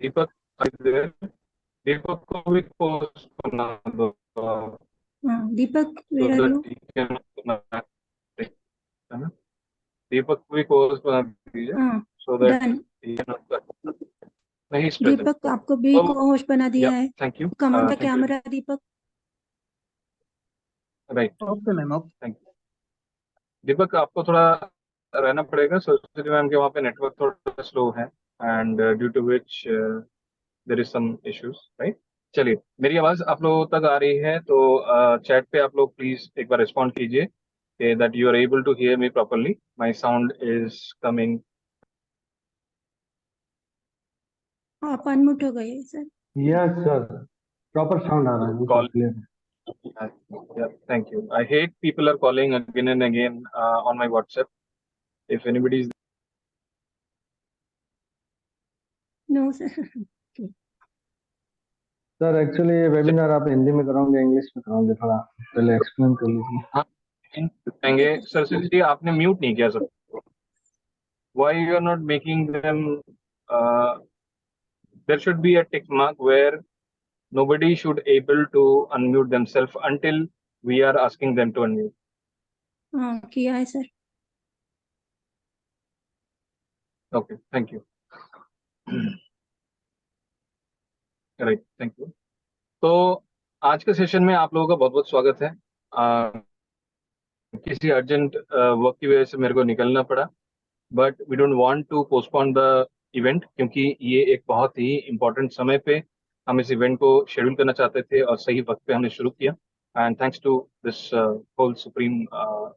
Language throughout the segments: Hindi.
दीपक इधर, दीपक को भी पोस्ट बना दो Deepak, so where are that you? he can अपना, है ना? दीपक को भी पोस्ट बना दीजिए हाँ, so that done. he can नहीं इस प्रेजेंट। दीपक, आपको भी तो को होस्ट बना या दिया है। Thank you, come on the thank you, camera Deepak. Right, okay ma'am, okay. Thank you. Deepak आपको थोड़ा रहना पड़ेगा, सरस्वती मैम के वहाँ पे नेटवर्क थोड़ा स्लो है and due to which there is some issues, right. चलिए, मेरी आवाज आप लोगों तक आ रही है तो चैट पे आप लोग प्लीज एक बार रिस्पॉन्ड कीजिए that you are able to hear me properly, my sound is coming. आप अनम्यूट हो गए sir. Yes sir, proper sound आ रहा है कॉल, सब क्लियर है। Thank you. I hate people are calling again and again on my WhatsApp. If anybody is, no sir. Sir actually ये वेबिनार आप हिंदी में कराओगे इंग्लिश में कराओगे, थोड़ा पहले एक्सप्लेन कर लीजिए। हाँ कहेंगे। सरस्वती जी आपने म्यूट नहीं किया sir, why you are not making them, uh, there should be a tick mark where nobody should able to unmute themselves until we are asking them to unmute. हाँ, किया है sir. Okay, thank you. Right, thank you. तो आज के सेशन में आप लोगों का बहुत बहुत स्वागत है। किसी अर्जेंट वर्क की वजह से मेरे को निकलना पड़ा, but we don't want to postpone the event, क्योंकि ये एक बहुत ही इम्पोर्टेंट समय पे हम इस इवेंट को शेड्यूल करना चाहते थे और सही वक्त पे हमने शुरू किया। And thanks to this whole supreme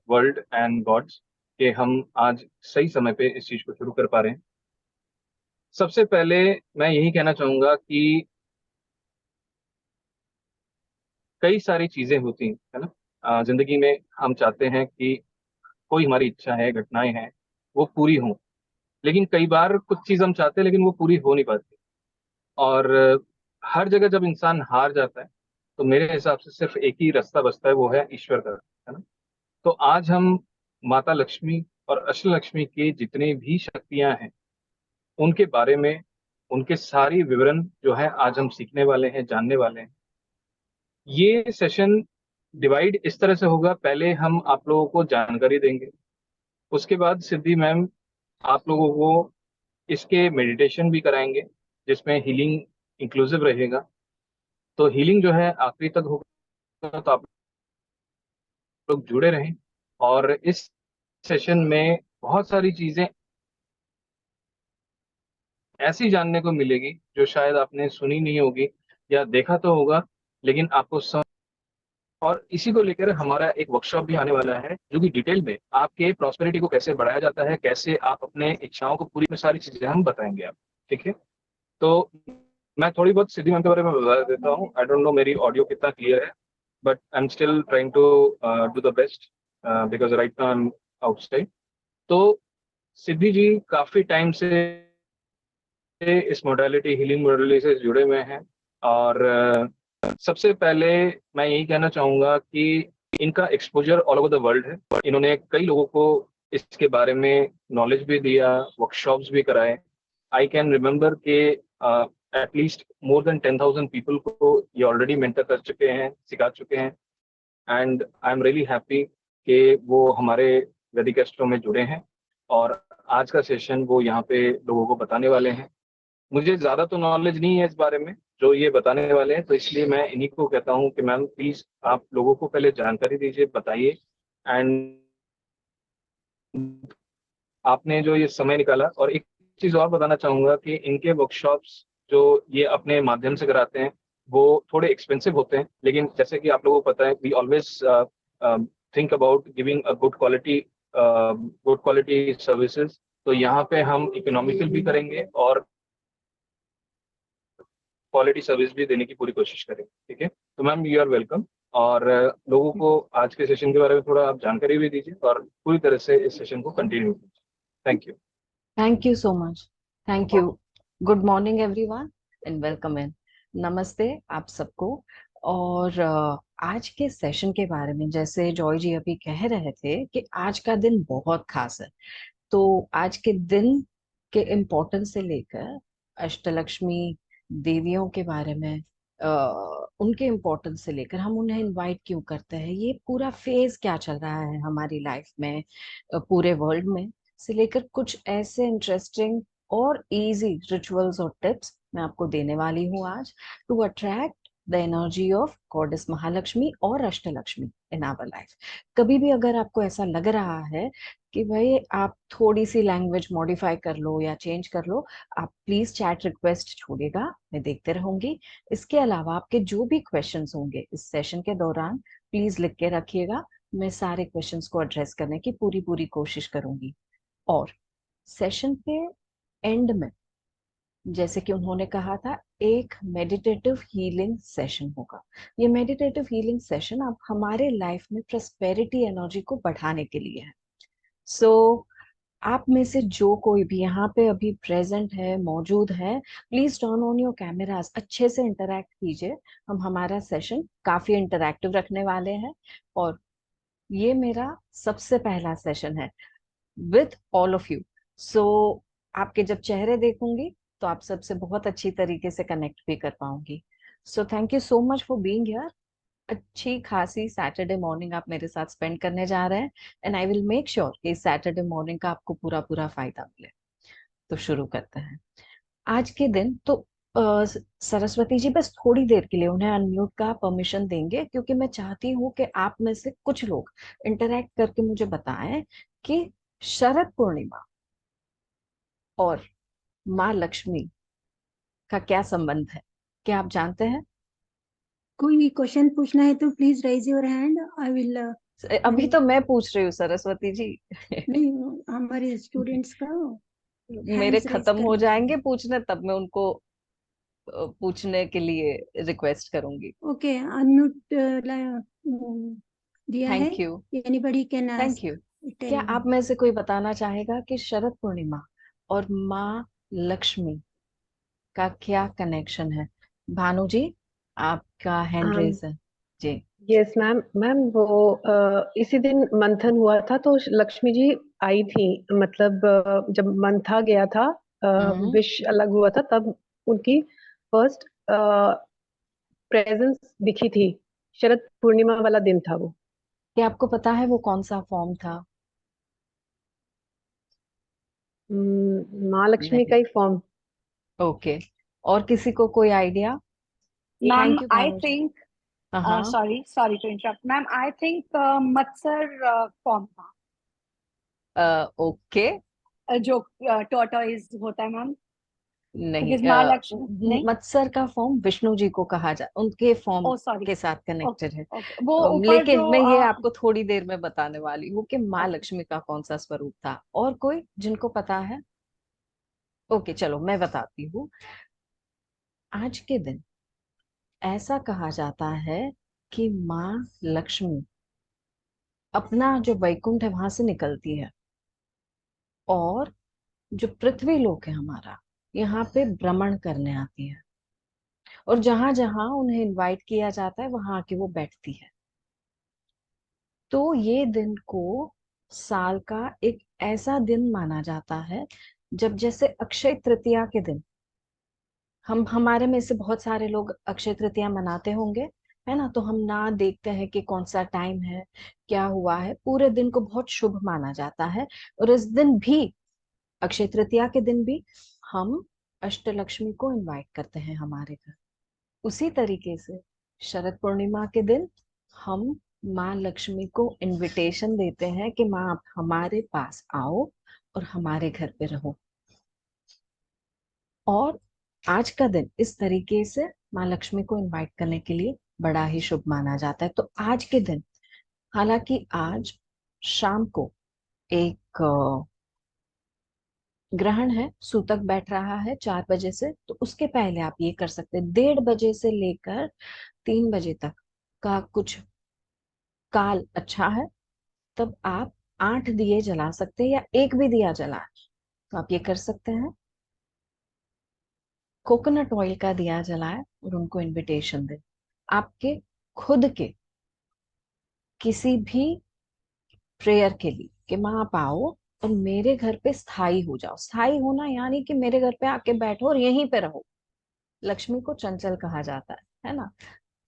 world and gods कि हम आज सही समय पे इस चीज को शुरू कर पा रहे हैं। सबसे पहले मैं यही कहना चाहूंगा कि कई सारी चीजें होती हैं, है ना, जिंदगी में हम चाहते हैं कि कोई हमारी इच्छा है, घटनाएं हैं, वो पूरी हों। लेकिन कई बार कुछ चीज हम चाहते हैं लेकिन वो पूरी हो नहीं पाती। और हर जगह जब इंसान हार जाता है तो मेरे हिसाब से सिर्फ एक ही रास्ता बचता है, वो है ईश्वर का, है ना। तो आज हम माता लक्ष्मी और अष्टलक्ष्मी की जितनी भी शक्तियां हैं उनके बारे में, उनके सारी विवरण जो है आज हम सीखने वाले हैं, जानने वाले हैं। ये सेशन डिवाइड इस तरह से होगा, पहले हम आप लोगों को जानकारी देंगे, उसके बाद सिद्धि मैम आप लोगों को इसके मेडिटेशन भी कराएंगे जिसमें हीलिंग इंक्लूसिव रहेगा। तो हीलिंग जो है आखिरी तक होगा, तो आप लोग जुड़े रहें। और इस सेशन में बहुत सारी चीजें ऐसी जानने को मिलेगी जो शायद आपने सुनी नहीं होगी या देखा तो होगा लेकिन आपको और इसी को लेकर हमारा एक वर्कशॉप भी आने वाला है जो कि डिटेल में आपके प्रॉस्पेरिटी को कैसे बढ़ाया जाता है, कैसे आप अपने इच्छाओं को पूरी में सारी चीजें हम बताएंगे आप, ठीक है। तो मैं थोड़ी बहुत सिद्धि मैम के बारे में बता देता हूँ। आई डोंट नो मेरी ऑडियो कितना क्लियर है, but I am still trying to do the best because right now I am outside. तो सिद्धि जी काफी टाइम से इस मोडालिटी, हीलिंग मोडालिटी से जुड़े हुए हैं। और सबसे पहले मैं यही कहना चाहूंगा कि इनका exposure all over the world है। इन्होंने कई लोगों को इसके बारे में नॉलेज भी दिया, वर्कशॉप्स भी कराए। आई कैन रिमेम्बर के एटलीस्ट मोर देन 10,000 पीपल को ये ऑलरेडी मेंटर कर चुके हैं, सिखा चुके हैं। And I am really happy कि वो हमारे वैदिक एस्ट्रो में जुड़े हैं और आज का सेशन वो यहाँ पे लोगों को बताने वाले हैं। मुझे ज्यादा तो नॉलेज नहीं है इस बारे में जो ये बताने वाले हैं, तो इसलिए मैं इन्हीं को कहता हूँ कि मैम प्लीज आप लोगों को पहले जानकारी दीजिए, बताइए। एंड आपने जो ये समय निकाला, और एक चीज और बताना चाहूंगा कि इनके वर्कशॉप्स जो ये अपने माध्यम से कराते हैं वो थोड़े एक्सपेंसिव होते हैं, लेकिन जैसे कि आप लोगों को पता है we always think about giving a good quality services. तो यहाँ पे हम इकोनॉमिकल भी करेंगे और क्वालिटी सर्विस भी देने की पूरी कोशिश करेंगे, ठीक है। तो मैम यू आर वेलकम। और लोगों को आज के सेशन के बारे में थोड़ा आप जानकारी भी दीजिए और पूरी तरह से इस सेशन को कंटिन्यू कीजिए। Thank you. Thank you so much. Thank you. Good morning everyone and welcome in. नमस्ते आप सबको। और आज के सेशन के बारे में जैसे जॉय जी अभी कह रहे थे कि आज का दिन बहुत खास है। तो आज के दिन के इम्पोर्टेंस से लेकर अष्टलक्ष्मी देवियों के बारे में, उनके इम्पोर्टेंस से लेकर हम उन्हें इनवाइट क्यों करते हैं, ये पूरा फेज क्या चल रहा है हमारी लाइफ में, पूरे वर्ल्ड में, से लेकर कुछ ऐसे इंटरेस्टिंग और इजी रिचुअल्स और टिप्स मैं आपको देने वाली हूँ आज, to attract the energy of goddess Mahalakshmi और अष्टलक्ष्मी इन आवर लाइफ। कभी भी अगर आपको ऐसा लग रहा है कि भाई आप थोड़ी सी लैंग्वेज मॉडिफाई कर लो या चेंज कर लो, आप प्लीज चैट रिक्वेस्ट छोड़िएगा, मैं देखते रहूंगी। इसके अलावा आपके जो भी क्वेश्चंस होंगे इस सेशन के दौरान, प्लीज लिख के रखिएगा, मैं सारे क्वेश्चंस को एड्रेस करने की पूरी पूरी कोशिश करूंगी। और सेशन के एंड में, जैसे कि उन्होंने कहा था, एक मेडिटेटिव हीलिंग सेशन होगा। ये मेडिटेटिव हीलिंग सेशन आप हमारे लाइफ में प्रॉस्पेरिटी एनर्जी को बढ़ाने के लिए है। सो आप में से जो कोई भी यहाँ पे अभी प्रेजेंट है, मौजूद है, please turn on your cameras, अच्छे से इंटरेक्ट कीजिए। हम हमारा सेशन काफी इंटरेक्टिव रखने वाले हैं और ये मेरा सबसे पहला सेशन है विथ ऑल ऑफ यू। सो आपके जब चेहरे देखूंगी तो आप सबसे बहुत अच्छी तरीके से कनेक्ट भी कर पाऊंगी। So thank you so much for being here. अच्छी खासी सैटरडे मॉर्निंग आप मेरे साथ स्पेंड करने जा रहे हैं, and I will make sure कि इस सैटरडे मॉर्निंग का आपको पूरा पूरा फायदा मिले। तो शुरू करते हैं आज के दिन। तो सरस्वती जी बस थोड़ी देर के लिए उन्हें अनम्यूट का परमिशन देंगे, क्योंकि मैं चाहती हूँ कि आप में से कुछ लोग इंटरेक्ट करके मुझे बताएं कि शरद पूर्णिमा और माँ लक्ष्मी का क्या संबंध है। क्या आप जानते हैं? कोई क्वेश्चन पूछना है तो please raise your hand, I will. अभी तो मैं पूछ रही हूँ सरस्वती जी। नहीं, हमारे स्टूडेंट्स का मेरे हैंड्स रेज खत्म हो करना है। जाएंगे पूछने, तब मैं उनको पूछने के लिए रिक्वेस्ट करूंगी। ओके, अनम्यूट दिया है। Thank you. Anybody can thank you. Ask, क्या टेल। आप में से कोई बताना चाहेगा कि शरद पूर्णिमा और माँ लक्ष्मी का क्या कनेक्शन है? भानु जी, आपका हैंड रेस है जी। Yes ma'am. मैम वो इसी दिन मंथन हुआ था तो लक्ष्मी जी आई थी। मतलब जब मंथा गया था, हम्म। विष अलग हुआ था, तब उनकी फर्स्ट प्रेजेंस दिखी थी। शरद पूर्णिमा वाला दिन था वो। क्या आपको पता है वो कौन सा फॉर्म था? माँ लक्ष्मी नहीं। का ही फॉर्म। ओके। और किसी को कोई idea? Ma'am, thank you I Bhanu ji. think, हाँ। sorry to interrupt. Ma'am, I think Matsar form था, ओके। जो tortoise होता है मैम, नहीं, because महालक्ष्मी नहीं। मत्सर का फॉर्म विष्णु जी को कहा जा, उनके फॉर्म ओ सॉरी, के साथ ओके कनेक्टेड है। ओके, वो ऊपर लेकिन जो मैं ये आपको थोड़ी देर में बताने वाली हूँ कि माँ ओके। लक्ष्मी का कौन सा स्वरूप था। और कोई जिनको पता है? ओके, चलो मैं बताती हूँ। आज के दिन ऐसा कहा जाता है कि माँ लक्ष्मी अपना जो वैकुंठ है वहां से निकलती है और जो पृथ्वी लोक है हमारा, यहाँ पे भ्रमण करने आती है, और जहां जहां उन्हें इनवाइट किया जाता है वहां आके वो बैठती है। तो ये दिन को साल का एक ऐसा दिन माना जाता है जब, जैसे अक्षय तृतीया के दिन, हम हमारे में से बहुत सारे लोग अक्षय तृतीया मनाते होंगे, है ना? तो हम ना देखते हैं कि कौन सा टाइम है, क्या हुआ है, पूरे दिन को बहुत शुभ माना जाता है। और इस दिन भी, अक्षय तृतीया के दिन भी, हम अष्टलक्ष्मी को इनवाइट करते हैं हमारे घर। उसी तरीके से शरद पूर्णिमा के दिन हम माँ लक्ष्मी को इनविटेशन देते हैं कि माँ आप हमारे पास आओ और हमारे घर पे रहो। और आज का दिन इस तरीके से माँ लक्ष्मी को इनवाइट करने के लिए बड़ा ही शुभ माना जाता है। तो आज के दिन, हालांकि आज शाम को एक ग्रहण है, सूतक बैठ रहा है 4 बजे से, तो उसके पहले आप ये कर सकते हैं, 1:30 बजे से लेकर 3 बजे तक का कुछ काल अच्छा है। तब आप 8 दिए जला सकते हैं, या एक भी दिया जला तो आप ये कर सकते हैं, कोकोनट ऑयल का दिया जलाए और उनको इनविटेशन दे। आपके खुद के किसी भी प्रेयर के लिए कि माँ आप आओ और मेरे घर पे स्थायी हो जाओ। स्थायी होना यानी कि मेरे घर पे आके बैठो और यहीं पे रहो। लक्ष्मी को चंचल कहा जाता है ना।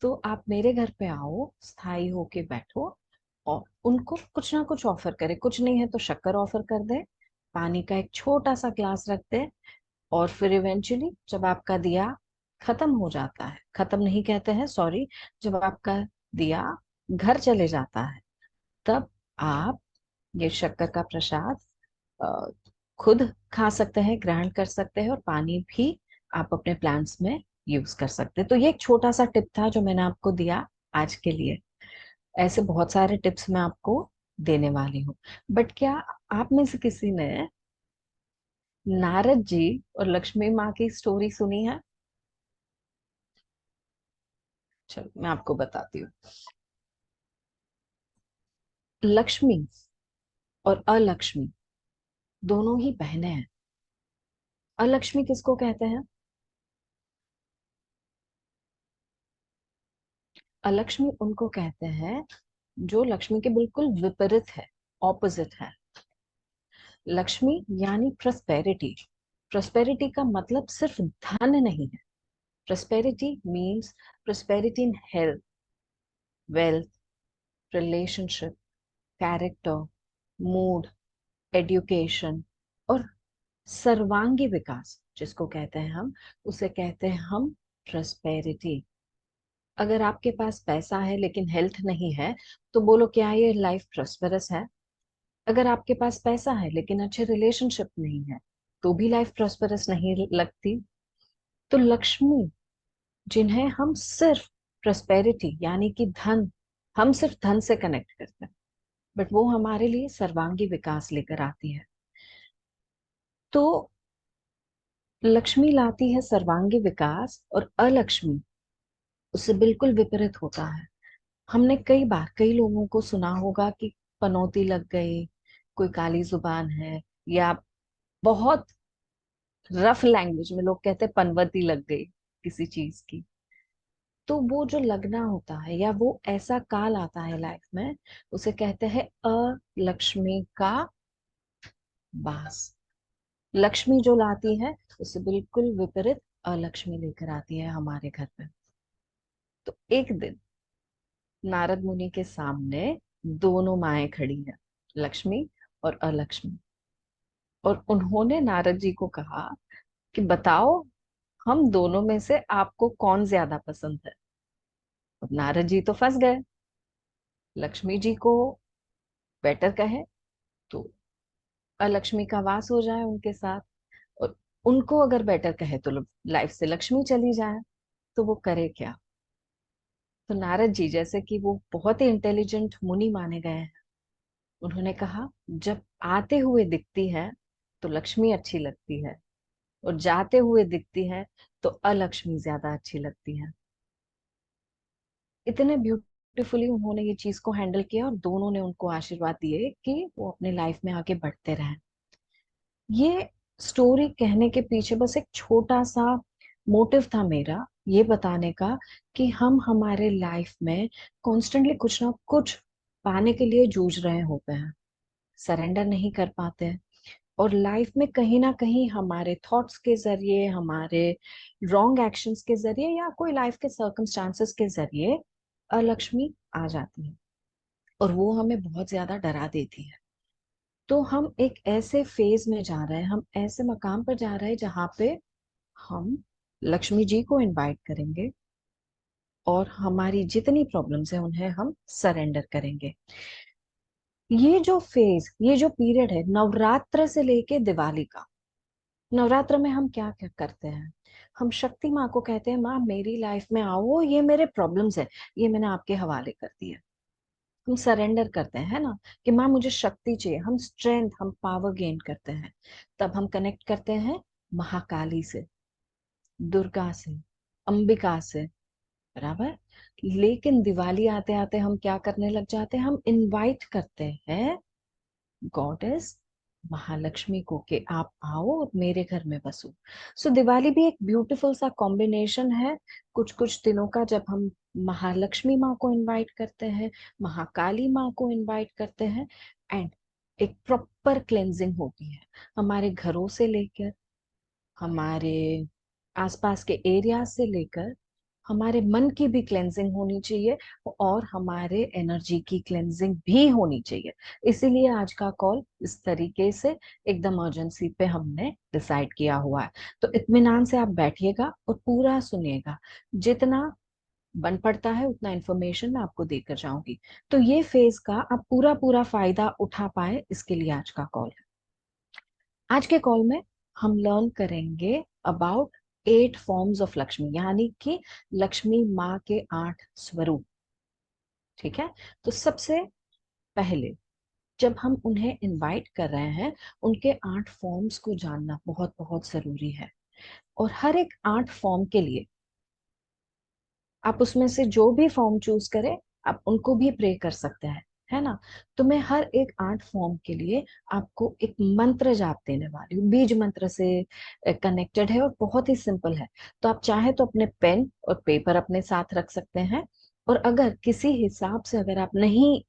तो आप मेरे घर पे आओ, स्थायी होके बैठो, और उनको कुछ ना कुछ ऑफर करे। कुछ नहीं है तो शक्कर ऑफर कर दे, पानी का एक छोटा सा ग्लास रख दे, और फिर इवेंचुअली जब आपका दिया खत्म हो जाता है, खत्म नहीं कहते हैं, सॉरी, जब आपका दिया घर चले जाता है, तब आप ये शक्कर का प्रसाद अ, खुद खा सकते हैं, ग्रहण कर सकते हैं, और पानी भी आप अपने प्लांट्स में यूज कर सकते हैं। तो ये एक छोटा सा टिप था जो मैंने आपको दिया आज के लिए। ऐसे बहुत सारे टिप्स मैं आपको देने वाली हूँ। बट क्या आप में से किसी ने नारद जी और लक्ष्मी माँ की स्टोरी सुनी है? चलो मैं आपको बताती हूँ। लक्ष्मी और अलक्ष्मी दोनों ही बहनें हैं। अलक्ष्मी किसको कहते हैं? अलक्ष्मी उनको कहते हैं जो लक्ष्मी के बिल्कुल विपरीत है, ऑपोजिट है। लक्ष्मी यानी प्रोस्पेरिटी। प्रोस्पेरिटी का मतलब सिर्फ धन नहीं है। Prosperity means prosperity in health, wealth, relationship, character, mood, education, और सर्वांगी विकास जिसको कहते हैं हम, उसे कहते हैं हम प्रोस्पेरिटी। अगर आपके पास पैसा है लेकिन हेल्थ नहीं है, तो बोलो क्या ये लाइफ प्रोस्पेरस है? अगर आपके पास पैसा है लेकिन अच्छे रिलेशनशिप नहीं है, तो भी लाइफ प्रॉस्परस नहीं लगती। तो लक्ष्मी, जिन्हें हम सिर्फ प्रोस्पेरिटी यानी कि धन, हम सिर्फ धन से कनेक्ट करते हैं, बट वो हमारे लिए सर्वांगी विकास लेकर आती है। तो लक्ष्मी लाती है सर्वांगी विकास, और अलक्ष्मी उससे बिल्कुल विपरीत होता है। हमने कई बार कई लोगों को सुना होगा कि पनौती लग गई, कोई काली जुबान है, या बहुत रफ लैंग्वेज में लोग कहते हैं पनवती लग गई किसी चीज की। तो वो जो लगना होता है या वो ऐसा काल आता है लाइफ में, उसे कहते हैं अलक्ष्मी का वास। लक्ष्मी जो लाती है उसे बिल्कुल विपरीत अलक्ष्मी लेकर आती है हमारे घर पे। तो एक दिन नारद मुनि के सामने दोनों माएं खड़ी हैं, लक्ष्मी और अलक्ष्मी, और उन्होंने नारद जी को कहा कि बताओ हम दोनों में से आपको कौन ज्यादा पसंद है। अब नारद जी तो फंस गए। लक्ष्मी जी को बेटर कहे तो अलक्ष्मी का वास हो जाए उनके साथ, और उनको अगर बेटर कहे तो लाइफ से लक्ष्मी चली जाए, तो वो करे क्या? तो नारद जी, जैसे कि वो बहुत ही इंटेलिजेंट मुनि माने गए हैं, उन्होंने कहा जब आते हुए दिखती है तो लक्ष्मी अच्छी लगती है, और जाते हुए दिखती है तो अलक्ष्मी ज्यादा अच्छी लगती है। इतने ब्यूटीफुली उन्होंने ये चीज को हैंडल किया, और दोनों ने उनको आशीर्वाद दिए कि वो अपने लाइफ में आगे बढ़ते रहें। ये स्टोरी कहने के पीछे बस एक छोटा सा मोटिव था मेरा, ये बताने का कि हम हमारे लाइफ में कॉन्स्टेंटली कुछ ना कुछ पाने के लिए जूझ रहे होते हैं, सरेंडर नहीं कर पाते हैं, और लाइफ में कहीं ना कहीं हमारे थॉट्स के जरिए, हमारे रॉन्ग एक्शंस के जरिए, या कोई लाइफ के सर्कमस्टांसेस के जरिए अलक्ष्मी आ जाती है, और वो हमें बहुत ज्यादा डरा देती है। तो हम एक ऐसे फेज में जा रहे हैं, हम ऐसे मकाम पर जा रहे हैं जहाँ पे हम लक्ष्मी जी को इनवाइट करेंगे, और हमारी जितनी प्रॉब्लम्स है उन्हें हम सरेंडर करेंगे। ये जो फेज, ये जो पीरियड है नवरात्र से लेके दिवाली का, नवरात्र में हम क्या क्या करते हैं? हम शक्ति माँ को कहते हैं माँ मेरी लाइफ में आओ, ये मेरे प्रॉब्लम्स है, ये मैंने आपके हवाले कर दिया। हम सरेंडर करते हैं, है ना, कि माँ मुझे शक्ति चाहिए, हम स्ट्रेंथ, हम पावर गेन करते हैं। तब हम कनेक्ट करते हैं महाकाली से, दुर्गा से, अंबिका से, बराबर। लेकिन दिवाली आते आते हम क्या करने लग जाते हैं? हम इनवाइट करते हैं गॉडेस महालक्ष्मी को कि आप आओ और मेरे घर में बसो। सो दिवाली भी एक ब्यूटीफुल सा कॉम्बिनेशन है कुछ कुछ दिनों का, जब हम महालक्ष्मी माँ को इनवाइट करते हैं, महाकाली माँ को इनवाइट करते हैं, एंड एक प्रॉपर क्लेंजिंग होती है, हमारे घरों से लेकर, हमारे आसपास के एरिया से लेकर, हमारे मन की भी क्लेंजिंग होनी चाहिए और हमारे एनर्जी की क्लेंजिंग भी होनी चाहिए। इसीलिए आज का कॉल इस तरीके से एकदम इमरजेंसी पे हमने डिसाइड किया हुआ है। तो इत्मीनान से आप बैठिएगा और पूरा सुनिएगा, जितना बन पड़ता है उतना इंफॉर्मेशन मैं आपको देकर जाऊंगी, तो ये फेज का आप पूरा पूरा फायदा उठा पाए, इसके लिए आज का कॉल है। आज के कॉल में हम लर्न करेंगे अबाउट 8 फॉर्म्स ऑफ लक्ष्मी, यानी कि लक्ष्मी माँ के 8 स्वरूप। ठीक है, तो सबसे पहले जब हम उन्हें इनवाइट कर रहे हैं, उनके 8 फॉर्म्स को जानना बहुत बहुत जरूरी है। और हर एक 8 फॉर्म के लिए आप उसमें से जो भी फॉर्म चूज करें, आप उनको भी प्रे कर सकते हैं, है ना। तो मैं हर एक 8 फॉर्म के लिए आपको एक मंत्र जाप देने वाली हूँ, बीज मंत्र से कनेक्टेड है और बहुत ही सिंपल है। तो आप चाहे तो अपने पेन और पेपर अपने साथ रख सकते हैं, और अगर किसी हिसाब से अगर आप नहीं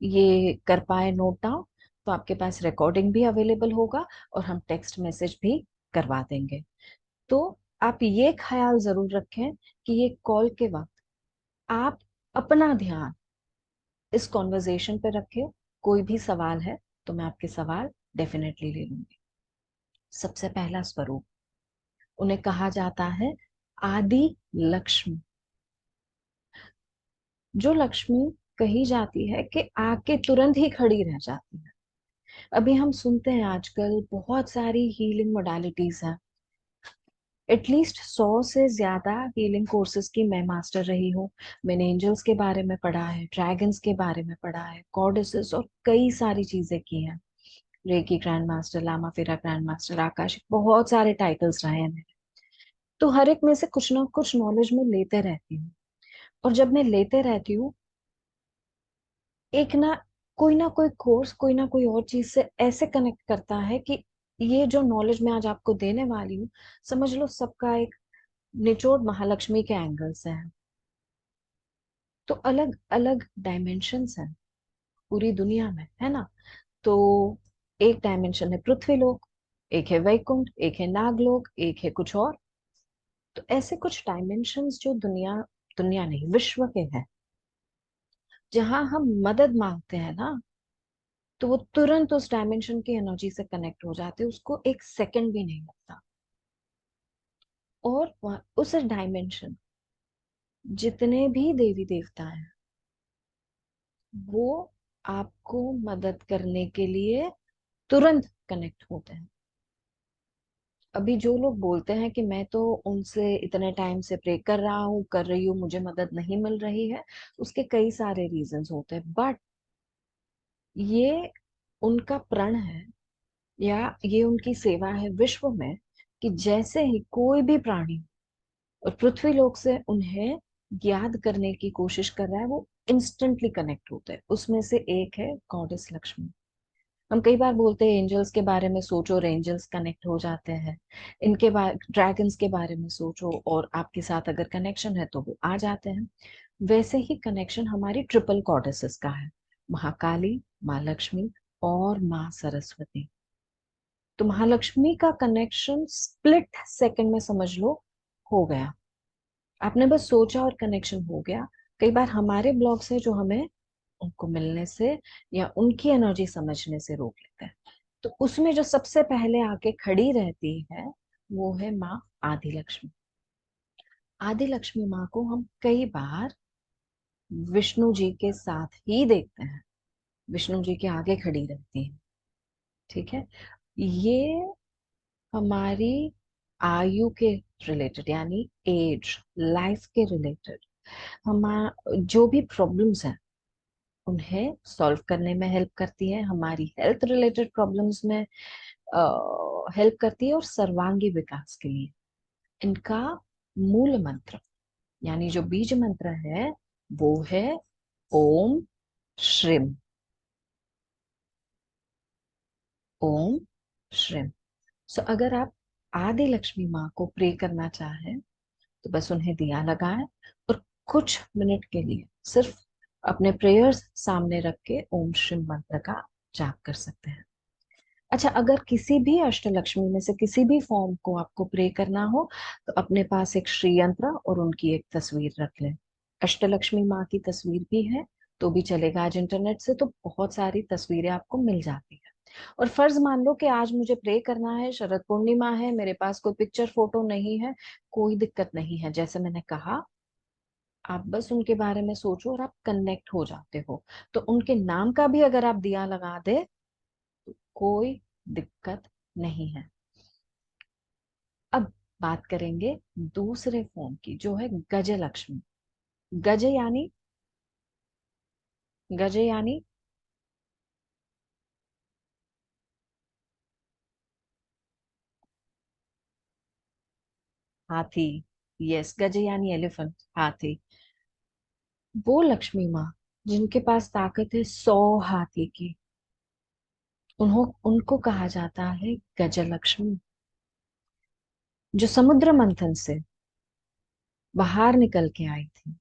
ये कर पाए नोट डाउन, तो आपके पास रिकॉर्डिंग भी अवेलेबल होगा और हम टेक्स्ट मैसेज भी करवा देंगे। तो आप ये ख्याल जरूर रखें कि ये कॉल के वक्त आप अपना ध्यान इस कॉन्वर्जेशन पे रखें। कोई भी सवाल है तो मैं आपके सवाल डेफिनेटली ले लूंगी। सबसे पहला स्वरूप, उन्हें कहा जाता है आदि लक्ष्मी। जो लक्ष्मी कही जाती है कि आके तुरंत ही खड़ी रह जाती है। अभी हम सुनते हैं आजकल बहुत सारी हीलिंग मोडालिटीज हैं, एटलीस्ट 100 से ज्यादा हीलिंग कोर्सेज की मैं मास्टर रही हूँ। मैंने एंजल्स के बारे में पढ़ा है, ड्रैगन्स के बारे में पढ़ा है, गॉडेसेस और कई सारी चीजें की हैं। रेकी ग्रैंड मास्टर, लामा फेरा ग्रैंड मास्टर, आकाशिक, बहुत सारे टाइटल्स रहे हैं मेरे। तो हर एक में से कुछ ना कुछ नॉलेज में लेते रहती हूँ, और जब मैं लेते रहती हूँ, एक ना कोई कोर्स, कोई ना कोई और चीज से ऐसे कनेक्ट करता है कि ये जो नॉलेज मैं आज आपको देने वाली हूँ, समझ लो सबका एक निचोड़ महालक्ष्मी के एंगल से है। तो अलग अलग डायमेंशंस हैं पूरी दुनिया में, है ना। तो एक डायमेंशन है पृथ्वीलोक, एक है वैकुंठ, एक है नागलोक, एक है कुछ और। तो ऐसे कुछ डायमेंशंस जो दुनिया दुनिया नहीं, विश्व के हैं, जहां हम मदद मांगते हैं ना, तो वो तुरंत उस डायमेंशन की एनर्जी से कनेक्ट हो जाते हैं, उसको एक सेकंड भी नहीं लगता। और उस डायमेंशन जितने भी देवी देवता हैं, वो आपको मदद करने के लिए तुरंत कनेक्ट होते हैं। अभी जो लोग बोलते हैं कि मैं तो उनसे इतने टाइम से प्रे कर रहा हूँ, कर रही हूँ, मुझे मदद नहीं मिल रही है, उसके कई सारे रीजंस होते हैं, बट ये उनका प्रण है या ये उनकी सेवा है विश्व में, कि जैसे ही कोई भी प्राणी और पृथ्वी लोक से उन्हें याद करने की कोशिश कर रहा है, वो इंस्टेंटली कनेक्ट होते हैं। उसमें से एक है गॉडेस लक्ष्मी। हम कई बार बोलते हैं एंजल्स के बारे में सोचो और एंजल्स कनेक्ट हो जाते हैं, इनके बारे ड्रैगन्स के बारे में सोचो और आपके साथ अगर कनेक्शन है तो वो आ जाते हैं। वैसे ही कनेक्शन हमारी ट्रिपल गॉडेसेस का है, महाकाली, माँ लक्ष्मी और माँ सरस्वती। तो महालक्ष्मी का कनेक्शन स्प्लिट सेकंड में समझ लो हो गया, आपने बस सोचा और कनेक्शन हो गया। कई बार हमारे ब्लॉक्स है जो हमें उनको मिलने से या उनकी एनर्जी समझने से रोक लेते हैं। तो उसमें जो सबसे पहले आके खड़ी रहती है वो है माँ आदि लक्ष्मी। आदि लक्ष्मी माँ को हम कई बार विष्णु जी के साथ ही देखते हैं, विष्णु जी के आगे खड़ी रहती है। ठीक है, ये हमारी आयु के रिलेटेड, यानी एज, लाइफ के रिलेटेड, हमारा जो भी प्रॉब्लम्स हैं उन्हें सॉल्व करने में हेल्प करती है, हमारी हेल्थ रिलेटेड प्रॉब्लम्स में हेल्प करती है, और सर्वांगी विकास के लिए इनका मूल मंत्र, यानी जो बीज मंत्र है वो है ओम श्रीम। ओम श्रीम। सो अगर आप आदि लक्ष्मी माँ को प्रे करना चाहें तो बस उन्हें दिया लगाएं और कुछ मिनट के लिए सिर्फ अपने प्रेयर्स सामने रख के ओम श्रीम मंत्र का जाप कर सकते हैं। अच्छा, अगर किसी भी अष्टलक्ष्मी में से किसी भी फॉर्म को आपको प्रे करना हो तो अपने पास एक श्री यंत्र और उनकी एक तस्वीर रख लें। अष्टलक्ष्मी माँ की तस्वीर भी है तो भी चलेगा, आज इंटरनेट से तो बहुत सारी तस्वीरें आपको मिल जाती है। और फर्ज मान लो कि आज मुझे प्रे करना है, शरद पूर्णिमा है, मेरे पास कोई पिक्चर फोटो नहीं है, कोई दिक्कत नहीं है। जैसे मैंने कहा, आप बस उनके बारे में सोचो और आप कनेक्ट हो जाते हो। तो उनके नाम का भी अगर आप दिया लगा दे तो कोई दिक्कत नहीं है। अब बात करेंगे दूसरे फॉर्म की, जो है गजलक्ष्मी। गज यानी, गज यानी हाथी। यस, गज यानी एलिफेंट, हाथी। वो लक्ष्मी माँ जिनके पास ताकत है 100 हाथी की, उनको कहा जाता है गजलक्ष्मी। जो समुद्र मंथन से बाहर निकल के आई थी,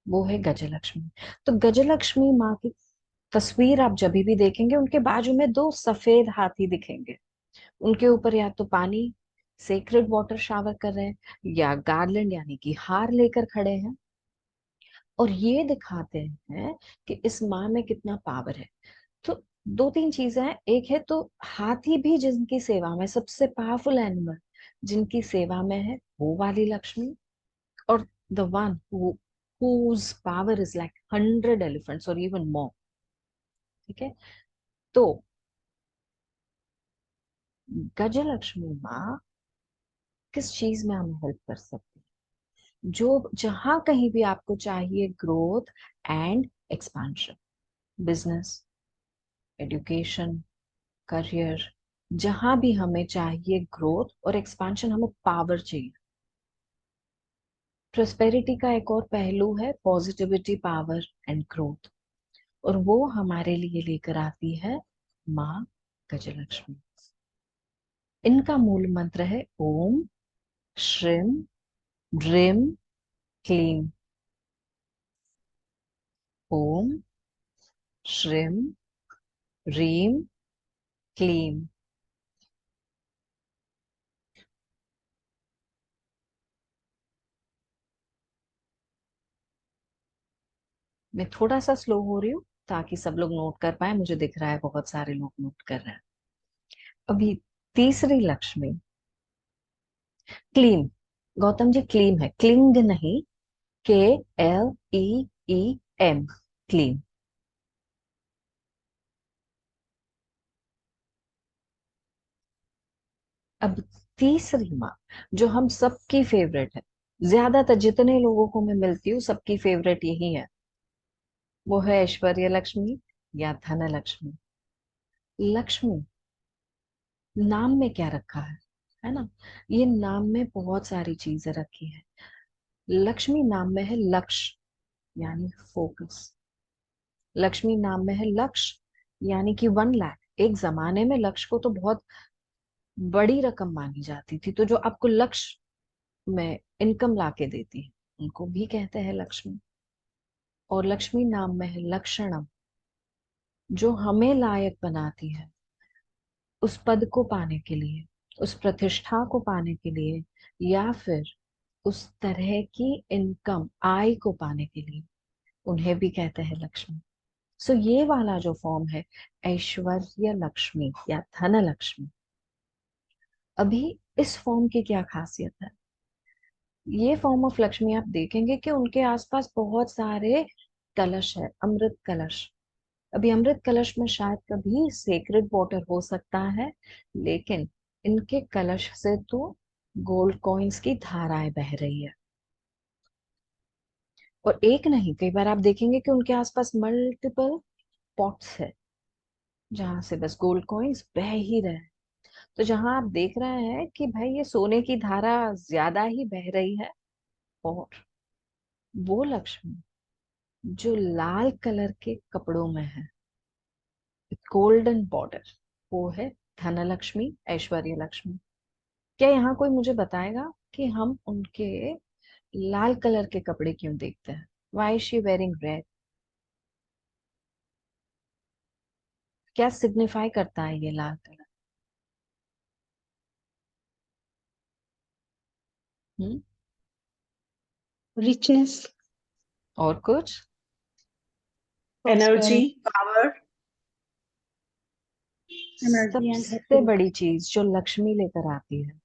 वो है गजलक्ष्मी। तो गजलक्ष्मी माँ की तस्वीर आप जब भी देखेंगे, उनके बाजू में 2 सफेद हाथी दिखेंगे। उनके ऊपर या तो पानी, सेक्रेड वाटर शावर कर रहे हैं, या गार्लैंड यानी कि हार लेकर खड़े हैं, और ये दिखाते हैं कि इस माँ में कितना पावर है। तो 2-3 चीजें हैं। एक है तो हाथी भी जिनकी सेवा में, सबसे पावरफुल एनिमल जिनकी सेवा में है, वो वाली लक्ष्मी। और the one whose power is like 100 elephants or even more। ठीक है, तो गजलक्ष्मी माँ किस चीज में हमें हेल्प कर सकती है? जो जहां कहीं भी आपको चाहिए growth and expansion, business, education, career, जहां भी हमें चाहिए ग्रोथ और एक्सपांशन, हमें पावर चाहिए। प्रोस्पेरिटी का एक और पहलू है पॉजिटिविटी, पावर एंड ग्रोथ, और वो हमारे लिए लेकर आती है माँ गजलक्ष्मी। इनका मूल मंत्र है ओम श्रीम ह्रीम क्लीम। ओम श्रीम ह्रीम क्लीम। मैं थोड़ा सा स्लो हो रही हूँ ताकि सब लोग नोट कर पाए, मुझे दिख रहा है बहुत सारे लोग नोट कर रहे हैं। अभी तीसरी लक्ष्मी क्लीम। गौतम जी, क्लीम है, क्लिंग नहीं, KLEEM, क्लीम। अब तीसरी माँ जो हम सबकी फेवरेट है, ज्यादातर जितने लोगों को मैं मिलती हूँ सबकी फेवरेट यही है, वो है ऐश्वर्य लक्ष्मी या धन लक्ष्मी। लक्ष्मी नाम में क्या रखा है ना? ये नाम में बहुत सारी चीजें रखी है। लक्ष्मी नाम में है लक्ष्य यानी फोकस। लक्ष्मी नाम में है लक्ष्य यानी कि 1 लाख। एक जमाने में लक्ष्य को तो बहुत बड़ी रकम मानी जाती थी, तो जो आपको लक्ष्य में इनकम लाके देती है उनको भी कहते हैं लक्ष्मी। और लक्ष्मी नाम में है लक्षणम, जो हमें लायक बनाती है उस पद को पाने के लिए, उस प्रतिष्ठा को पाने के लिए, या फिर उस तरह की इनकम, आय को पाने के लिए, उन्हें भी कहते हैं लक्ष्मी। सो ये वाला जो फॉर्म है ऐश्वर्य लक्ष्मी या धन लक्ष्मी, अभी इस फॉर्म की क्या खासियत है? ये फॉर्म ऑफ लक्ष्मी आप देखेंगे कि उनके आसपास बहुत सारे कलश है, अमृत कलश। अभी अमृत कलश में शायद कभी सेक्रेड वाटर हो सकता है, लेकिन इनके कलश से तो गोल्ड कॉइन्स की धाराएं बह रही है। और एक नहीं, कई बार आप देखेंगे कि उनके आसपास मल्टीपल पॉट्स है जहां से बस गोल्ड कॉइन्स बह ही रहे हैं। तो जहां आप देख रहे हैं कि भाई ये सोने की धारा ज्यादा ही बह रही है, और वो लक्ष्मी जो लाल कलर के कपड़ों में है, गोल्डन बॉर्डर, वो है धन लक्ष्मी, ऐश्वर्य लक्ष्मी। क्या यहाँ कोई मुझे बताएगा कि हम उनके लाल कलर के कपड़े क्यों देखते हैं? Why she wearing red? क्या सिग्निफाई करता है ये लाल कलर? हम्म, Riches, और कुछ? Energy, prosperity, power, energy and सबसे हैप्पीनेस। बड़ी चीज जो लक्ष्मी लेकर आती है,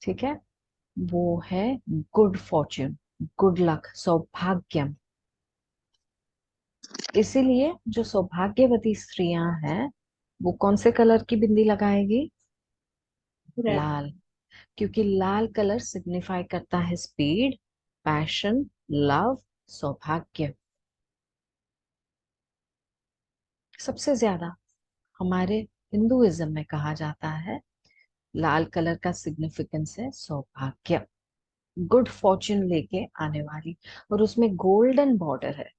ठीक है, वो है good Fortune, good luck, Saubhagyam. इसीलिए जो सौभाग्यवती स्त्रियां हैं वो कौन से कलर की बिंदी लगाएगी? रेड। लाल। क्योंकि लाल कलर सिग्निफाई करता है स्पीड, पैशन, लव, सौभाग्य। सबसे ज्यादा हमारे हिंदुइज्म में कहा जाता है लाल कलर का सिग्निफिकेंस है सौभाग्य, गुड फॉर्च्यून लेके आने वाली। और उसमें गोल्डन बॉर्डर है।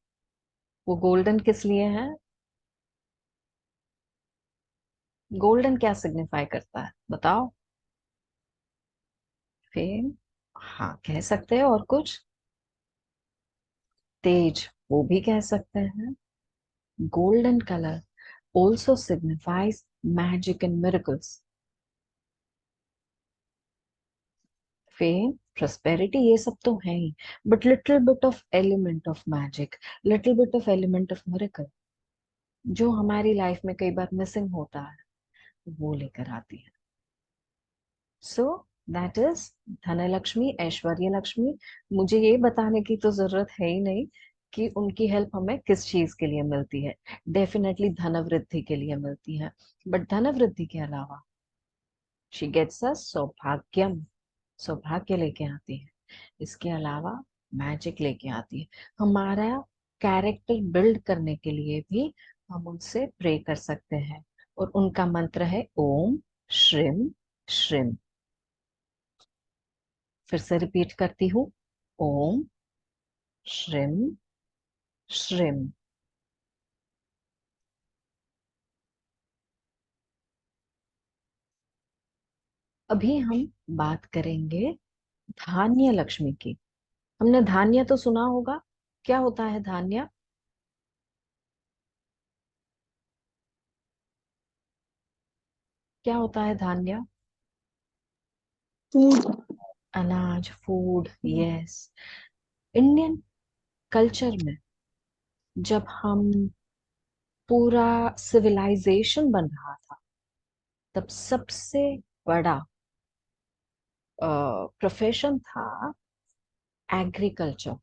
वो गोल्डन किस लिए है? गोल्डन क्या सिग्निफाई करता है बताओ? फेम, हाँ कह सकते हैं। और कुछ? तेज, वो भी कह सकते हैं। Golden colour also signifies magic and miracles. Fame, prosperity, ये सब तो है ही, but little bit of element of magic, little bit of element of miracle जो हमारी लाइफ में कई बार मिसिंग होता है वो लेकर आती है। सो दैट इज धनलक्ष्मी, ऐश्वर्य लक्ष्मी। मुझे ये बताने की तो जरूरत है ही नहीं कि उनकी हेल्प हमें किस चीज के लिए मिलती है। डेफिनेटली धन वृद्धि के लिए मिलती है, बट धन वृद्धि के अलावा शी गेट्स अस सौभाग्यम, सौभाग्य लेके आती है। इसके अलावा मैजिक लेके आती है। हमारा कैरेक्टर बिल्ड करने के लिए भी हम उनसे प्रे कर सकते हैं, और उनका मंत्र है ओम श्रीम श्रीम। फिर से रिपीट करती हूँ, ओम श्रीम श्रीम। अभी हम बात करेंगे धान्य लक्ष्मी की। हमने धान्य तो सुना होगा, क्या होता है धान्य? क्या होता है धान्य? food, अनाज, फूड, यस। इंडियन कल्चर में जब हम पूरा सिविलाइजेशन बन रहा था तब सबसे बड़ा प्रोफेशन था एग्रीकल्चर।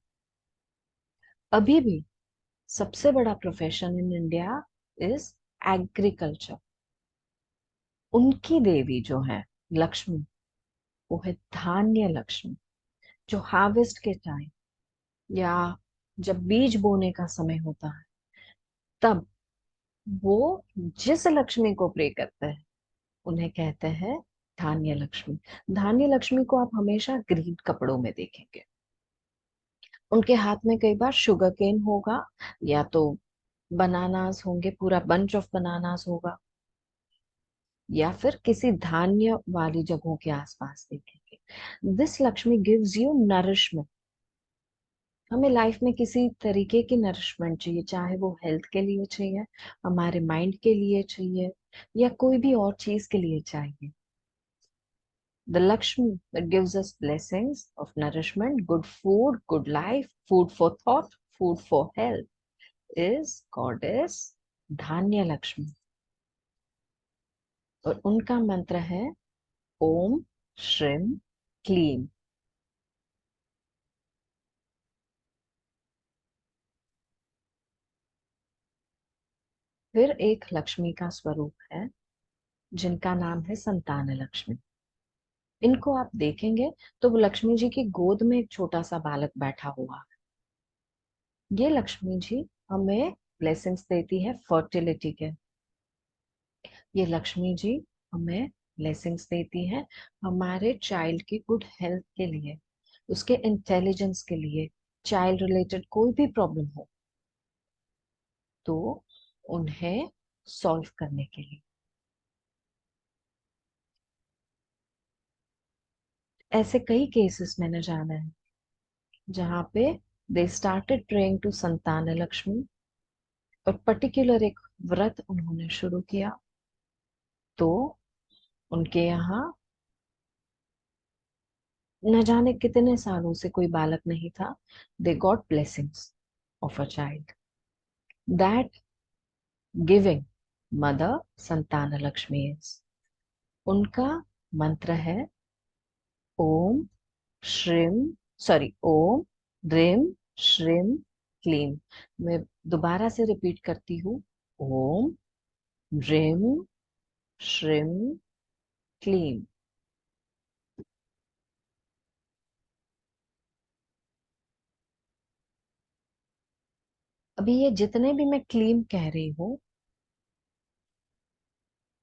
अभी भी सबसे बड़ा profession in India is agriculture. उनकी देवी जो है लक्ष्मी, वो है धान्य लक्ष्मी। जो हार्वेस्ट के टाइम या जब बीज बोने का समय होता है तब वो जिस लक्ष्मी को प्रे करते हैं उन्हें कहते हैं धान्य लक्ष्मी। धान्य लक्ष्मी को आप हमेशा ग्रीन कपड़ों में देखेंगे। उनके हाथ में कई बार शुगर केन होगा, या तो बनानास होंगे, पूरा बंच ऑफ बनानास होगा, या फिर किसी धान्य वाली जगहों के आसपास देखेंगे। This Lakshmi gives you nourishment. हमें लाइफ में किसी तरीके की नरिशमेंट चाहिए, चाहे वो हेल्थ के लिए चाहिए, हमारे माइंड के लिए चाहिए, या कोई भी और चीज के लिए चाहिए। The Lakshmi that gives us blessings of nourishment, good food, good life, food for thought, food for health is goddess Dhanya Lakshmi. और उनका मंत्र है ओम श्रीम क्लीम। फिर एक लक्ष्मी का स्वरूप है जिनका नाम है संतान लक्ष्मी। इनको आप देखेंगे तो वो लक्ष्मी जी की गोद में एक छोटा सा बालक बैठा हुआ है। ये लक्ष्मी जी हमें ब्लेसिंग्स देती है फर्टिलिटी के। ये लक्ष्मी जी हमें ब्लेसिंग्स देती है हमारे चाइल्ड की गुड हेल्थ के लिए, उसके इंटेलिजेंस के लिए। चाइल्ड रिलेटेड कोई भी प्रॉब्लम हो तो उन्हें सॉल्व करने के लिए। ऐसे कई केसेस मैंने जाना है जहाँ पे दे स्टार्टेड प्रेइंग टू संतान लक्ष्मी और पर्टिकुलर एक व्रत उन्होंने शुरू किया। तो उनके यहाँ न जाने कितने सालों से कोई बालक नहीं था। They got blessings of a child, that giving mother संतान लक्ष्मी इज। उनका मंत्र है ओम श्रीम, सॉरी, ओम ह्रीम श्रीम क्लीम। मैं दोबारा से रिपीट करती हूँ, ओम ह्रीम श्रीम क्लीम। अभी ये जितने भी मैं क्लीम कह रही हूँ,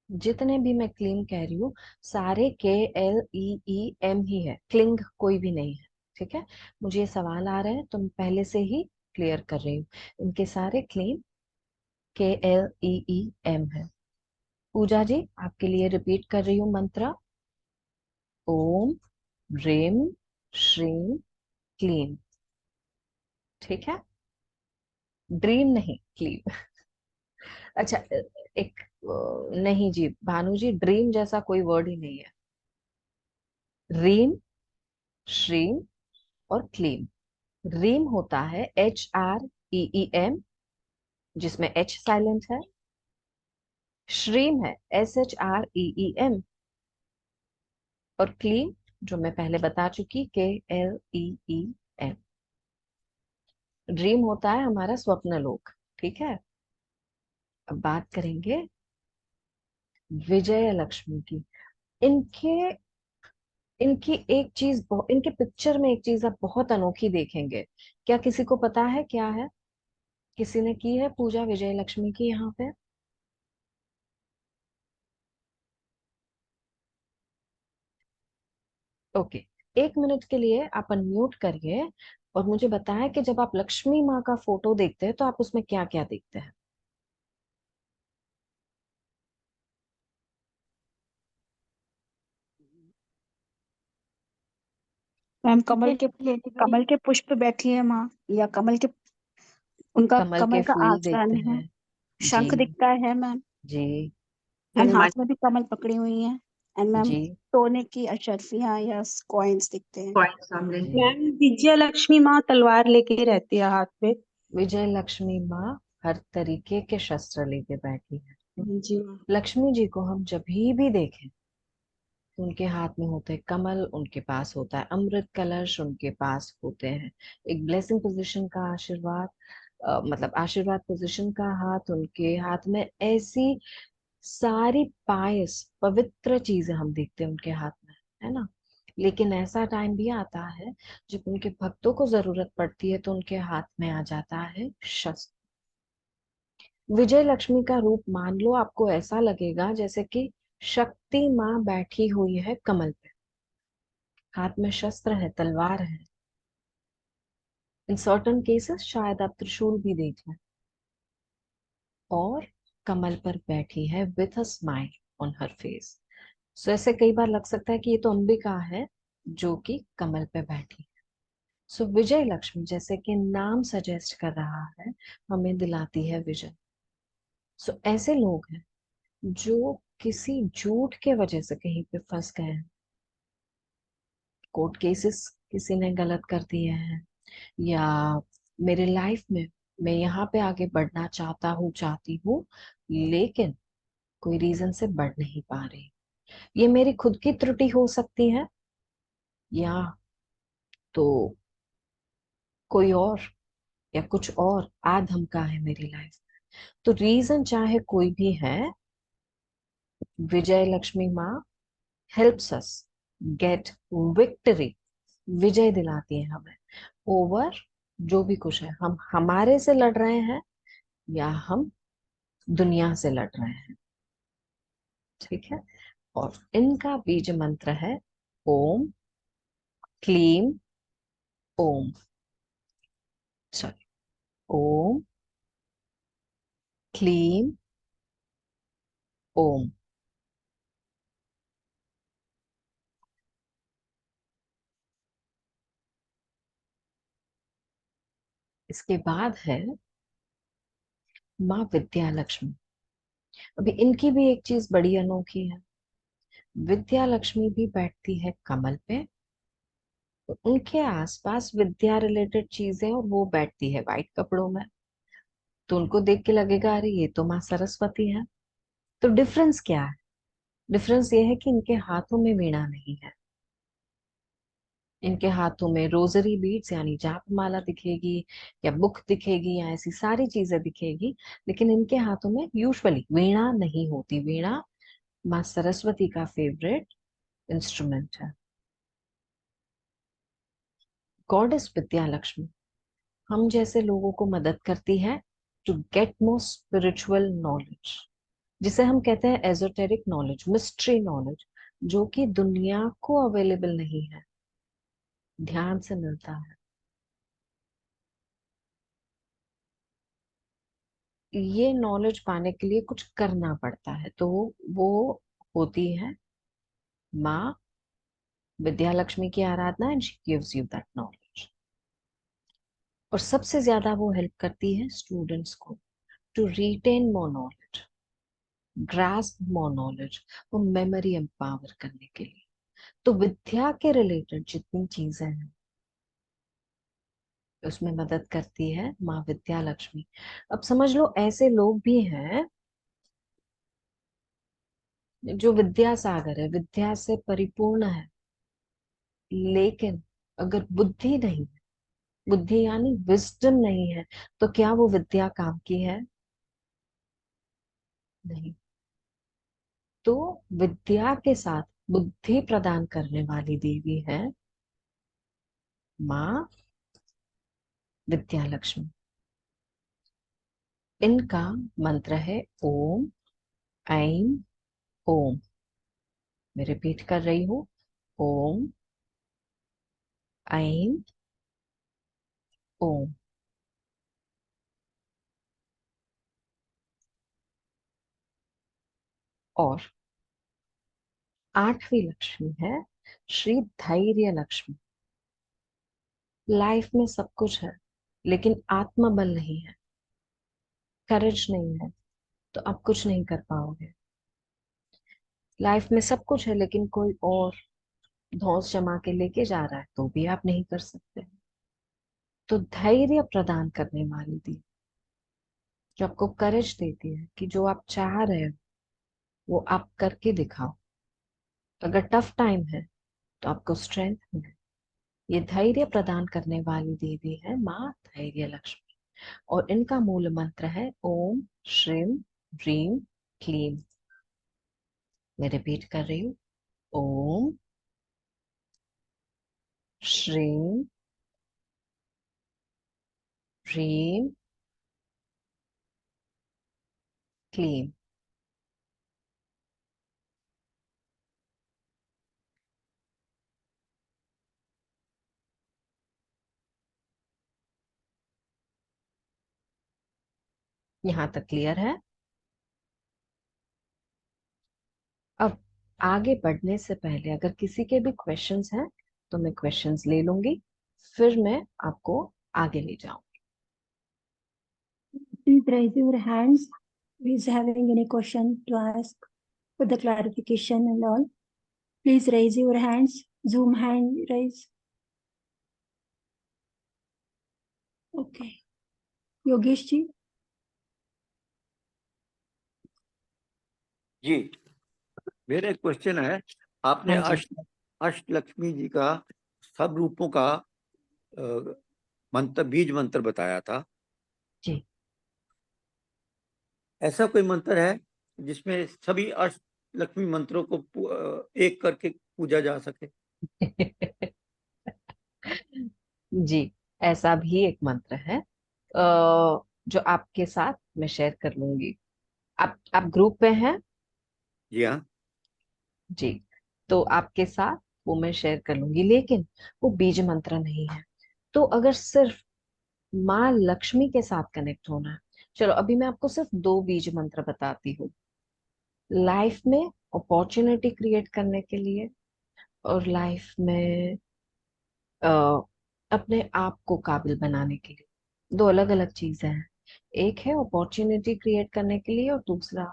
जितने भी मैं क्लीम कह रही हूँ, सारे KLEEM ही है, क्लिंग कोई भी नहीं है। ठीक है, मुझे ये सवाल आ रहे हैं तो मैं पहले से ही क्लियर कर रही हूँ। इनके सारे क्लीम KLEEM है। पूजा जी, आपके लिए रिपीट कर रही हूँ मंत्र, ओम ह्रीम श्रीम क्लीम। ठीक है, ड्रीम नहीं, क्लीम। अच्छा, एक नहीं जी भानु जी, ड्रीम जैसा कोई वर्ड ही नहीं है। रीम श्रीम और क्लीम। रीम होता है HREEM, जिसमें H साइलेंट है। श्रीम है SHREEM। और क्लीम, जो मैं पहले बता चुकी, KLEEM। ड्रीम होता है हमारा स्वप्न लोक। ठीक है, अब बात करेंगे विजय लक्ष्मी की। इनके इनकी एक चीज इनके पिक्चर में एक चीज आप बहुत अनोखी देखेंगे। क्या किसी को पता है क्या है? किसी ने की है पूजा विजय लक्ष्मी की यहाँ पे? ओके, 1 मिनट के लिए आप अनम्यूट करिए और मुझे बताएं कि जब आप लक्ष्मी माँ का फोटो देखते हैं तो आप उसमें क्या क्या देखते हैं? मैम Very कमल के पुष्प बैठी है माँ, या उनका कमल के कमल का फूल आसन देखते है। हैं। जी शंख दिखता है मैम। जी एंड हाथ में भी कमल पकड़ी हुई है। एंड मैम जी सोने की अशर्फियां या कॉइन्स दिखते हैं। जी। मैम विजय लक्ष्मी माँ तलवार लेके रहती है हाथ में। विजय लक्ष्मी माँ हर तरीके के शस्त्र लेके बैठी है। जी मैम। लक्ष्मी जी को हम जब भी देखें, उनके हाथ में होते हैं कमल, उनके पास होता है अमृत कलश, उनके पास होते हैं एक ब्लेसिंग पोजीशन का आशीर्वाद, मतलब आशीर्वाद पोजीशन का हाथ। उनके हाथ में ऐसी सारी पायस पवित्र चीजें हम देखते हैं उनके हाथ में, है ना। लेकिन ऐसा टाइम भी आता है जब उनके भक्तों को जरूरत पड़ती है तो उनके हाथ में आ जाता है शस्त्र। विजय लक्ष्मी का रूप मान लो, आपको ऐसा लगेगा जैसे कि शक्ति माँ बैठी हुई है कमल पे, हाथ में शस्त्र है, तलवार है। इन सर्टन केसेस शायद आप त्रिशूल भी देख लें। और कमल पर बैठी है with a smile on her face. So ऐसे कई बार लग सकता है कि ये तो अंबिका है जो कि कमल पे बैठी है। सो विजय लक्ष्मी, जैसे कि नाम सजेस्ट कर रहा है, हमें दिलाती है विजय। सो ऐसे लोग हैं जो किसी झूठ के वजह से कहीं पे फंस गए हैं, कोर्ट केसेस किसी ने गलत कर दिए हैं, या मेरे लाइफ में मैं यहाँ पे आगे बढ़ना चाहता हूँ, चाहती हूँ, लेकिन कोई रीजन से बढ़ नहीं पा रही। ये मेरी खुद की त्रुटि हो सकती है, या तो कोई और, या कुछ और आ धमका है मेरी लाइफ। तो रीजन चाहे कोई भी है, विजय लक्ष्मी माँ हेल्प्स अस गेट विक्ट्री। विजय दिलाती है हमें ओवर जो भी कुछ है, हम हमारे से लड़ रहे हैं या हम दुनिया से लड़ रहे हैं। ठीक है, और इनका बीज मंत्र है ओम क्लीम ओम, सॉरी, ओम क्लीम ओम। इसके बाद है माँ विद्या लक्ष्मी। अभी इनकी भी एक चीज बड़ी अनोखी है, विद्या लक्ष्मी भी बैठती है कमल पे, तो उनके आसपास विद्या रिलेटेड चीजें, और वो बैठती है वाइट कपड़ों में। तो उनको देख के लगेगा अरे ये तो माँ सरस्वती है। तो डिफरेंस क्या है? डिफरेंस ये है कि इनके हाथों में वीणा नहीं है, इनके हाथों में रोजरी बीड्स यानी जाप माला दिखेगी, या बुक दिखेगी, या ऐसी सारी चीजें दिखेगी, लेकिन इनके हाथों में यूजुअली वीणा नहीं होती। वीणा माँ सरस्वती का फेवरेट इंस्ट्रूमेंट है। गॉडेस विद्या लक्ष्मी हम जैसे लोगों को मदद करती है to get more spiritual knowledge, जिसे हम कहते हैं एजोटेरिक नॉलेज, मिस्ट्री नॉलेज, जो कि दुनिया को अवेलेबल नहीं है, ध्यान से मिलता है। ये नॉलेज पाने के लिए कुछ करना पड़ता है, तो वो होती है माँ विद्या लक्ष्मी की आराधना, and she gives you that knowledge. और सबसे ज्यादा वो हेल्प करती है स्टूडेंट्स को to retain more knowledge, grasp more knowledge, वो मेमोरी एम्पावर करने के लिए। तो विद्या के रिलेटेड जितनी चीजें हैं उसमें मदद करती है माँ विद्या लक्ष्मी। अब समझ लो ऐसे लोग भी हैं जो विद्या सागर है, विद्या से परिपूर्ण है, लेकिन अगर बुद्धि नहीं है, बुद्धि यानी विजडम नहीं है, तो क्या वो विद्या काम की है? नहीं। तो विद्या के साथ बुद्धि प्रदान करने वाली देवी है माँ विद्या लक्ष्मी। इनका मंत्र है ओम ऐं ओम। मैं रिपीट कर रही हूँ, ओम ऐं ओम। और आठवीं लक्ष्मी है श्री धैर्य लक्ष्मी। लाइफ में सब कुछ है लेकिन आत्मबल नहीं है, करेज नहीं है, तो आप कुछ नहीं कर पाओगे। लाइफ में सब कुछ है लेकिन कोई और धौंस जमा के लेके जा रहा है तो भी आप नहीं कर सकते। तो धैर्य प्रदान करने वाली दी, जो आपको करेज देती है कि जो आप चाह रहे हो वो आप करके दिखाओ। अगर टफ टाइम है तो आपको स्ट्रेंथ मिले। ये धैर्य प्रदान करने वाली देवी है माँ धैर्य लक्ष्मी। और इनका मूल मंत्र है ओम श्रीम ह्रीम क्लीम। मैं रिपीट कर रही हूँ, ओम श्रीम ह्रीम क्लीम। यहाँ तक क्लियर है? अब आगे बढ़ने से पहले अगर किसी के भी क्वेश्चंस हैं तो मैं क्वेश्चंस ले लूंगी, फिर मैं आपको आगे ले जाऊंगी। Please raise your hands. Who is having any question to ask for the clarification and all? Please raise your hands. Zoom hand raise. Okay. Yogesh ji. जी, मेरा एक क्वेश्चन है। आपने हाँ जी। अष्ट लक्ष्मी जी का सब रूपों का मंत्र, बीज मंत्र बताया था। जी। ऐसा कोई मंत्र है जिसमें सभी अष्ट लक्ष्मी मंत्रों को एक करके पूजा जा सके? जी, ऐसा भी एक मंत्र है जो आपके साथ मैं शेयर कर लूंगी। आप ग्रुप पे हैं? जी हाँ। जी, तो आपके साथ वो मैं शेयर कर लूंगी, लेकिन वो बीज मंत्र नहीं है। तो अगर सिर्फ माँ लक्ष्मी के साथ कनेक्ट होना है, चलो अभी मैं आपको सिर्फ दो बीज मंत्र बताती हूँ, लाइफ में अपॉर्चुनिटी क्रिएट करने के लिए, और लाइफ में अ, अपने आप को काबिल बनाने के लिए। दो अलग अलग चीजें हैं। एक है अपॉर्चुनिटी क्रिएट करने के लिए और दूसरा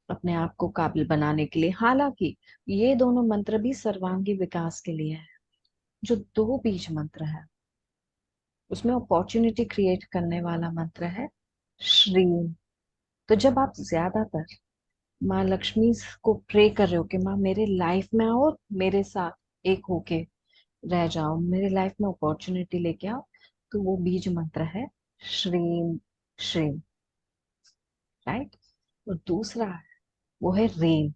अपने आप को काबिल बनाने के लिए। हालांकि ये दोनों मंत्र भी सर्वांगी विकास के लिए है। जो दो बीज मंत्र है उसमें अपॉर्चुनिटी क्रिएट करने वाला मंत्र है श्रीम। तो जब आप ज्यादातर माँ लक्ष्मी को प्रे कर रहे हो कि माँ मेरे लाइफ में आओ और मेरे साथ एक होके रह जाओ, मेरे लाइफ में अपॉर्चुनिटी लेके आओ, तो वो बीज मंत्र है श्रीम श्रीम, राइट। और दूसरा है वो है रेम।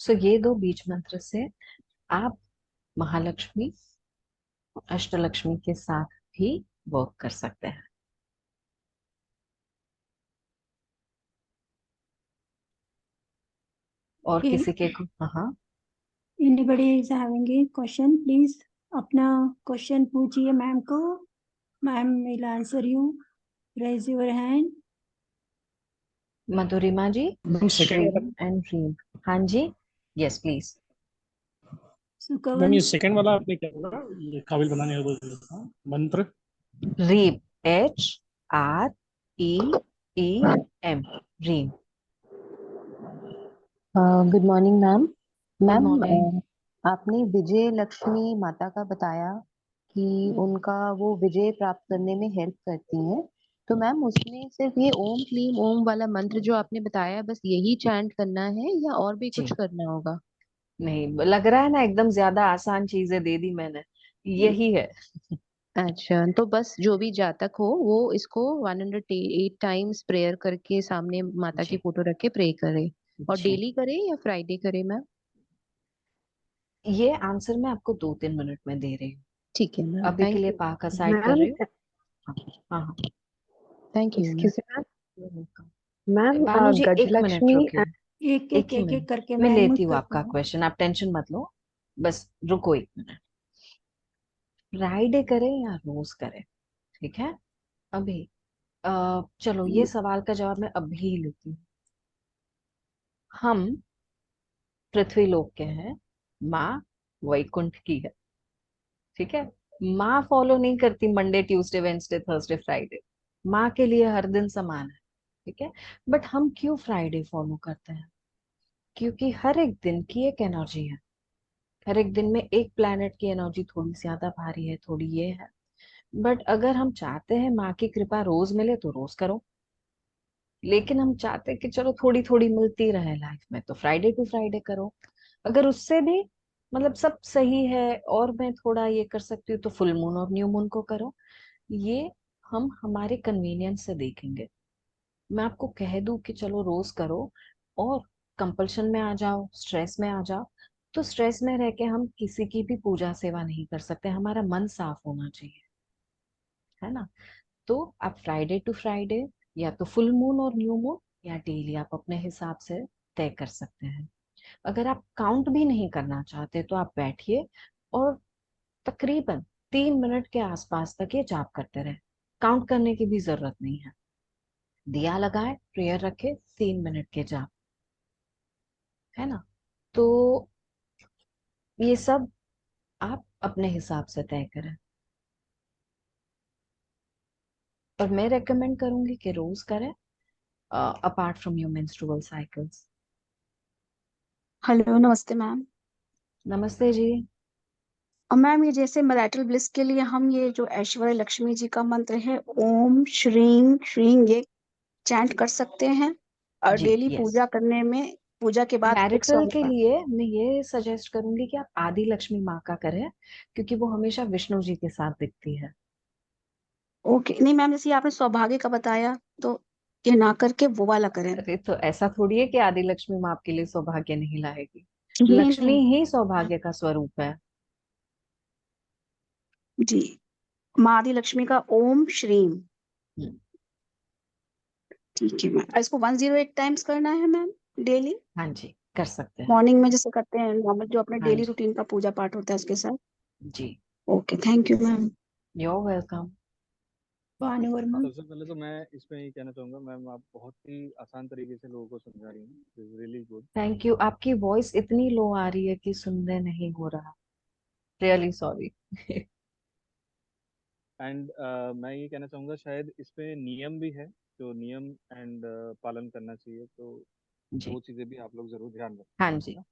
सो ये दो बीज मंत्र से आप महालक्ष्मी अष्टलक्ष्मी के साथ भी वर्क कर सकते हैं। और Okay. किसी के हाँ, Anybody is having a question, please अपना क्वेश्चन पूछिए मैम को. Ma'am will answer you. Raise your hand. Madhurima ji, ma'am second श्रीम एंड रीम। हाँ जी, यस प्लीज। मैम सुकवन. ये सेकंड वाला आपने क्या बोला, ये काबिल बनाने का बोल रहा था मंत्र? रीम, HREEM, रीम। Good morning ma'am. Good ma'am morning. आपने विजय लक्ष्मी माता का बताया कि उनका वो विजय प्राप्त करने में हेल्प करती हैं, तो मैम उसमें सिर्फ ये ओम क्लीम ओम वाला मंत्र जो आपने बताया बस यही चैंट करना है या और भी जी कुछ करना होगा? नहीं, लग रहा है ना एकदम ज्यादा आसान चीजें दे दी मैंने, यही है। अच्छा, तो बस जो भी जातक हो वो इसको 108 टाइम्स प्रेयर करके सामने माता की जी फोटो रख के प्रे करे, और जी, डेली करे या फ्राइडे करे मैम? ये आंसर मैं आपको 2-3 मिनट में दे रही हूँ। ठीक है मैम, अभी के थैंक लिए यू। पाक साइड कर मैम, रही हूँ। हाँ हाँ हाँ, thank you ma'am. Excuse ma'am. you're welcome। Ma'am, Banu ji एक मिनट गजलक्ष्मी रुकिए, एक एक एक ही एक एक मिनट, करके मैं मैं लेती अनम्यूट हूँ करती आपका हूँ. क्वेश्चन, आप टेंशन मत लो, बस रुको एक मिनट। फ्राइडे करें या रोज करें, ठीक है। अभी चलो ये सवाल का जवाब मैं अभी लेती हूँ। हम पृथ्वी लोक के हैं, माँ वैकुंठ की है, ठीक है। माँ फॉलो नहीं करती Monday Tuesday Wednesday Thursday Friday, माँ के लिए हर दिन समान है, ठीक है। बट हम क्यों फ्राइडे फॉलो करते हैं? क्योंकि हर एक दिन की एक एनर्जी है, हर एक दिन में एक प्लैनेट की एनर्जी थोड़ी ज्यादा भारी है, थोड़ी ये है। बट अगर हम चाहते हैं माँ की कृपा रोज मिले तो रोज करो, लेकिन हम चाहते हैं कि चलो थोड़ी थोड़ी मिलती रहे लाइफ में, तो फ्राइडे टू फ्राइडे करो। अगर उससे भी मतलब सब सही है और मैं थोड़ा ये कर सकती हूँ तो फुल मून और न्यू मून को करो। ये हम हमारे कन्वीनियंस से देखेंगे। मैं आपको कह दूं कि चलो रोज करो और कंपल्शन में आ जाओ, स्ट्रेस में आ जाओ, तो स्ट्रेस में रह के हम किसी की भी पूजा सेवा नहीं कर सकते। हमारा मन साफ होना चाहिए, है ना। तो आप फ्राइडे टू फ्राइडे या तो फुल मून और न्यू मून या डेली आप अपने हिसाब से तय कर सकते हैं। अगर आप काउंट भी नहीं करना चाहते तो आप बैठिए और तकरीबन 3 मिनट के आसपास तक ये जाप करते रहे। काउंट करने की भी जरूरत नहीं है, दिया लगाए, प्रेयर रखे, 3 मिनट के जाप, है ना। तो ये सब आप अपने हिसाब से तय करें, और मैं रेकमेंड करूंगी कि रोज करें apart from your menstrual cycles. Hello, नमस्ते मैम। नमस्ते जी। और मैम, ये जैसे मैरिटल ब्लिस के लिए हम ये जो ऐश्वर्य लक्ष्मी जी का मंत्र है ओम श्रीं श्रीं, ये चैंट कर सकते हैं, और जी डेली यस, पूजा करने में पूजा के बाद एक मैरिटल के 100 लिए मैं ये सजेस्ट करूंगी कि आप आदि लक्ष्मी माँ का करें, क्योंकि वो हमेशा विष्णु जी के साथ दिखती है। ओके, नहीं मैम, जैसे आपने सौभाग्य का बताया तो ये ना करके वो वाला करें. अरे तो ऐसा थोड़ी है कि आदि लक्ष्मी माँ आपके लिए सौभाग्य नहीं लाएगी, नहीं लक्ष्मी नहीं ही सौभाग्य का स्वरूप है। जी, माँ आदि लक्ष्मी का ओम श्रीं. हम्म, ठीक है मैम, इसको 108 टाइम्स करना है मैम डेली, हाँ जी कर सकते हैं। मॉर्निंग में जैसे करते हैं नॉर्मल जो अपने हाँ डेली जी रूटीन का पूजा पाठ होता है उसके साथ. जी, okay, thank you ma'am. Your welcome. Bhanu Verma. सबसे पहले तो मैं इसमें ये कहना चाहूंगा मैम, आप बहुत ही आसान तरीके से लोगों को समझा रही हैं, रियली गुड। थैंक यू, आपकी वॉइस इतनी लो आ रही है कि सुनने नहीं हो रहा। Really sorry. एंड मैं ये कहना चाहूँगा शायद इसमें नियम भी है, जो नियम एंड पालन करना चाहिए, तो जी वो चीज़ें भी आप लोग ज़रूर ध्यान हाँ रखें, है जी, ना?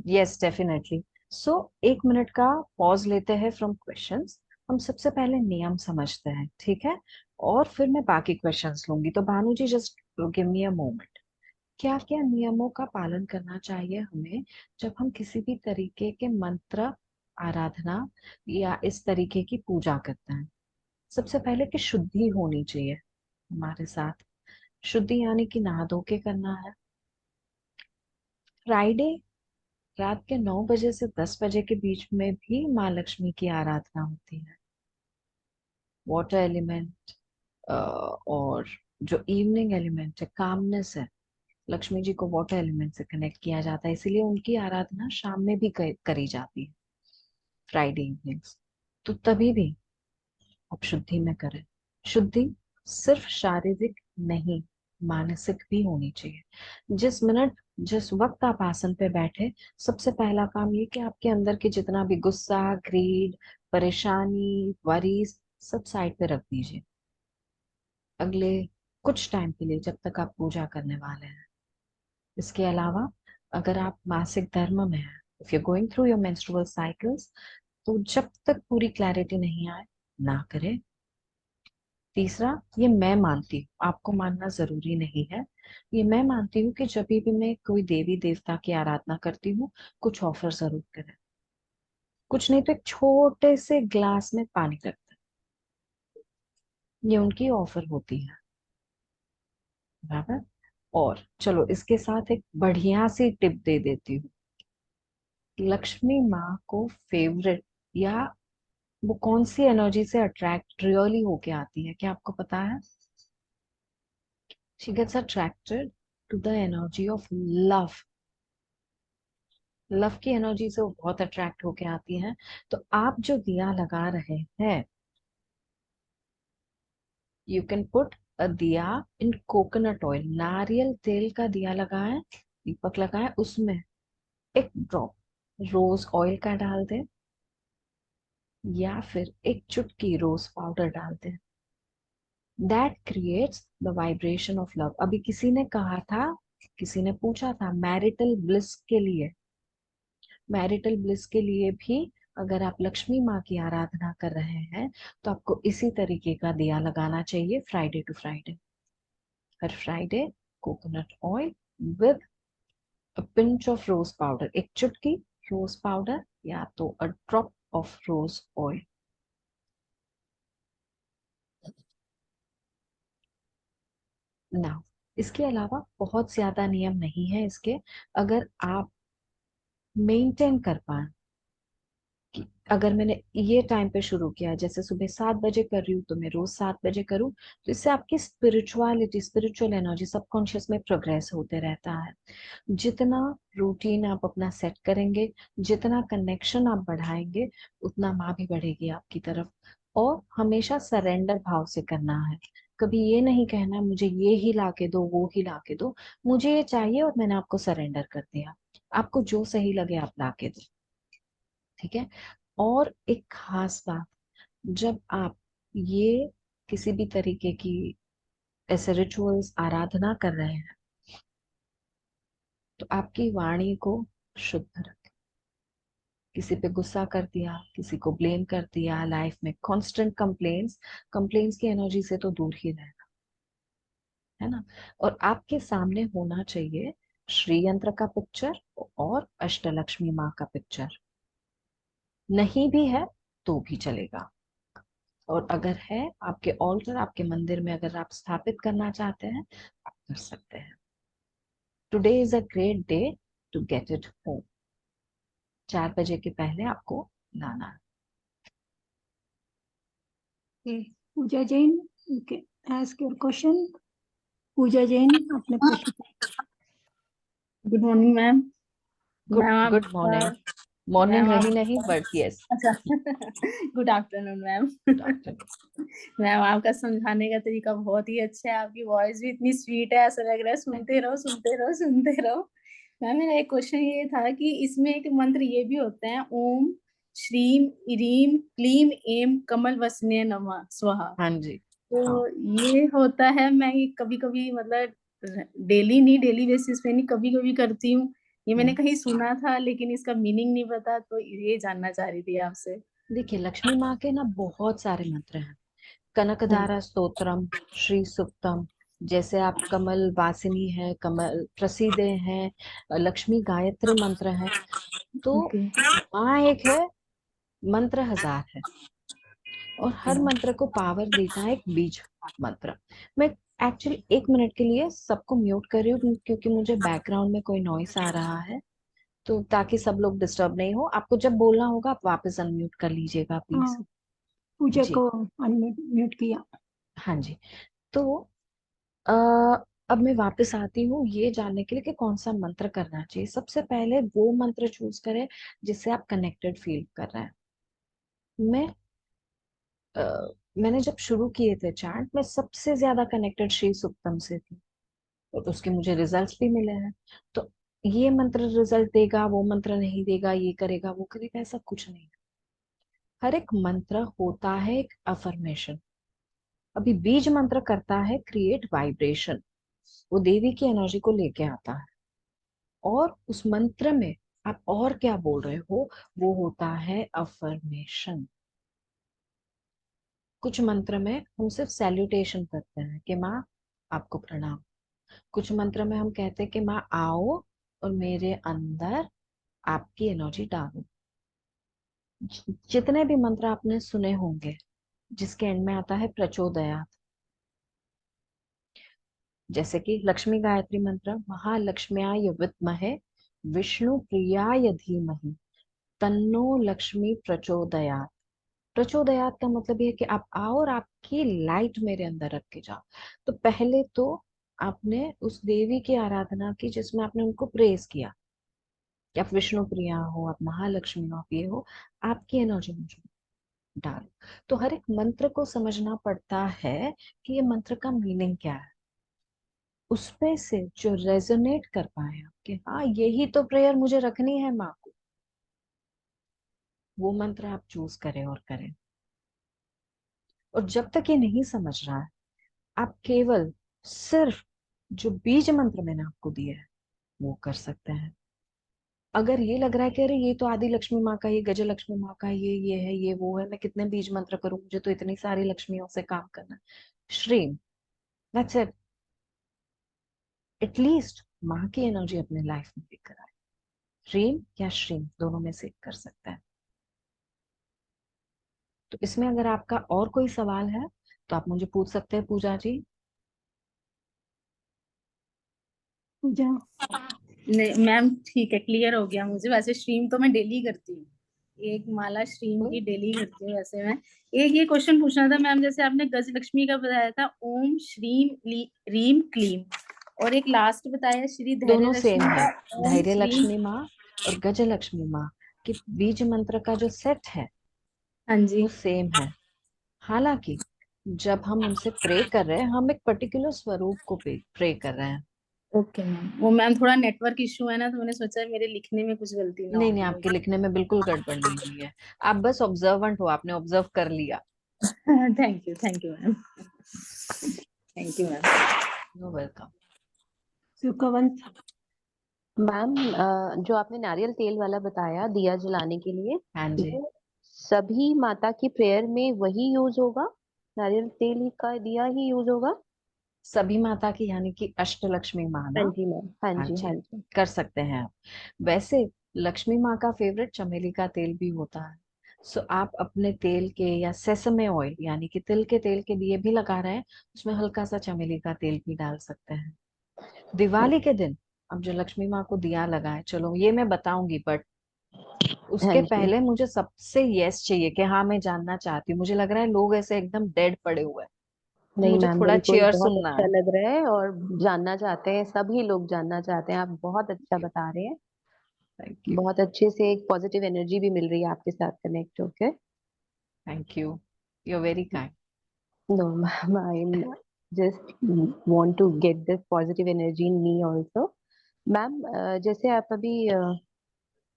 Yes definitely. सो 1 मिनट का पॉज लेते हैं फ्रॉम क्वेश्चंस। हम सबसे पहले नियम समझते हैं, ठीक है, और फिर मैं बाकी क्वेश्चंस लूंगी। तो Bhanu ji just give me a moment. क्या क्या नियमों का पालन करना चाहिए हमें जब हम किसी भी तरीके के मंत्र, आराधना या इस तरीके की पूजा करते हैं? सबसे पहले कि शुद्धि होनी चाहिए हमारे साथ। शुद्धि यानी कि नहा धो के करना है। फ्राइडे रात के 9 बजे से 10 बजे के बीच में भी माँ लक्ष्मी की आराधना होती है। वाटर एलिमेंट और जो इवनिंग एलिमेंट है, कामनेस है, लक्ष्मी जी को वाटर एलिमेंट से कनेक्ट किया जाता है, इसीलिए उनकी आराधना शाम में भी करी जाती है, फ्राइडे इवनिंग्स। तो तभी भी आप शुद्धि में करें। शुद्धि सिर्फ शारीरिक नहीं, मानसिक भी होनी चाहिए। जिस मिनट, जिस वक्त आप आसन पे बैठे, सबसे पहला काम ये कि आपके अंदर के जितना भी गुस्सा, ग्रीड, परेशानी, वरीज, सब साइड पे रख दीजिए अगले कुछ टाइम के लिए, जब तक आप पूजा करने वाले हैं। इसके अलावा अगर आप मासिक धर्म में हैं, if you going through your menstrual cycles, तो जब तक पूरी क्लैरिटी नहीं आए ना करें। तीसरा, ये मैं मानती हूँ, आपको मानना जरूरी नहीं है। ये मैं मानती हूँ कि जब भी मैं कोई देवी देवता की आराधना करती हूँ, कुछ ऑफर जरूर करें। कुछ नहीं तो एक छोटे से ग्लास में पानी रख दें, ये उनकी ऑफर होती है, बराबर। और चलो इसके साथ एक बढ़िया सी टिप दे देती हूँ। लक्ष्मी माँ को फेवरेट, या वो कौन सी एनर्जी से अट्रैक्ट रियली होके आती है, क्या आपको पता है? She gets attracted to the energy of love. Love की एनर्जी से वो बहुत अट्रैक्ट होके आती हैं। तो आप जो दिया लगा रहे हैं, यू कैन पुट अ दिया इन कोकोनट ऑयल, नारियल तेल का दिया लगाएं, दीपक लगाएं, उसमें एक ड्रॉप रोज ऑयल का डाल दें, या फिर एक चुटकी रोज पाउडर डाल दें। That creates the vibration of love. अभी किसी ने कहा था, किसी ने पूछा था मैरिटल ब्लिस के लिए, मैरिटल ब्लिस के लिए भी अगर आप लक्ष्मी माँ की आराधना कर रहे हैं, तो आपको इसी तरीके का दिया लगाना चाहिए फ्राइडे टू फ्राइडे। हर Friday coconut oil with a pinch of rose powder, एक चुटकी रोज पाउडर या तो a drop of rose oil. Now इसके अलावा बहुत ज्यादा नियम नहीं है इसके। अगर आप मेंटेन कर पाए कि अगर मैंने ये टाइम पे शुरू किया, जैसे सुबह 7 बजे कर रही हूँ, तो मैं रोज 7 बजे करूँ, तो इससे आपकी स्पिरिचुअलिटी, स्पिरिचुअल एनर्जी सबकॉन्शियस में प्रोग्रेस होते रहता है। जितना रूटीन आप अपना सेट करेंगे, जितना कनेक्शन आप बढ़ाएंगे, उतना माँ भी बढ़ेगी आपकी तरफ। और हमेशा सरेंडर भाव से करना है। कभी ये नहीं कहना मुझे ये ही ला के दो, वो ही ला के दो, मुझे ये चाहिए और मैंने आपको सरेंडर कर दिया। आपको जो सही लगे आप ला के दो, ठीक है। और एक खास बात, जब आप ये किसी भी तरीके की ऐसे रिचुअल्स, आराधना कर रहे हैं, तो आपकी वाणी को शुद्ध रखें। किसी पे गुस्सा कर दिया, किसी को ब्लेम कर दिया, लाइफ में कांस्टेंट कंप्लेन्स, कंप्लेन्स की एनर्जी से तो दूर ही रहना, है ना। और आपके सामने होना चाहिए श्री यंत्र का पिक्चर और अष्टलक्ष्मी माँ का पिक्चर। नहीं भी है तो भी चलेगा। और अगर है आपके ऑल्टर, आपके मंदिर में अगर आप स्थापित करना चाहते हैं, आप कर सकते हैं। Today is a great day to get it home. 4 बजे के पहले आपको लाना है। Okay. Puja Jain, you can ask your question. पूजा जैन, अपने प्रश्न। Good morning ma'am. Good ma'am good आपका, मॉर्निंग। मॉर्निंग मैम रही आप, नहीं बट यस, अच्छा good afternoon ma'am. Good afternoon. Ma'am आपका समझाने का तरीका बहुत ही अच्छा है, आपकी वॉइस भी इतनी स्वीट है, ऐसा लग रहा है सुनते रहो सुनते रहो सुनते रहो। मैम मेरा एक क्वेश्चन ये था कि इसमें एक मंत्र ये भी होते हैं, ओम श्रीम इरीम क्लीम एम कमल वसने नमः स्वाहा। हाँ जी। तो हाँ ये होता है, मैं ये कभी कभी मतलब डेली नहीं, डेली बेसिस पे नहीं, कभी कभी करती हूँ। ये मैंने कहीं सुना था लेकिन इसका मीनिंग नहीं पता, तो ये जानना चाह रही थी आपसे। देखिए, लक्ष्मी माँ के ना बहुत सारे मंत्र हैं। कनकधारा स्तोत्रम, श्री सुक्तम, जैसे आप कमल वासिनी है, कमल प्रसिद्धे हैं, लक्ष्मी गायत्री मंत्र है। तो ओके माँ एक है, मंत्र 1000 है, और हर ओके मंत्र को पावर देता है एक बीज मंत्र। मैं एक्चुअली 1 मिनट के लिए सबको म्यूट कर रही हूँ क्योंकि मुझे बैकग्राउंड में कोई नॉइस आ रहा है, तो ताकि सब लोग डिस्टर्ब नहीं हो। आपको जब बोलना होगा आप वापस अनम्यूट कर लीजिएगा प्लीज। हाँ, पूजा जी को अनम्यूट किया। हाँ जी। तो अ, अब मैं वापस आती हूँ ये जानने के लिए कि कौन सा मंत्र करना चाहिए। सबसे पहले वो मंत्र चूज करें जिससे आप कनेक्टेड फील कर रहे हैं। मैं मैंने जब शुरू किए थे चैंट, मैं सबसे ज्यादा कनेक्टेड श्री सुक्तम से थी, और उसके मुझे रिजल्ट्स भी मिले हैं। तो ये मंत्र रिजल्ट देगा, वो मंत्र नहीं देगा, ये करेगा वो करेगा, ऐसा कुछ नहीं है। हर एक मंत्र होता है एक अफर्मेशन। अभी बीज मंत्र करता है क्रिएट वाइब्रेशन, वो देवी की एनर्जी को लेके आता है। और उस मंत्र में आप और क्या बोल रहे हो, वो होता है अफर्मेशन। कुछ मंत्र में हम सिर्फ सैल्यूटेशन करते हैं कि माँ आपको प्रणाम। कुछ मंत्र में हम कहते हैं कि माँ आओ और मेरे अंदर आपकी एनर्जी डालो। जितने भी मंत्र आपने सुने होंगे जिसके एंड में आता है प्रचोदयात, जैसे कि लक्ष्मी गायत्री मंत्र, महालक्ष्म्याय विद्महे विष्णु प्रियाय धीमहि तन्नो लक्ष्मी प्रचोदयात। प्रचोदयात का मतलब ये है कि आप आओ और आपकी लाइट मेरे अंदर रख के जाओ। तो पहले तो आपने उस देवी की आराधना की जिसमें आपने उनको प्रेज किया कि आप विष्णु प्रिया हो, आप महालक्ष्मी हो, आप ये हो, आपकी एनर्जी मुझे डालो। तो हर एक मंत्र को समझना पड़ता है कि ये मंत्र का मीनिंग क्या है। उसपे से जो रेजोनेट कर पाए आप कि हाँ यही तो प्रेयर मुझे रखनी है माँ को, वो मंत्र आप चूज करें और करें। और जब तक ये नहीं समझ रहा है, आप केवल सिर्फ जो बीज मंत्र मैंने आपको दिए है वो कर सकते हैं। अगर ये लग रहा है कि अरे ये तो आदि लक्ष्मी माँ का, ये गज लक्ष्मी माँ का, ये है, ये वो है, मैं कितने बीज मंत्र करूं, मुझे तो इतनी सारी लक्ष्मियों से काम करना है, श्रीम, दैट्स इट। एटलीस्ट माँ की एनर्जी अपने लाइफ में लेकर आए। ह्रीम या श्रीम दोनों में से एक कर सकता है। तो इसमें अगर आपका और कोई सवाल है तो आप मुझे पूछ सकते हैं पूजा जी। पूजा, नहीं मैम, ठीक है, क्लियर हो गया मुझे। वैसे स्ट्रीम तो मैं डेली करती हूँ, एक माला स्ट्रीम की डेली करती हूँ। वैसे मैं एक ये क्वेश्चन पूछना था मैम, जैसे आपने गज लक्ष्मी का बताया था ओम श्रीम रीम क्लीम, और एक लास्ट बताया श्री धैर्य दोनों सेम लक्ष्मी है, का ओम धैर्य श्रीम। लक्ष्मी माँ और गज लक्ष्मी माँ की बीज मंत्र का जो सेट है हाँ जी, वो सेम है। हालांकि जब हम उनसे प्रे कर रहे हैं, हम एक पर्टिकुलर स्वरूप को प्रे कर रहे हैं। Okay ma'am. वो मैम थोड़ा नेटवर्क इशू है ना, तो मैंने सोचा मेरे लिखने में कुछ गलती ना नहीं नहीं, होगी आपके लिखने में बिल्कुल गड़बड़ नहीं हुई है। आप बस ऑब्जर्वेंट हो, आपने ऑब्जर्व कर लिया। Thank you ma'am, thank you ma'am. No welcome. Sukhwant, ma'am जो आपने नारियल तेल वाला बताया दिया जलाने के लिए, हाँ जी। वो सभी माता की प्रेयर में वही यूज होगा, नारियल तेल ही का दिया ही यूज होगा? सभी माता की यानी कि अष्टलक्ष्मी माँ हाँ ना। जी मैम, हाँ हाँ जी जी, हाँ जी। कर सकते हैं आप। वैसे लक्ष्मी माँ का फेवरेट चमेली का तेल भी होता है। सो आप अपने तेल के या सेसमे ऑयल यानी कि तिल के तेल के दिए भी लगा रहे हैं, उसमें हल्का सा चमेली का तेल भी डाल सकते हैं। दिवाली के दिन अब जो लक्ष्मी माँ को दिया लगाए, चलो ये मैं बताऊंगी, बट हाँ उसके जी। पहले मुझे सबसे यस चाहिए कि हाँ मैं जानना चाहती हूँ। मुझे लग रहा है लोग ऐसे एकदम डेड पड़े हुए हैं, तो नहीं मुझे मैम, थोड़ा बिल्कुल चेयर बहुत सुनना अच्छा है। लग रहा है और जानना चाहते हैं, सभी लोग जानना चाहते हैं। आप बहुत अच्छा बता रहे हैं, थैंक यू। बहुत अच्छे से एक पॉजिटिव एनर्जी भी मिल रही है आपके साथ कनेक्ट होके। Thank you, you very kind. No ma'am, I am just want to get this positive energy in me also. Ma'am जैसे आप अभी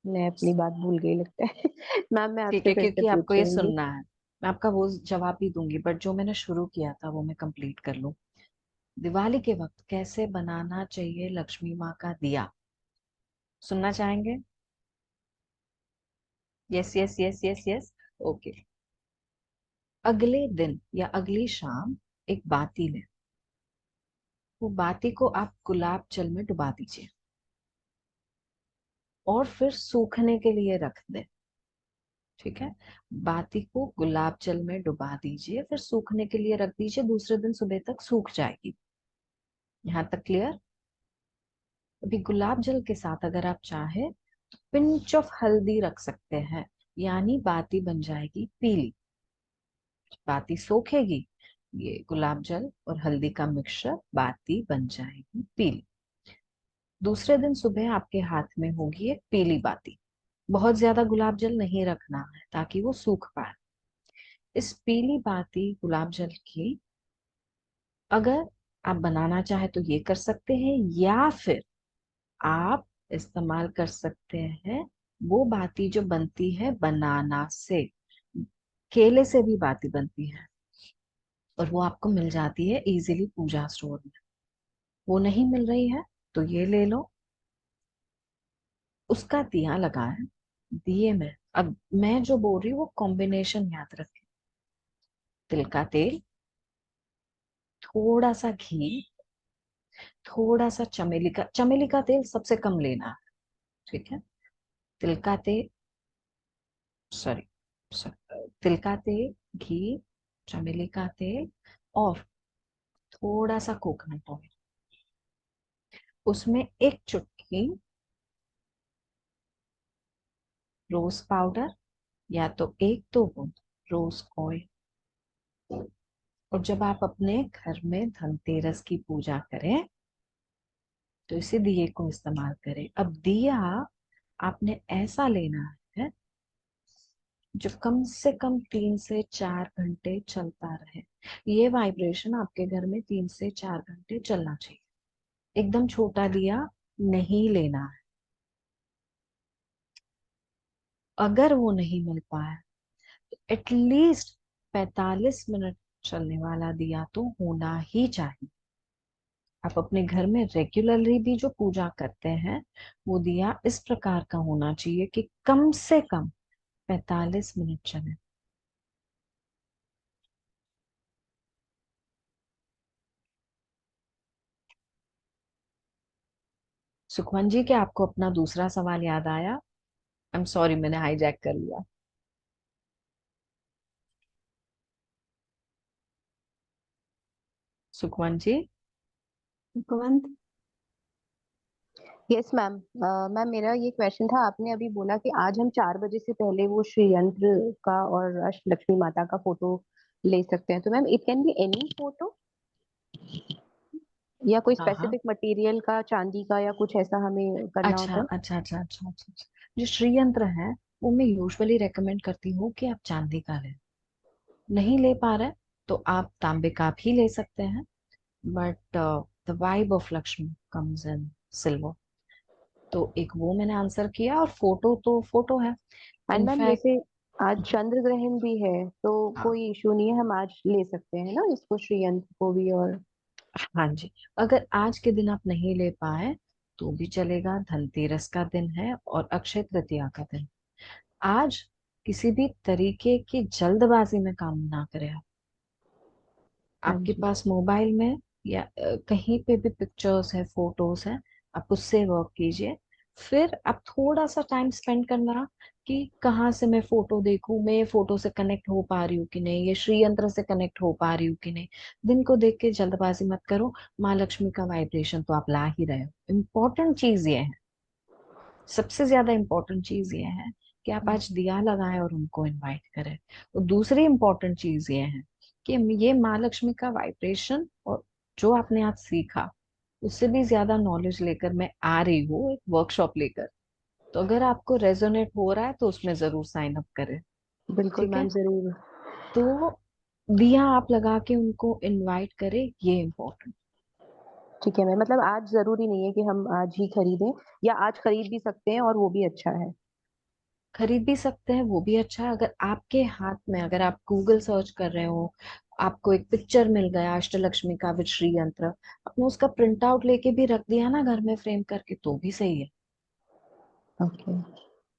मैं अपनी बात भूल गई लगता है। मैम मैं ठीक आपसे है, फिर से क्योंकि आपको पूछ ये लूंगी। सुनना है। मैं आपका वो जवाब भी दूंगी, बट जो मैंने शुरू किया था वो मैं कंप्लीट कर लूं। दिवाली के वक्त कैसे बनाना चाहिए लक्ष्मी माँ का दिया, सुनना चाहेंगे? Yes yes yes yes yes. Okay. अगले दिन या अगली शाम एक बाती लें। वो बाती को आप गुलाब जल में डुबा दीजिए और फिर सूखने के लिए रख दें। ठीक है, बाती को गुलाब जल में डुबा दीजिए, फिर सूखने के लिए रख दीजिए, दूसरे दिन सुबह तक सूख जाएगी। यहाँ तक क्लियर? अभी गुलाब जल के साथ अगर आप चाहे तो पिंच ऑफ हल्दी रख सकते हैं, यानी बाती बन जाएगी पीली। बाती सोखेगी, ये गुलाब जल और हल्दी का मिक्सचर, बाती बन जाएगी पीली। दूसरे दिन सुबह आपके हाथ में होगी एक पीली बाती। बहुत ज्यादा गुलाब जल नहीं रखना है ताकि वो सूख पाए। इस पीली बाती गुलाब जल की अगर आप बनाना चाहे तो ये कर सकते हैं, या फिर आप इस्तेमाल कर सकते हैं वो बाती जो बनती है बनाना से। केले से भी बाती बनती है और वो आपको मिल जाती है इजीली पूजा स्टोर में। वो नहीं मिल रही है तो ये ले लो, उसका दिया लगाएं। दिए में अब मैं जो बोल रही हूँ वो कॉम्बिनेशन याद रखें। तिल का तेल, थोड़ा सा घी, थोड़ा सा चमेली का तेल सबसे कम लेना है। ठीक है, तिल का तेल, सॉरी, तिल का तेल, घी, चमेली का तेल और थोड़ा सा कोकोनट ऑयल। उसमें एक चुटकी रोज पाउडर या तो एक दो बूंद रोज ऑयल। और जब आप अपने घर में धनतेरस की पूजा करें तो इसी दिए को इस्तेमाल करें। अब दिया आपने ऐसा लेना है जो कम से कम 3 से 4 घंटे चलता रहे। ये वाइब्रेशन आपके घर में 3 से 4 घंटे चलना चाहिए। एकदम छोटा दिया नहीं लेना है। अगर वो नहीं मिल पाया तो एटलीस्ट 45 मिनट चलने वाला दिया तो होना ही चाहिए। आप अपने घर में रेगुलरली भी जो पूजा करते हैं वो दिया इस प्रकार का होना चाहिए कि कम से कम 45 मिनट चले। सुखवन जी, क्या आपको अपना दूसरा सवाल याद आया? आई एम सॉरी, मैंने हाईजैक कर लिया। Sukhwan ji. Sukhwant. Yes ma'am. Ma'am मेरा ये क्वेश्चन था, आपने अभी बोला कि आज हम 4 बजे से पहले वो श्री यंत्र का और अष्टलक्ष्मी माता का फोटो ले सकते हैं, तो ma'am it can be any photo या कोई हाँ हाँ। स्पेसिफिक मटेरियल का, चांदी का या कुछ ऐसा हमें करना अच्छा होता है? अच्छा अच्छा अच्छा अच्छा अच्छा। जो श्री यंत्र है वो मैं यूजुअली रेकमेंड करती हूँ कि आप चांदी का लें। नहीं ले पा रहे तो आप तांबे का भी ले सकते हैं, but the vibe of Lakshmi comes in silver. तो एक वो मैंने आंसर किया, और फोटो तो फोटो है एंड मैम इनफैक्ट। जैसे आज चंद्र ग्रहण भी है तो हाँ कोई इशू नहीं है, हम आज ले सकते हैं ना इसको, श्री यंत्र को भी? और हाँ जी, अगर आज के दिन आप नहीं ले पाए तो भी चलेगा। धनतेरस का दिन है और अक्षय तृतीया का दिन। आज किसी भी तरीके की जल्दबाजी में काम ना करें आप। हाँ आपके जी। पास मोबाइल में या कहीं पे भी पिक्चर्स है, फोटोज है, आप उससे वर्क कीजिए। फिर आप थोड़ा सा टाइम स्पेंड करना कि कहाँ से मैं फोटो देखूं, मैं ये फोटो से कनेक्ट हो पा रही हूँ कि नहीं, ये श्री यंत्र से कनेक्ट हो पा रही हूँ कि नहीं। दिन को देख के जल्दबाजी मत करो। माँ लक्ष्मी का वाइब्रेशन तो आप ला ही रहे हो। इम्पोर्टेंट चीज ये है, सबसे ज्यादा इम्पोर्टेंट चीज ये है कि आप आज दिया लगाएं और उनको इनवाइट करें। और दूसरी इम्पोर्टेंट चीज ये है कि ये माँ लक्ष्मी का वाइब्रेशन और जो आपने आज सीखा उससे भी ज्यादा नॉलेज लेकर मैं आ रही हूँ एक वर्कशॉप लेकर। तो अगर आपको रेजोनेट हो रहा है तो उसमें जरूर साइन अप करें। बिल्कुल ठीक है, मैम, जरूर। तो दिया आप लगा के उनको इनवाइट करें, ये इम्पोर्टेंट। ठीक है मैम, मतलब आज जरूरी नहीं है कि हम आज ही खरीदें, या आज खरीद भी सकते हैं और वो भी अच्छा है। खरीद भी सकते हैं, वो भी अच्छा है। अगर आपके हाथ में, अगर आप गूगल सर्च कर रहे हो, आपको एक पिक्चर मिल गया अष्टलक्ष्मी का विद श्री यंत्र, आपने उसका प्रिंट आउट लेके भी रख दिया ना घर में फ्रेम करके, तो भी सही है। ओके,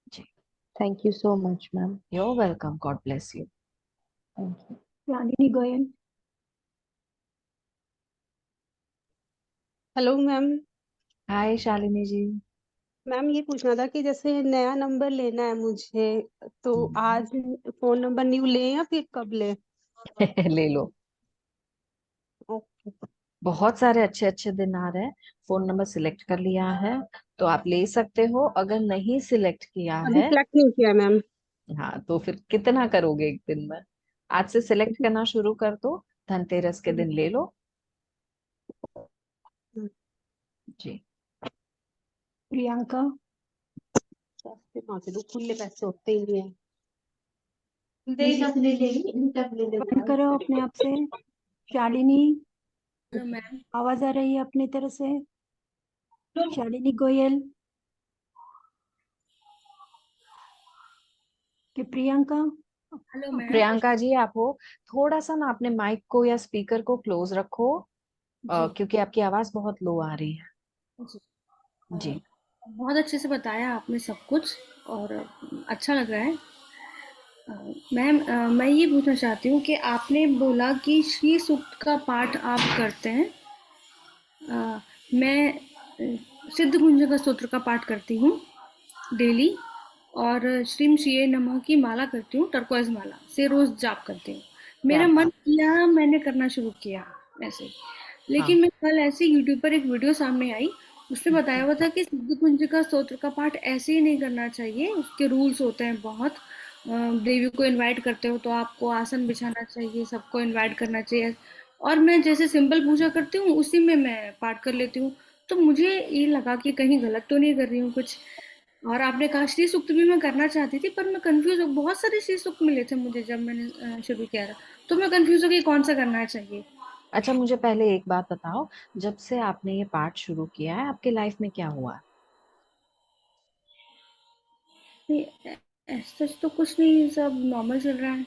जी, thank you so much ma'am. you're welcome, God bless you. Thank you. Shalini Goyal. Hello ma'am. Hi Shalini ji. Ma'am ये पूछना था कि जैसे नया नंबर लेना है मुझे, तो आज फोन नंबर न्यू लें या फिर कब लें? ले लो, ओके। बहुत सारे अच्छे अच्छे दिन आ रहे हैं। फोन नंबर सिलेक्ट कर लिया है तो आप ले सकते हो। अगर नहीं सिलेक्ट किया अभी है, सेलेक्ट नहीं किया मैम। हाँ, तो फिर कितना करोगे एक दिन में? आज से सिलेक्ट करना शुरू कर दो, धनतेरस के दिन ले लो। जी, प्रियंका। सस्ते कहाँ से दूँ, खुले पैसे होते ही नहीं है। बंद करो अपने आप से। Shalini, hello ma'am. आवाज आ रही है अपनी तरफ से? शालिनी गोयल कि प्रियंका? Hello ma'am. प्रियंका जी, आप हो, थोड़ा सा ना अपने माइक को या स्पीकर को क्लोज रखो, जी क्योंकि आपकी आवाज बहुत लो आ रही है। जी। जी, बहुत अच्छे से बताया आपने सब कुछ, और अच्छा लग रहा है। मैम, मैं ये पूछना चाहती हूँ कि आपने बोला कि श्री सूक्त का पाठ आप करते हैं। मैं सिद्ध कुंजक स्तोत्र का पाठ करती हूँ डेली, और श्रीम श्रीये नमः की माला करती हूँ, टर्कोइज माला से रोज जाप करती हूँ। क्या मेरा मन बात। किया, मैंने करना शुरू किया ऐसे। हाँ, लेकिन मैं कल ऐसे यूट्यूब पर एक वीडियो सामने आई, उसमें बताया हुआ था कि सिद्ध कुंजिका स्तोत्र का पाठ ऐसे ही नहीं करना चाहिए, उसके रूल्स होते हैं बहुत। देवी को इनवाइट करते हो तो आपको आसन बिछाना चाहिए, सबको इनवाइट करना चाहिए। और मैं जैसे सिंपल पूजा करती हूँ उसी में मैं पाठ कर लेती हूँ। तो मुझे ये लगा कि कहीं गलत तो नहीं कर रही हूँ कुछ। और आपने कहा श्री सूक्त भी मैं करना चाहती थी, पर मैं कंफ्यूज हो, बहुत सारे श्री सूक्त मिले थे मुझे जब मैंने शुरू किया था, तो मैं कंफ्यूज हो गई कौन सा करना चाहिए। अच्छा, मुझे पहले एक बात बताओ, जब से आपने ये पाठ शुरू किया है आपके लाइफ में क्या हुआ? नहीं, ऐसा तो कुछ नहीं, सब नॉर्मल चल रहा है।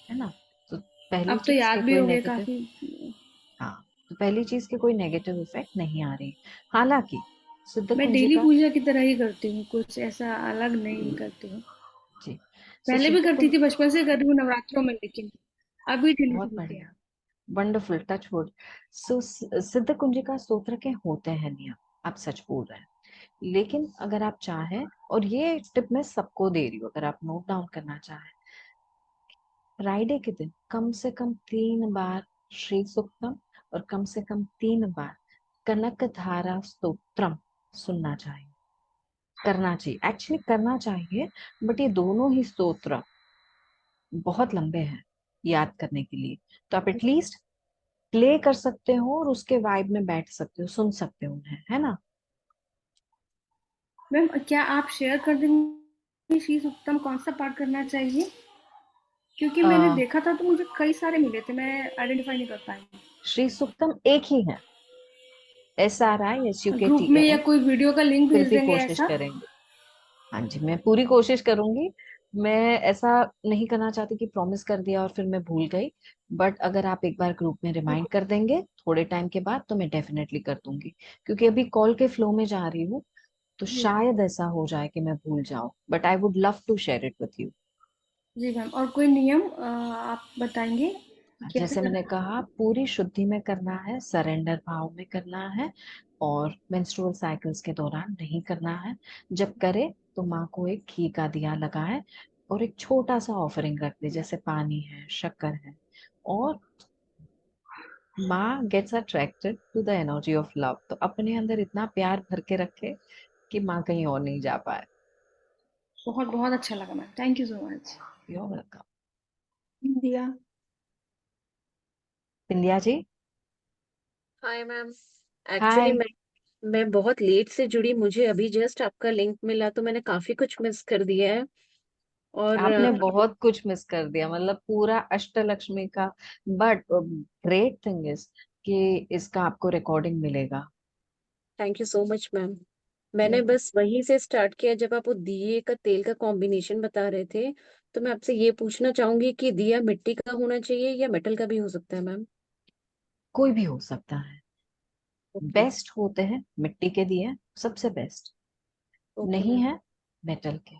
है ना? तो पहली अब तो चीज याद के भी कोई हो गए नेगेटिव, काफी। हाँ, तो पहली चीज के कोई नेगेटिव इफेक्ट नहीं आ रही। हालांकि सिद्ध मैं डेली कुंजिका, पूजा की तरह ही करती हूँ, कुछ ऐसा अलग नहीं करती हूँ। जी, सो पहले भी सिद्ध करती कुंज, थी, बचपन से कर रही हूँ नवरात्रों में, लेकिन अभी डेली बहुत शुरू किया। बढ़िया, वंडरफुल, टच वुड। सो सिद्ध कुंजिका स्तोत्र के होते हैं नियम, आप सच बोल रहे हैं। लेकिन अगर आप चाहें, और ये टिप मैं सबको दे रही हूँ, अगर आप नोट डाउन करना चाहें, फ्राइडे के दिन कम से कम 3 बार श्री सूक्तम और कम से कम 3 बार कनक धारा स्तोत्रम सुनना चाहिए, करना चाहिए, एक्चुअली करना चाहिए। बट ये दोनों ही स्तोत्र बहुत लंबे हैं याद करने के लिए, तो आप एटलीस्ट प्ले कर सकते हो और उसके वाइब में बैठ सकते हो, सुन सकते हो उन्हें, है ना? मैम, क्या आप शेयर कर देंगे श्री सूक्तम कौन सा पाठ करना चाहिए? क्योंकि मैंने देखा था तो मुझे कई सारे मिले थे, मैं आइडेंटिफाई नहीं कर पाई। श्री सूक्तम एक ही है, ग्रुप में या SRISUKTM, कोई वीडियो का लिंक फिर भेज भी देंगे कोशिश ऐसा? करेंगे। हाँ जी, मैं पूरी कोशिश करूंगी। मैं ऐसा नहीं करना चाहती कि प्रॉमिस कर दिया और फिर मैं भूल गई। बट अगर आप एक बार ग्रुप में रिमाइंड कर देंगे थोड़े टाइम के बाद, तो मैं डेफिनेटली कर दूंगी। क्योंकि अभी कॉल के फ्लो में जा रही हूँ, तो जी शायद ऐसा हो जाए कि मैं भूल जाऊं, but I would love to share it with you. जी मैम, और कोई नियम आप बताएंगे कि कैसे जैसे करना मैंने कहा, पूरी शुद्धि में करना है, सरेंडर भाव में करना है, और मेंस्ट्रुअल साइकिल्स के दौरान नहीं करना है। जब करे तो माँ को एक घी का दिया लगाए और एक छोटा सा ऑफरिंग रख दे, जैसे पानी है, शक्कर है, और माँ gets attracted to the energy of love. तो अपने अंदर इतना प्यार भर के रखे कि माँ कहीं और नहीं जा पाए। बहुत बहुत अच्छा लगा ma'am, thank you so much. You are welcome. India. Bindiya ji. Hi ma'am. Actually hi. मैं बहुत लेट से जुड़ी, मुझे अभी जस्ट आपका लिंक मिला तो मैंने काफी कुछ मिस कर दिया है। और आपने बहुत कुछ मिस कर दिया, मतलब पूरा अष्टलक्ष्मी का। बट ग्रेट थिंग इज, कि इसका आपको रिकॉर्डिंग मिलेगा। Thank you so much ma'am. मैंने बस वहीं से स्टार्ट किया जब आप वो दिए का तेल का कॉम्बिनेशन बता रहे थे, तो मैं आपसे ये पूछना चाहूंगी कि दिया मिट्टी का होना चाहिए या मेटल का भी हो सकता है मैम? कोई भी हो सकता है, ओके बेस्ट होते हैं मिट्टी के दिए, सबसे बेस्ट। ओके नहीं मैम। है मेटल के।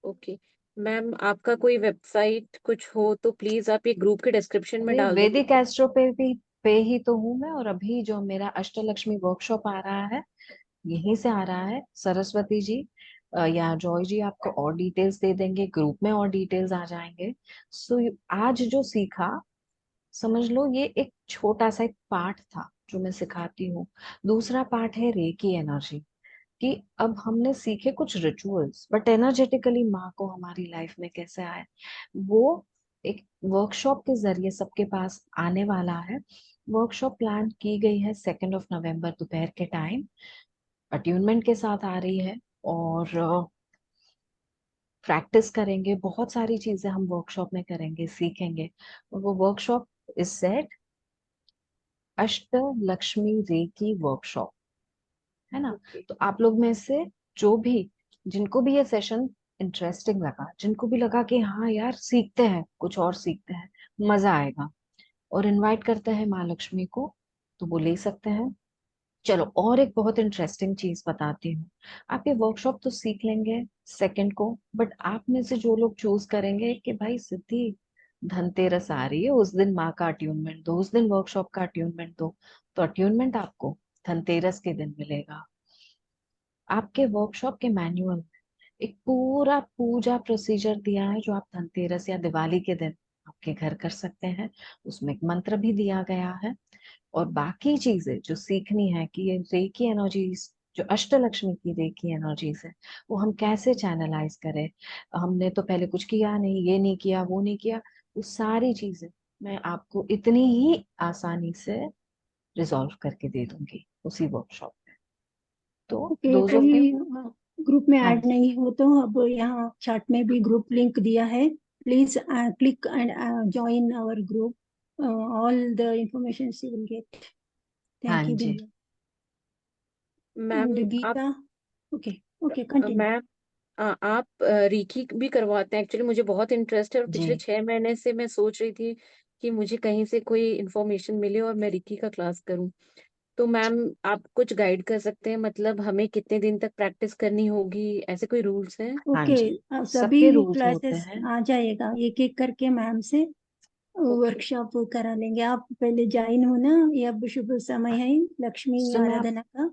ओके मैम, आपका कोई वेबसाइट कुछ हो तो प्लीज आप ये ग्रुप के डिस्क्रिप्शन में अरे डाल देंगे। वैदिक एस्ट्रो पे ही तो हूँ मैं, और अभी जो मेरा अष्टलक्ष्मी वर्कशॉप आ रहा है यहीं से आ रहा है। सरस्वती जी या जॉय जी आपको और डिटेल्स दे देंगे, ग्रुप में और डिटेल्स आ जाएंगे। सो आज जो सीखा, समझ लो ये एक छोटा सा एक पार्ट था जो मैं सिखाती हूँ। दूसरा पार्ट है रेकी एनर्जी, कि अब हमने सीखे कुछ रिचुअल्स, बट एनर्जेटिकली माँ को हमारी लाइफ में कैसे आए, वो एक वर्कशॉप के जरिए सबके पास आने वाला है। वर्कशॉप प्लान की गई है 2 नवंबर दोपहर के टाइम, अट्यूनमेंट के साथ आ रही है। और प्रैक्टिस करेंगे, बहुत सारी चीजें हम वर्कशॉप में करेंगे, सीखेंगे। और वो वर्कशॉप इज सेट अष्ट लक्ष्मी रेकी वर्कशॉप, है ना। ओके तो आप लोग में से जो भी, जिनको भी ये सेशन इंटरेस्टिंग लगा, जिनको भी लगा कि हाँ यार सीखते हैं, कुछ और सीखते हैं, मजा आएगा, और इनवाइट करते हैं माँ लक्ष्मी को, तो वो ले सकते हैं। चलो और एक बहुत इंटरेस्टिंग चीज बताती हूँ। आप ये वर्कशॉप तो सीख लेंगे सेकंड को, बट आप में से जो लोग चूज करेंगे कि भाई सिद्धि धनतेरस आ रही है, उस दिन माँ का अट्यूनमेंट दो, उस दिन वर्कशॉप का अट्यूनमेंट दो, तो अट्यूनमेंट आपको धनतेरस के दिन मिलेगा। आपके वर्कशॉप के मैनुअल में एक पूरा पूजा प्रोसीजर दिया है, जो आप धनतेरस या दिवाली के दिन आपके घर कर सकते हैं। उसमें एक मंत्र भी दिया गया है। और बाकी चीजें जो सीखनी है कि ये रेकी एनर्जीज, जो अष्टलक्ष्मी की रेकी एनर्जीज है, वो हम कैसे चैनलाइज करें। हमने तो पहले कुछ किया नहीं, ये नहीं किया, वो नहीं किया, वो सारी चीजें मैं आपको इतनी ही आसानी से रिजॉल्व करके दे दूंगी उसी वर्कशॉप में। तो ओके, दोज ऑफ यू, कोई ग्रुप में हाँ ऐड नहीं हो तो अब यहाँ चैट में भी ग्रुप लिंक दिया है, please click and join our group. All the information you will get. हाँ Thank you, जी, Bindu. मैम And आप Geeta. Okay, continue. मैम आप रीकी भी करवाते हैं? एक्चुअली मुझे बहुत इंटरेस्ट है और जी पिछले 6 महीने से मैं सोच रही थी कि मुझे कहीं से कोई इन्फॉर्मेशन मिले और मैं रीकी का क्लास करूं। तो मैम आप कुछ गाइड कर सकते हैं, मतलब हमें कितने दिन तक प्रैक्टिस करनी होगी, ऐसे कोई रूल्स हैं? हाँ ओके, जी, सबके सभी रूल्स होते क्लासेस हैं। आ जाएगा, एक एक करके मैम से ओके वर्कशॉप करा लेंगे। आप पहले ज्वाइन हो ना, ये अब शुभ समय है लक्ष्मी तो मैं आप, आराधना का।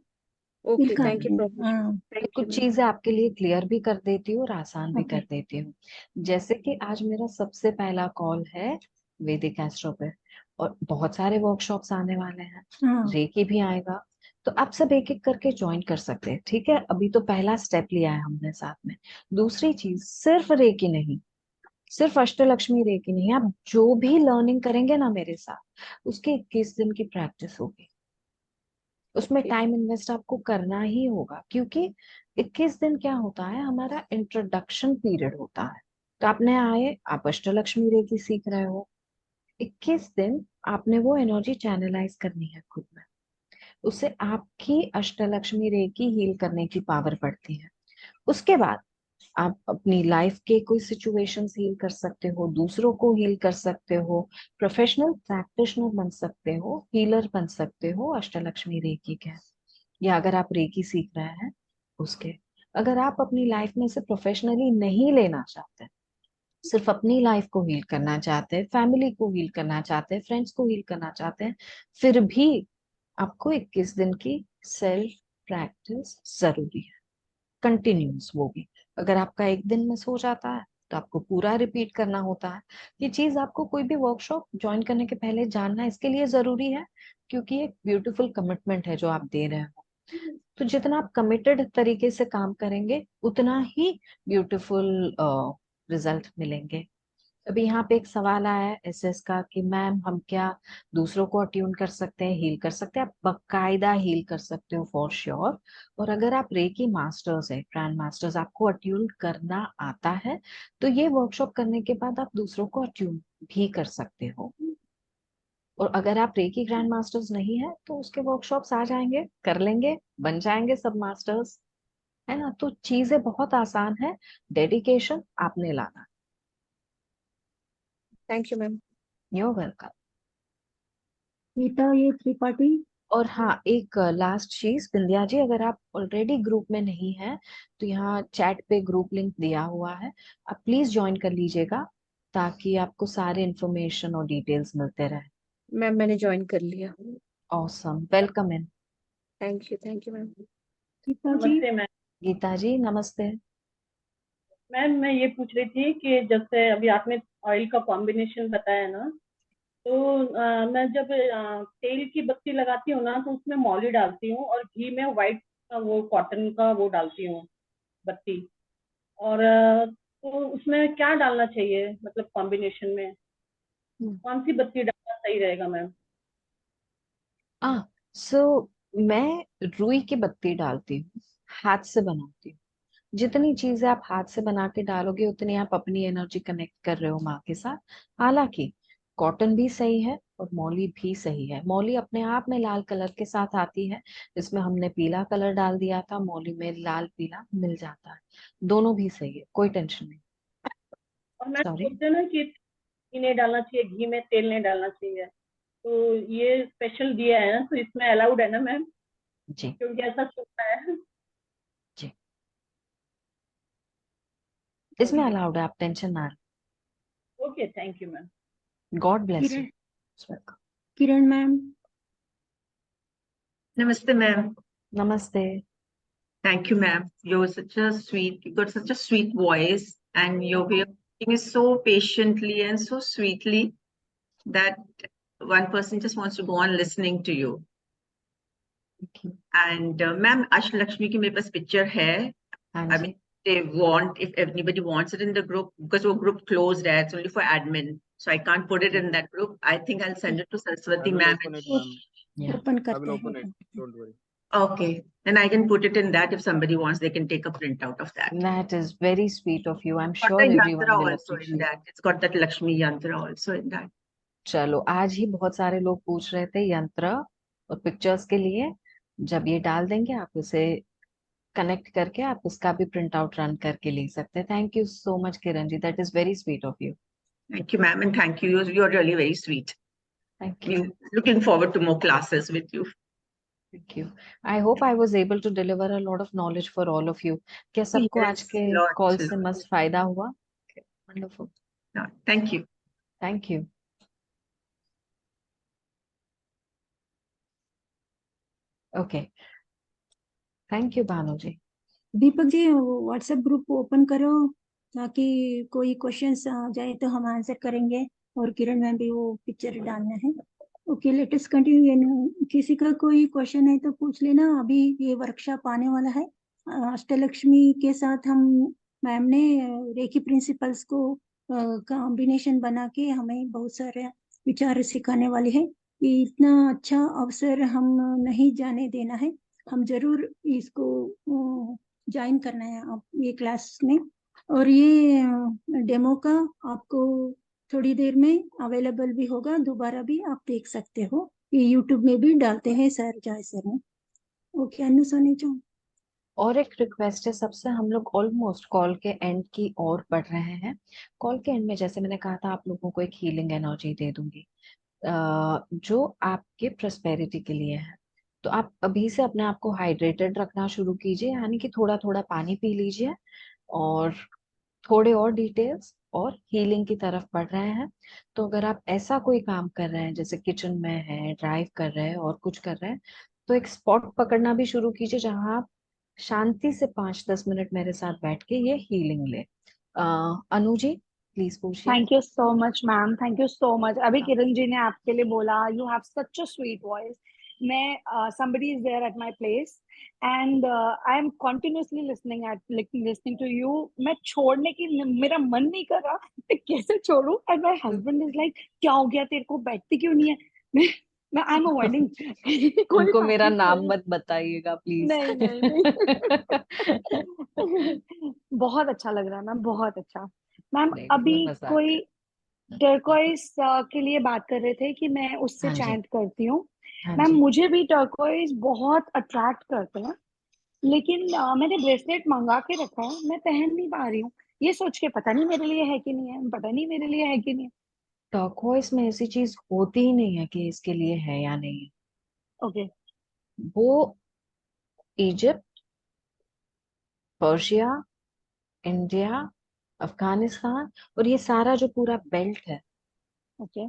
Okay welcome. Thank you so much. हाँ, तो थैंक यू कुछ मैम। चीजें आपके लिए क्लियर भी कर देती हूँ और आसान भी ओके। कर देती हूँ। जैसे कि आज मेरा सबसे पहला कॉल है वैदिक एस्ट्रो पे, और बहुत सारे वर्कशॉप्स आने वाले हैं, हाँ, रेकी भी आएगा, तो आप सब एक एक करके ज्वाइन कर सकते हैं। ठीक है, अभी तो पहला स्टेप लिया है हमने साथ में। दूसरी चीज, सिर्फ रेकी नहीं, सिर्फ अष्टलक्ष्मी रेकी नहीं, आप जो भी लर्निंग करेंगे ना मेरे साथ, उसके 21 दिन की प्रैक्टिस होगी। उसमें ओके टाइम इन्वेस्ट आपको करना ही होगा, क्योंकि 21 दिन क्या होता है, हमारा इंट्रोडक्शन पीरियड होता है। तो आपने आए, आप अष्टलक्ष्मी रेकी सीख रहे हो, 21 दिन आपने वो एनर्जी चैनलाइज करनी है खुद में। उससे आपकी अष्टलक्ष्मी रेकी हील करने की पावर बढ़ती है। उसके बाद आप अपनी लाइफ के कोई सिचुएशंस हील कर सकते हो, दूसरों को हील कर सकते हो, प्रोफेशनल प्रैक्टिशनर बन सकते हो, हीलर बन सकते हो अष्टलक्ष्मी रेकी के, या अगर आप रेकी सीख रहे हैं उसके। अगर आप अपनी लाइफ में से प्रोफेशनली नहीं लेना चाहते, सिर्फ अपनी लाइफ को हील करना चाहते हैं, फैमिली को हील करना चाहते हैं, फ्रेंड्स को हील करना चाहते हैं, फिर भी आपको 21 दिन की सेल्फ प्रैक्टिस जरूरी है, कंटिन्यूस वो भी। अगर आपका एक दिन मिस हो जाता है तो आपको पूरा रिपीट करना होता है। ये चीज आपको कोई भी वर्कशॉप ज्वाइन करने के पहले जानना इसके लिए जरूरी है, क्योंकि एक ब्यूटीफुल कमिटमेंट है जो आप दे रहे हो। तो जितना आप कमिटेड तरीके से काम करेंगे, उतना ही ब्यूटीफुल रिजल्ट मिलेंगे। अभी यहाँ पे एक सवाल आया है एसएस का कि मैम हम क्या दूसरों को अट्यून कर सकते हैं, हील कर सकते हैं? आप बकायदा हील कर सकते हो फॉर श्योर। और अगर आप रेकी मास्टर्स है, ग्रैंड मास्टर्स, आपको अट्यून करना आता है, तो ये वर्कशॉप करने के बाद आप दूसरों को अट्यून भी कर सकते हो। और अगर आप रेकी ग्रैंड मास्टर्स नहीं है तो उसके वर्कशॉप्स आ जाएंगे, कर लेंगे, बन जाएंगे सब मास्टर्स, है ना। तो चीजें बहुत आसान है, डेडिकेशन आपने लाना। Thank you ma'am. You welcome. Geeta, ये त्रिपाठी। और हाँ, एक लास्ट चीज, बिंदिया जी, अगर आप ऑलरेडी ग्रुप में नहीं हैं तो यहाँ चैट पे ग्रुप लिंक दिया हुआ है, आप प्लीज ज्वाइन कर लीजिएगा ताकि आपको सारे इंफॉर्मेशन और डिटेल्स मिलते रहे। मैम मैंने ज्वाइन कर लिया। Awesome, welcome in. Thank you ma'am. Geeta ji. नमस्ते मैम। गीता जी नमस्ते। मैम मैं ये पूछ रही थी कि जैसे अभी आपने ऑयल का कॉम्बिनेशन बताया ना, तो मैं जब तेल की बत्ती लगाती हूँ ना, तो उसमें मौली डालती हूँ और घी में व्हाइट का वो कॉटन का वो डालती हूँ बत्ती। और तो उसमें क्या डालना चाहिए, मतलब कॉम्बिनेशन में कौन सी बत्ती डालना सही रहेगा मैम? आ सो मैं रुई की बत्ती डालती हूँ, हाथ से बनाती हूँ। जितनी चीजें आप हाथ से बना के डालोगे उतनी आप अपनी एनर्जी कनेक्ट कर रहे हो माँ के साथ। हालांकि कॉटन भी सही है और मौली भी सही है। मौली अपने आप में लाल कलर के साथ आती है, जिसमें हमने पीला कलर डाल दिया था, मौली में लाल पीला मिल जाता है। दोनों भी सही है, कोई टेंशन नहीं। और मैम सॉरी। बोलते हैं ना कि घी नहीं डालना चाहिए, घी में तेल नहीं डालना चाहिए, तो ये स्पेशल दिया है ना, तो इसमें अलाउड है ना मैम? जी क्योंकि ऐसा सुनता है। जी, इसमें अलाउड है, आप टेंशन ना लें। Okay, thank you ma'am. God bless you. Kiran, Kiran ma'am. Namaste, ma'am. नमस्ते। Thank you, ma'am. You're such a sweet, you got such a sweet voice, and your way of speaking is so patiently and so sweetly that one person just wants to go on listening to you. And ma'am, Ashtalakshmi ki mere paas picture hai. I mean, they want, if anybody wants it in the group, because our group closed, it's only for admin, so I can't put it in that group. I think I'll send it to Saraswati ma'am. Open I will करते open हैं। it. Don't worry. Okay, then I can put it in that. If somebody wants, they can take a print out of that. That is very sweet of you. I'm Got sure the everyone yantra will also in appreciate. that. It's got that Lakshmi yantra also in that. चलो, आज ही बहुत सारे लोग पूछ रहे थे यंत्र और पिक्चर्स के लिए। जब ये डाल देंगे आप उसे कनेक्ट करके आप उसका भी प्रिंट आउट रन करके ले सकते हैं। Thank you so much Kiran ji, that is very sweet of you. Thank you, ma'am, and thank you. You're really very sweet. Thank you. Looking forward to more classes with you. Thank you. I hope I was able to deliver a lot of knowledge for all of you. क्या सबको आज Yes, के lot. कॉल से मस्त फायदा हुआ? Wonderful. Thank you. Thank you. Okay. Thank you, Bhanu ji. Deepak ji, WhatsApp group open करो ताकि कोई क्वेश्चंस आ जाए तो हम आंसर करेंगे। और किरण मैम भी वो पिक्चर डालना है। Okay, latest continue. किसी का कोई क्वेश्चन है तो पूछ लेना। अभी ये वर्कशॉप आने वाला है अष्टलक्ष्मी के साथ। हम मैम ने रेकी प्रिंसिपल्स को कॉम्बिनेशन बना के हमें बहुत सारे विचार सिखाने वाले हैं। कि इतना अच्छा अवसर हम नहीं जाने देना है। हम जरूर इसको ज्वाइन करना है आप ये क्लास में। और ये डेमो का आपको थोड़ी देर में अवेलेबल भी होगा, दोबारा भी आप देख सकते हो। ये यूट्यूब में भी डालते हैं सर जय सर ने। ओके अनु सोनीचा। और एक रिक्वेस्ट है सबसे, हम लोग ऑलमोस्ट कॉल के एंड की ओर बढ़ रहे हैं। कॉल के एंड में जैसे मैंने कहा था, आप लोगों को एक हीलिंग एनर्जी दे दूंगी जो आपके प्रॉस्पेरिटी के लिए है। तो आप अभी से अपने आप को हाइड्रेटेड रखना शुरू कीजिए, यानी कि थोड़ा थोड़ा पानी पी लीजिए और थोड़े और डिटेल्स और हीलिंग की तरफ बढ़ रहे हैं। तो अगर आप ऐसा कोई काम कर रहे हैं, जैसे किचन में है, ड्राइव कर रहे हैं और कुछ कर रहे हैं, तो एक स्पॉट पकड़ना भी शुरू कीजिए जहां आप शांति से 5-10 मिनट मेरे साथ बैठ के ये हीलिंग ले। अनु जी प्लीज पूछिए। Thank you so much ma'am, thank you so much. अभी किरण जी ने आपके लिए बोला you have such a sweet voice. मैं somebody is there at my place and I am continuously listening to you। मैं छोड़ने की मेरा मन नहीं कर रहा, मैं कैसे छोड़ूं। and my husband is like क्या हो गया तेरे को, बैठती क्यों नहीं है? मैं आई एम अवॉइडिंग। कोई उनको बात मेरा नहीं, नाम कोई मत बताइएगा प्लीज। नहीं नहीं नहीं। बहुत अच्छा लग रहा है मैम, बहुत अच्छा। मैम नहीं, अभी मैं मजाक कोई टर्कोइज के लिए बात कर रहे थे कि मैं उससे हाँ जी, चैंट करती हूँ। हाँ मैम जी। मुझे भी टर्कोइज बहुत अट्रैक्ट करते हैं, लेकिन मैंने ब्रेसलेट मंगा के रखा है, मैं पहन नहीं पा रही हूँ, ये सोच के पता नहीं मेरे लिए है कि नहीं है, पता नहीं मेरे लिए है कि नहीं है। टर्कोइज में ऐसी चीज होती ही नहीं है कि इसके लिए है या नहीं है। ओके वो इजिप्ट, पर्शिया, इंडिया, अफगानिस्तान और ये सारा जो पूरा बेल्ट है, ओके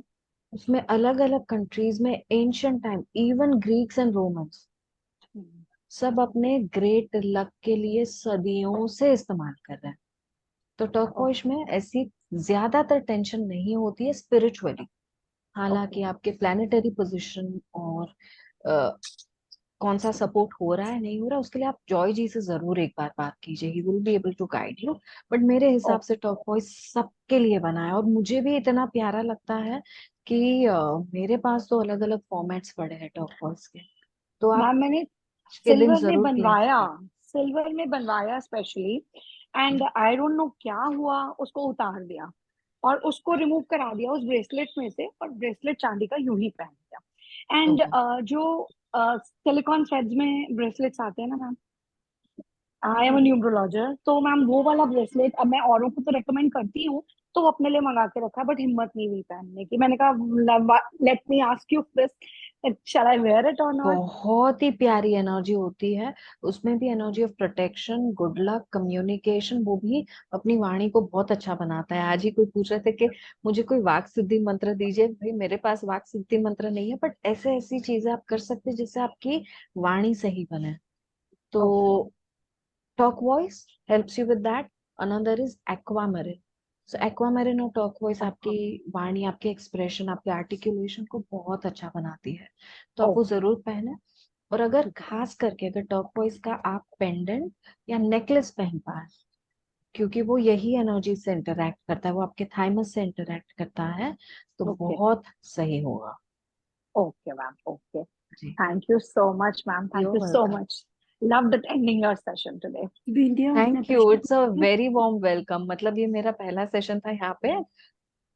उसमें अलग अलग कंट्रीज में ancient time, even Greeks and Romans, सब अपने ग्रेट लक के लिए सदियों से इस्तेमाल कर रहे हैं। तो टर्कोइश में ऐसी ज्यादातर टेंशन नहीं होती है स्पिरिचुअली। हालांकि आपके प्लानिटरी पोजीशन और कौन सा सपोर्ट हो रहा है नहीं हो रहा, उसके लिए आप जॉय जी से जरूर एक बार बात कीजिए, he will be able to guide you. But मेरे हिसाब से टर्कोइज सबके लिए बना है और मुझे भी इतना प्यारा लगता है कि मेरे पास तो अलग अलग फॉर्मेट्स पड़े हैं टर्कोइज के, तो आप मैम मैंने आज के दिन सिल्वर में जरूर क्लेम बनवाया, कीजिए। सिल्वर में बनवाया specially, and I don't no क्या हुआ, उसको उतार दिया और उसको रिमूव करा दिया उस ब्रेसलेट में से, और ब्रेसलेट चांदी का यूं ही पहन दिया। एंड ओहो, जो सिलिकॉन थ्रेड्स में ब्रेसलेट्स आते हैं ना मैम, आई एम न्यूमरोलॉजर, तो मैम वो वाला ब्रेसलेट अब मैं औरों को तो रेकमेंड करती हूँ, तो वो अपने लिए मंगा के रखा है, बट हिम्मत नहीं हुई पहनने की। मैंने कहा let me ask you this, shall I wear it और नॉट? बहुत ही प्यारी एनर्जी होती है उसमें भी, energy of protection, good luck, communication, वो भी अपनी वाणी को बहुत अच्छा बनाता है। आज ही कोई पूछ रहे थे कि मुझे कोई वाक सिद्धि मंत्र दीजिए, भाई मेरे पास वाक सिद्धि मंत्र नहीं है, बट ऐसे ऐसी चीजें आप कर सकते हैं जिससे आपकी वाणी सही बने। तो turquoise helps you with that. Another is aquamarine. So aquamarine और turquoise आपकी वाणी, आपके एक्सप्रेशन, आपके आर्टिकुलेशन को बहुत अच्छा बनाती है, तो आप वो जरूर पहने। और अगर खास करके अगर turquoise का आप पेंडेंट या नेकलेस पहन पाए, क्योंकि वो यही एनर्जी से इंटरैक्ट करता है, वो आपके थाइमस से इंटरैक्ट करता है, तो ओके बहुत सही होगा। ओके मैम, ओके, जी, thank you so much ma'am, thank you're you so welcome. Much, loved attending your session today. Vindhya अपना थैंक यू, प्रश्न इट्स अ पूछिए। Very warm welcome. मतलब ये मेरा पहला सेशन था यहाँ पे,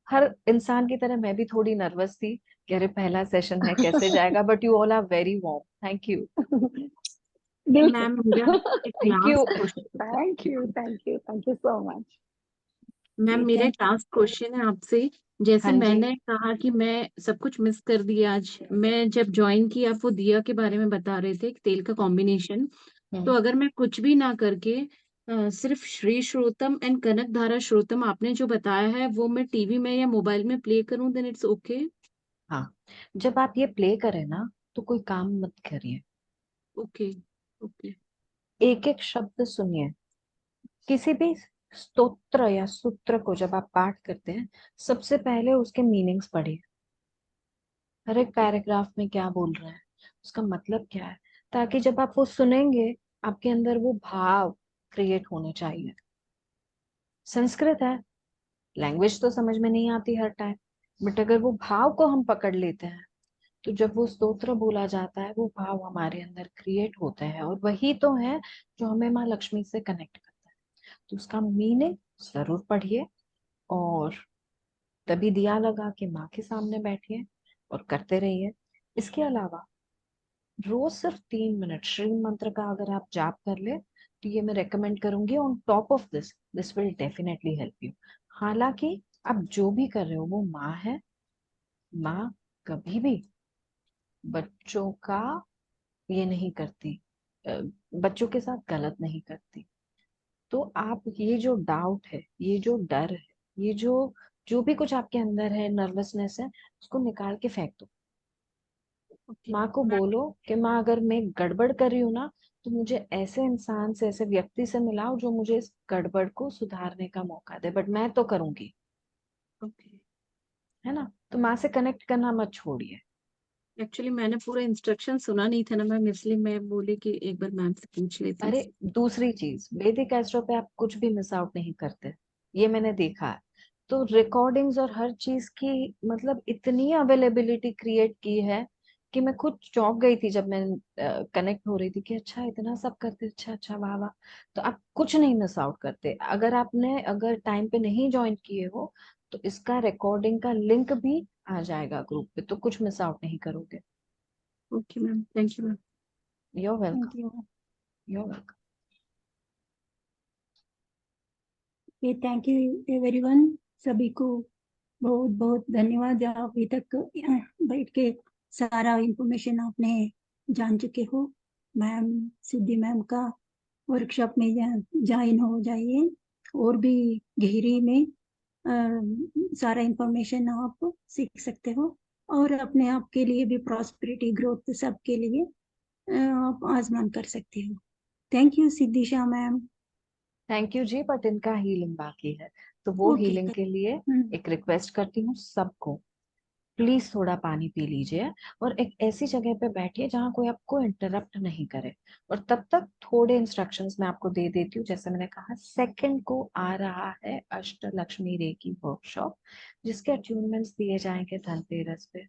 हर इंसान की तरह मैं भी थोड़ी नर्वस थी कि अरे पहला सेशन है कैसे जाएगा, but you all are very warm, thank you. बिल्कुल। मैम मेरा एक thank you. Last question. Thank you thank you thank you so much. Ma'am मेरा एक लास्ट क्वेश्चन है आपसे। जैसे हाँ जी। मैंने कहा कि मैं सब कुछ मिस कर दिया आज, मैं जब ज्वाइन की आप वो दिया के बारे में बता रहे थे, तेल का कॉम्बिनेशन, तो अगर मैं कुछ भी ना करके सिर्फ श्री श्रोतम एंड कनक धारा श्रोतम आपने जो बताया है वो मैं टीवी में या मोबाइल में प्ले करूं, देन इट्स ओके? हाँ, जब आप ये प्ले करें ना तो कोई काम मत करिए, ओके ओके एक एक शब्द सुनिए। किसी भी स्तोत्र या सूत्र को जब आप पाठ करते हैं, सबसे पहले उसके मीनिंग्स पढ़िए, हर एक पैराग्राफ में क्या बोल रहा है, उसका मतलब क्या है, ताकि जब आप वो सुनेंगे आपके अंदर वो भाव क्रिएट होने चाहिए। संस्कृत है, लैंग्वेज तो समझ में नहीं आती हर टाइम, बट अगर वो भाव को हम पकड़ लेते हैं, तो जब वो स्तोत्र बोला जाता है वो भाव हमारे अंदर क्रिएट होते हैं, और वही तो है जो हमें माँ लक्ष्मी से कनेक्ट करता है। तो उसका मीनिंग जरूर पढ़िए, और तभी दिया लगा के माँ के सामने बैठिए और करते रहिए। इसके अलावा रोज सिर्फ 3 मिनट श्री मंत्र का अगर आप जाप कर ले, तो ये मैं रेकमेंड करूंगी। On top of this, this will definitely help you. हालांकि आप जो भी कर रहे हो वो माँ है, माँ कभी भी बच्चों का ये नहीं करती, बच्चों के साथ गलत नहीं करती। तो आप ये जो डाउट है, ये जो डर है, ये जो जो भी कुछ आपके अंदर है, नर्वसनेस है, उसको निकाल के फेंक दो। माँ को बोलो कि माँ अगर मैं गड़बड़ कर रही हूँ ना, तो मुझे ऐसे इंसान से, ऐसे व्यक्ति से मिलाओ जो मुझे इस गड़बड़ को सुधारने का मौका दे, बट मैं तो करूंगी, ओके। है ना। तो माँ से कनेक्ट करना मत छोड़िए। एक्चुअली मैंने पूरा इंस्ट्रक्शन सुना नहीं था ना मैम, इसलिए मैं बोली कि एक बार मैम से पूछ लेती हूँ। अरे दूसरी चीज, वैदिक एस्ट्रो पे आप कुछ भी मिस आउट नहीं करते, ये मैंने देखा है। तो रिकॉर्डिंग्स और हर चीज की मतलब इतनी अवेलेबिलिटी क्रिएट की है कि मैं खुद चौंक गई थी जब मैं कनेक्ट हो रही थी कि अच्छा इतना सब करते, अच्छा अच्छा, वाह वाह। तो आप कुछ नहीं मिस आउट करते। अगर टाइम पे नहीं ज्वाइन किए हो तो इसका रिकॉर्डिंग का लिंक भी आ जाएगा ग्रुप पे, तो कुछ मिस आउट नहीं करोगे। Okay ma'am, thank you ma'am. Your welcome. Thank you. Your welcome. ये थैंक यू एवरीवन, सभी को बहुत बहुत धन्यवाद। आप अभी तक बैठ के सारा इंफॉर्मेशन आपने जान चुके हो। मैम सिद्धि मैम का वर्कशॉप में ज्वाइन हो जाइए, और भी गहरी में सारा इंफॉर्मेशन आप सीख सकते हो, और अपने आप के लिए भी प्रॉस्पेरिटी ग्रोथ सबके लिए आप आजमान कर सकते हो। Thank you Siddhisha ma'am. Thank you ji, but इनका हीलिंग बाकी है, तो वो ओके। हीलिंग के लिए एक रिक्वेस्ट करती हूँ सबको, प्लीज थोड़ा पानी पी लीजिए और एक ऐसी जगह पे बैठिए जहाँ कोई आपको इंटरप्ट नहीं करे। और तब तक थोड़े इंस्ट्रक्शंस मैं आपको दे देती हूँ। जैसे मैंने कहा, सेकंड को आ रहा है अष्टलक्ष्मी रेकी वर्कशॉप, जिसके अट्यूनमेंट्स दिए जाएंगे धनतेरस पे,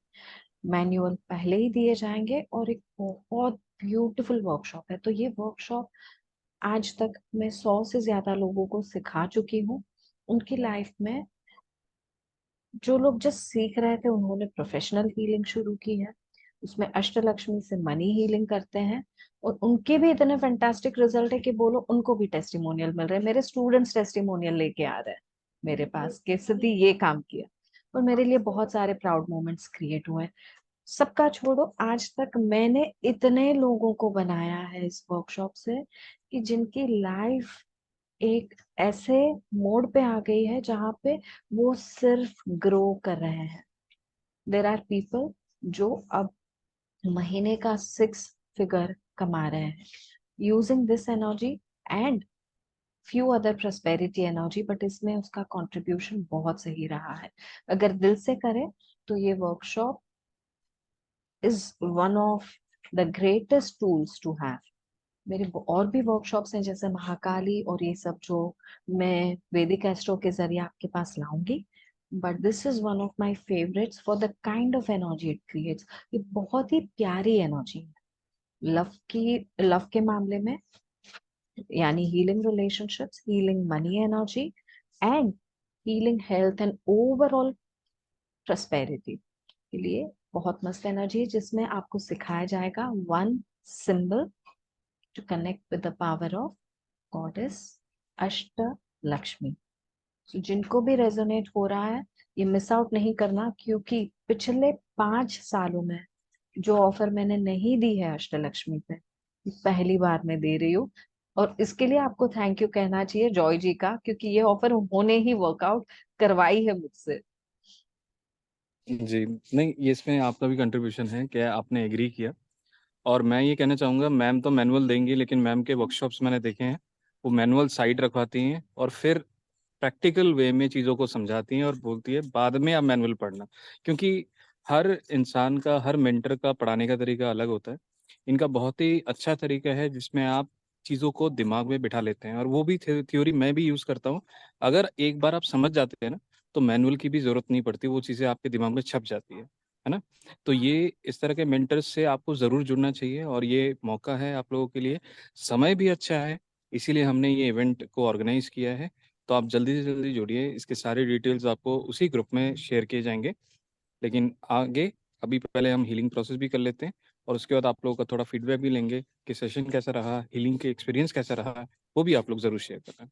मैनुअल पहले ही दिए जाएंगे, और एक बहुत ब्यूटीफुल वर्कशॉप है। तो ये वर्कशॉप आज तक मैं 100 से ज्यादा लोगों को सिखा चुकी हूँ। उनकी लाइफ में जो लोग जस्ट सीख रहे थे, उन्होंने प्रोफेशनल हीलिंग शुरू की है। उसमें अष्टलक्ष्मी से मनी हीलिंग करते हैं, और उनके भी इतने फैंटास्टिक रिजल्ट है कि बोलो, उनको भी टेस्टिमोनियल मिल रहे हैं। मेरे स्टूडेंट्स टेस्टिमोनियल लेके आ रहे हैं मेरे पास कि सिद्धि ये काम किया, और मेरे लिए बहुत सारे प्राउड मोमेंट्स क्रिएट हुए हैं। सबका छोड़ो, आज तक मैंने इतने लोगों को बनाया है इस वर्कशॉप से कि जिनकी लाइफ एक ऐसे मोड पे आ गई है जहां पे वो सिर्फ ग्रो कर रहे हैं। देर आर पीपल जो अब महीने का 6 फिगर कमा रहे हैं using this energy and few other prosperity energy, but इसमें उसका कंट्रीब्यूशन बहुत सही रहा है। अगर दिल से करे तो ये workshop is one of the greatest tools to have. मेरे और भी वर्कशॉप्स हैं जैसे महाकाली और ये सब, जो मैं वैदिक एस्ट्रो के जरिए आपके पास लाऊंगी, but this is one of my favourites for the kind of energy it creates. ये बहुत ही प्यारी एनर्जी है लव के मामले में, यानी healing relationships, healing money energy, and healing health and overall prosperity के लिए बहुत मस्त एनर्जी है, जिसमें आपको सिखाया जाएगा one symbol to connect with the power of goddess Ashtalakshmi. So, जिनको भी रेजोनेट हो रहा है, ये मिस आउट नहीं करना, क्योंकि पिछले 5 सालों में जो ऑफर मैंने नहीं दी है अष्टलक्ष्मी पे, पहली बार मैं दे रही हूँ। और इसके लिए आपको थैंक यू कहना चाहिए जॉय जी का, क्योंकि ये ऑफर उन्होंने ही वर्कआउट करवाई है मुझसे। जी, नहीं, ये इसमें आपका भी कंट्रीब्यूशन है कि आपने एग्री किया। और मैं ये कहना चाहूँगा, मैम तो मैनुअल देंगी, लेकिन मैम के वर्कशॉप्स मैंने देखे हैं, वो मैनुअल साइड रखवाती हैं और फिर प्रैक्टिकल वे में चीज़ों को समझाती हैं और बोलती है बाद में आप मैनुअल पढ़ना। क्योंकि हर इंसान का, हर मेंटर का पढ़ाने का तरीका अलग होता है। इनका बहुत ही अच्छा तरीका है जिसमें आप चीज़ों को दिमाग में बिठा लेते हैं, और वो भी थ्योरी मैं भी यूज़ करता हूँ। अगर एक बार आप समझ जाते हैं ना, तो मैनुअल की भी ज़रूरत नहीं पड़ती, वो चीज़ें आपके दिमाग में छप जाती है ना। तो ये इस तरह के मेंटर्स से आपको ज़रूर जुड़ना चाहिए, और ये मौका है आप लोगों के लिए, समय भी अच्छा है, इसीलिए हमने ये इवेंट को ऑर्गेनाइज किया है। तो आप जल्दी से जल्दी जुड़िए, इसके सारे डिटेल्स आपको उसी ग्रुप में शेयर किए जाएंगे। लेकिन आगे अभी पहले हम हीलिंग प्रोसेस भी कर लेते हैं, और उसके बाद आप लोगों का थोड़ा फीडबैक भी लेंगे कि सेशन कैसा रहा, हीलिंग के एक्सपीरियंस कैसा रहा, वो भी आप लोग ज़रूर शेयर करना।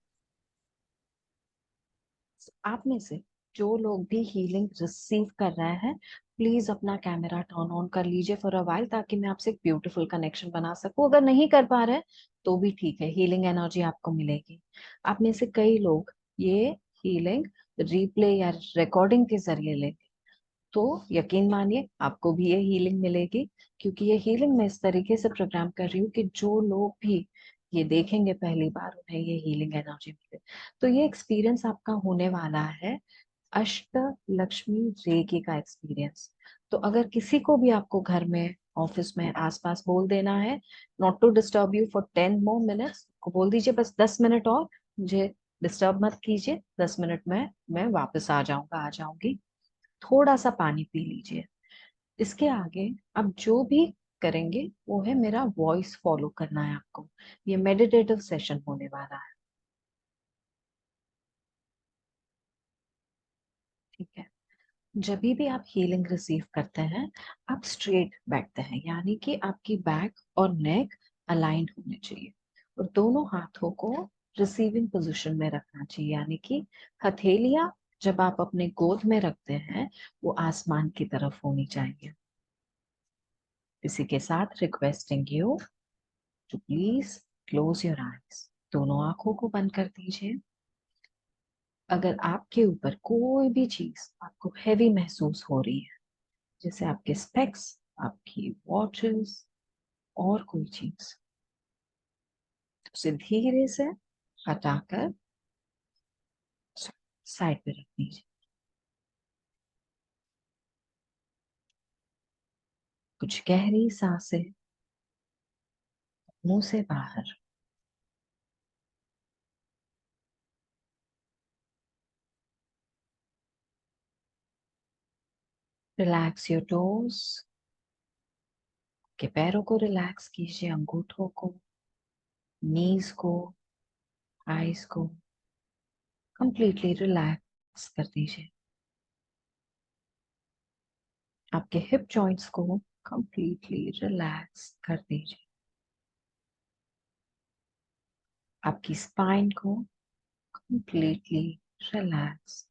आप में से जो लोग भी हीलिंग रिसीव कर रहे हैं, प्लीज अपना कैमरा टर्न ऑन कर लीजिए फॉर अ वाइल, ताकि मैं आपसे एक ब्यूटीफुल कनेक्शन बना सकूं। अगर नहीं कर पा रहे तो भी ठीक है, हीलिंग एनर्जी आपको मिलेगी। आप में से कई लोग ये हीलिंग रिप्ले या रिकॉर्डिंग के जरिए लेंगे, तो यकीन मानिए आपको भी ये हीलिंग मिलेगी, क्योंकि ये हीलिंग मैं इस तरीके से प्रोग्राम कर रही हूँ कि जो लोग भी ये देखेंगे पहली बार, उन्हें ये हीलिंग एनर्जी मिले। तो ये एक्सपीरियंस आपका होने वाला है अष्टलक्ष्मी रेकी का एक्सपीरियंस। तो अगर किसी को भी आपको घर में, ऑफिस में, आसपास बोल देना है, not to disturb you for 10 more minutes, को बोल दीजिए बस 10 मिनट और मुझे डिस्टर्ब मत कीजिए, 10 मिनट में मैं वापस आ जाऊंगा, आ जाऊंगी। थोड़ा सा पानी पी लीजिए। इसके आगे अब जो भी करेंगे वो है मेरा वॉइस फॉलो करना है आपको। ये मेडिटेटिव सेशन होने वाला है, ठीक है। जब भी आप हीलिंग रिसीव करते हैं, आप स्ट्रेट बैठते हैं, यानी कि आपकी बैक और नेक अलाइंड होने चाहिए और दोनों हाथों को रिसीविंग पोजीशन में रखना चाहिए, यानी कि हथेलियां जब आप अपने गोद में रखते हैं वो आसमान की तरफ होनी चाहिए। इसी के साथ requesting you to please close your eyes, दोनों आंखों को बंद कर दीजिए। अगर आपके ऊपर कोई भी चीज आपको हैवी महसूस हो रही है, जैसे आपके स्पेक्स, आपकी वॉचेस और कोई चीज, तो उसे धीरे से हटाकर साइड पे रख दीजिए। कुछ गहरी सांसें मुंह से बाहर। रिलैक्स योर टोज, के पैरों को रिलैक्स कीजिए, अंगूठों को, नीज को, आईज को कंप्लीटली रिलैक्स कर दीजिए। आपके हिप जॉइंट्स को कंप्लीटली रिलैक्स कर दीजिए। आपकी स्पाइन को कंप्लीटली रिलैक्स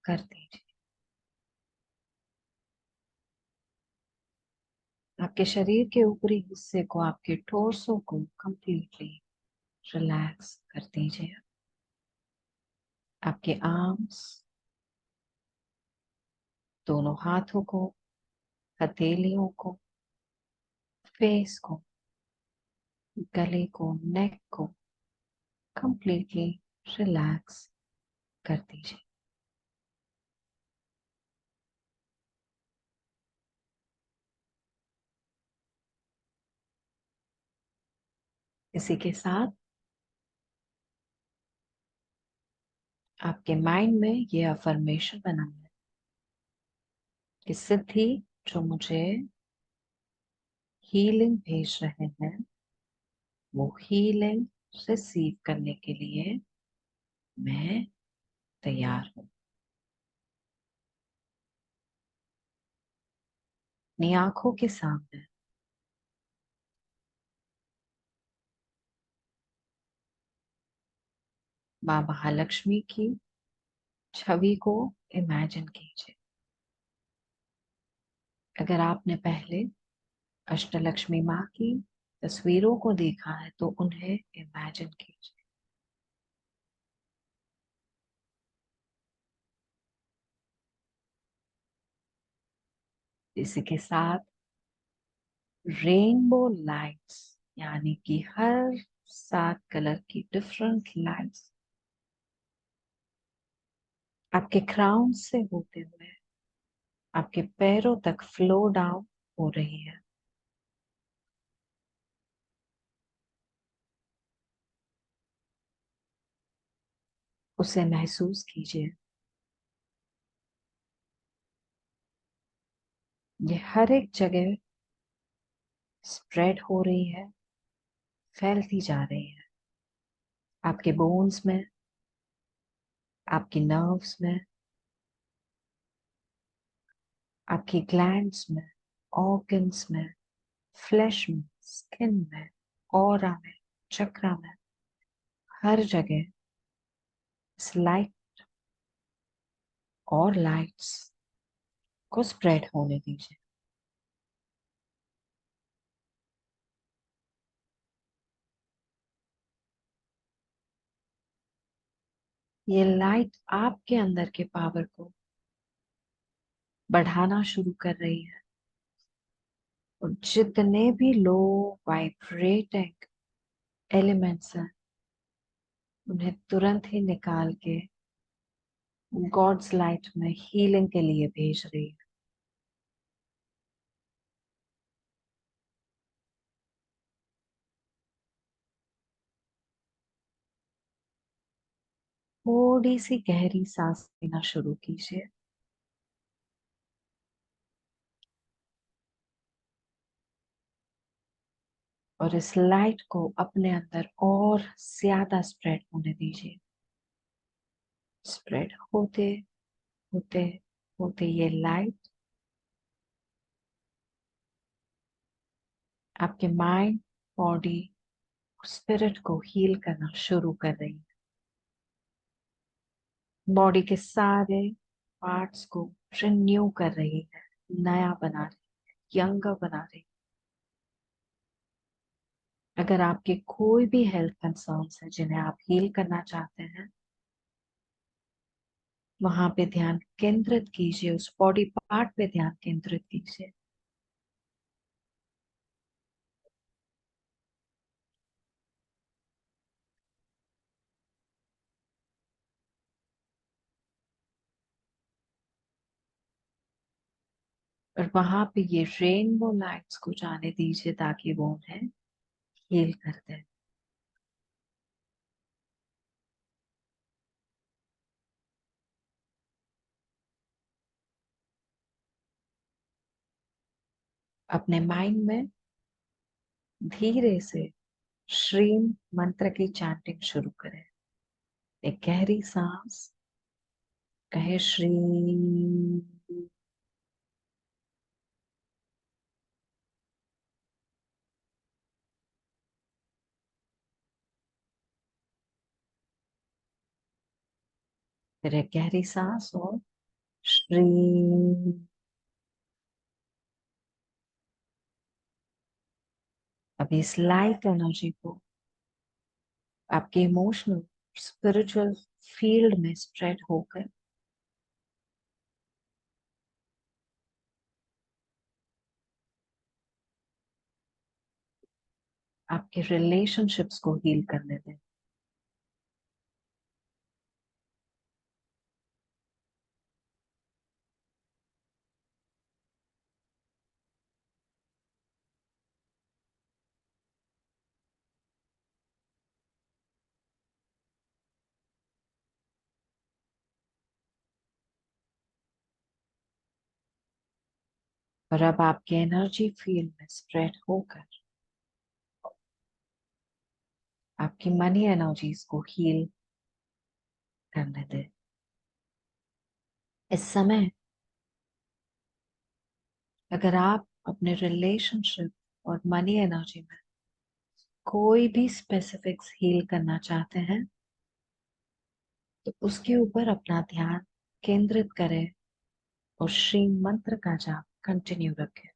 कर दीजिए। आपके शरीर के ऊपरी हिस्से को, आपके टोर्सो को कंप्लीटली रिलैक्स कर दीजिए। आपके आर्म्स, दोनों हाथों को, हथेलियों को, फेस को, गले को, नेक को कंप्लीटली रिलैक्स कर दीजिए। इसी के साथ आपके माइंड में ये अफर्मेशन बनाना है कि सिद्धि जो मुझे हीलिंग भेज रहे हैं वो हीलिंग रिसीव करने के लिए मैं तैयार हूं। अपनी आंखों के सामने माँ महालक्ष्मी की छवि को इमेजिन कीजिए। अगर आपने पहले अष्टलक्ष्मी माँ की तस्वीरों को देखा है तो उन्हें इमेजिन कीजिए। इसी के साथ रेनबो लाइट्स, यानी कि हर 7 कलर की डिफरेंट लाइट्स आपके क्राउन से होते हुए आपके पैरों तक फ्लो डाउन हो रही है। उसे महसूस कीजिए। ये हर एक जगह स्प्रेड हो रही है, फैलती जा रही है। आपके बोन्स में, आपकी नर्व्स में, आपकी ग्लैंड्स में, ऑर्गन्स में, फ्लैश में, स्किन में, ऑरा में, चक्रा में, हर जगह इस लाइट और लाइट्स को स्प्रेड होने दीजिए। ये लाइट आपके अंदर के पावर को बढ़ाना शुरू कर रही है और जितने भी लो वाइब्रेटिंग एलिमेंट्स हैं उन्हें तुरंत ही निकाल के गॉड्स लाइट में हीलिंग के लिए भेज रही है। थोड़ी सी गहरी सांस लेना शुरू कीजिए। और इस लाइट को अपने अंदर और ज्यादा स्प्रेड होने दीजिए। स्प्रेड होते होते होते ये लाइट आपके माइंड, बॉडी, स्पिरिट को हील करना शुरू कर रही है। बॉडी के सारे पार्ट्स को रिन्यू कर रही है, नया बना रही है, यंगर बना रही है। अगर आपके कोई भी हेल्थ कंसर्न्स है जिन्हें आप हील करना चाहते हैं, वहां पे ध्यान केंद्रित कीजिए, उस बॉडी पार्ट पे ध्यान केंद्रित कीजिए। और वहां पे ये रेनबो लाइट्स को जाने दीजिए ताकि वो उन्हें हील कर दे। अपने माइंड में धीरे से श्रीम मंत्र की चैंटिंग शुरू करें। एक गहरी सांस, कहे श्री। फिर एक गहरी सांस और श्री। अभी इस लाइट एनर्जी को आपके इमोशनल स्पिरिचुअल फील्ड में स्प्रेड होकर आपके रिलेशनशिप्स को हील करने दें। और अब आपके एनर्जी फील्ड में स्प्रेड होकर आपकी मनी एनर्जीज को हील करने दें। इस समय अगर आप अपने रिलेशनशिप और मनी एनर्जी में कोई भी स्पेसिफिक्स हील करना चाहते हैं तो उसके ऊपर अपना ध्यान केंद्रित करें और श्री मंत्र का जाप कंटिन्यू रखें।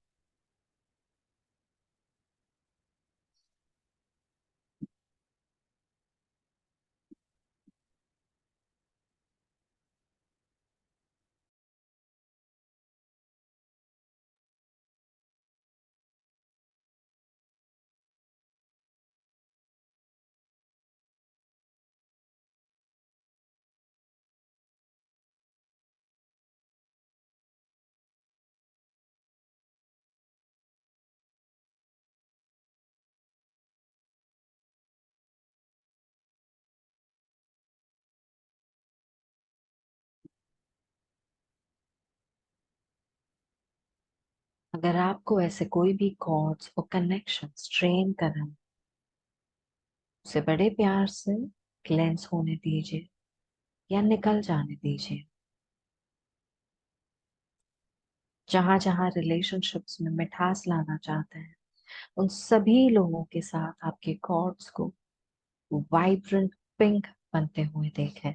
अगर आपको ऐसे कोई भी कॉर्ड्स और कनेक्शन स्ट्रेन कर रहे हैं, उसे बड़े प्यार से क्लेंस होने दीजिए या निकल जाने दीजिए। जहां जहां रिलेशनशिप्स में मिठास लाना चाहते हैं उन सभी लोगों के साथ आपके कॉर्ड्स को वाइब्रेंट पिंक बनते हुए देखें।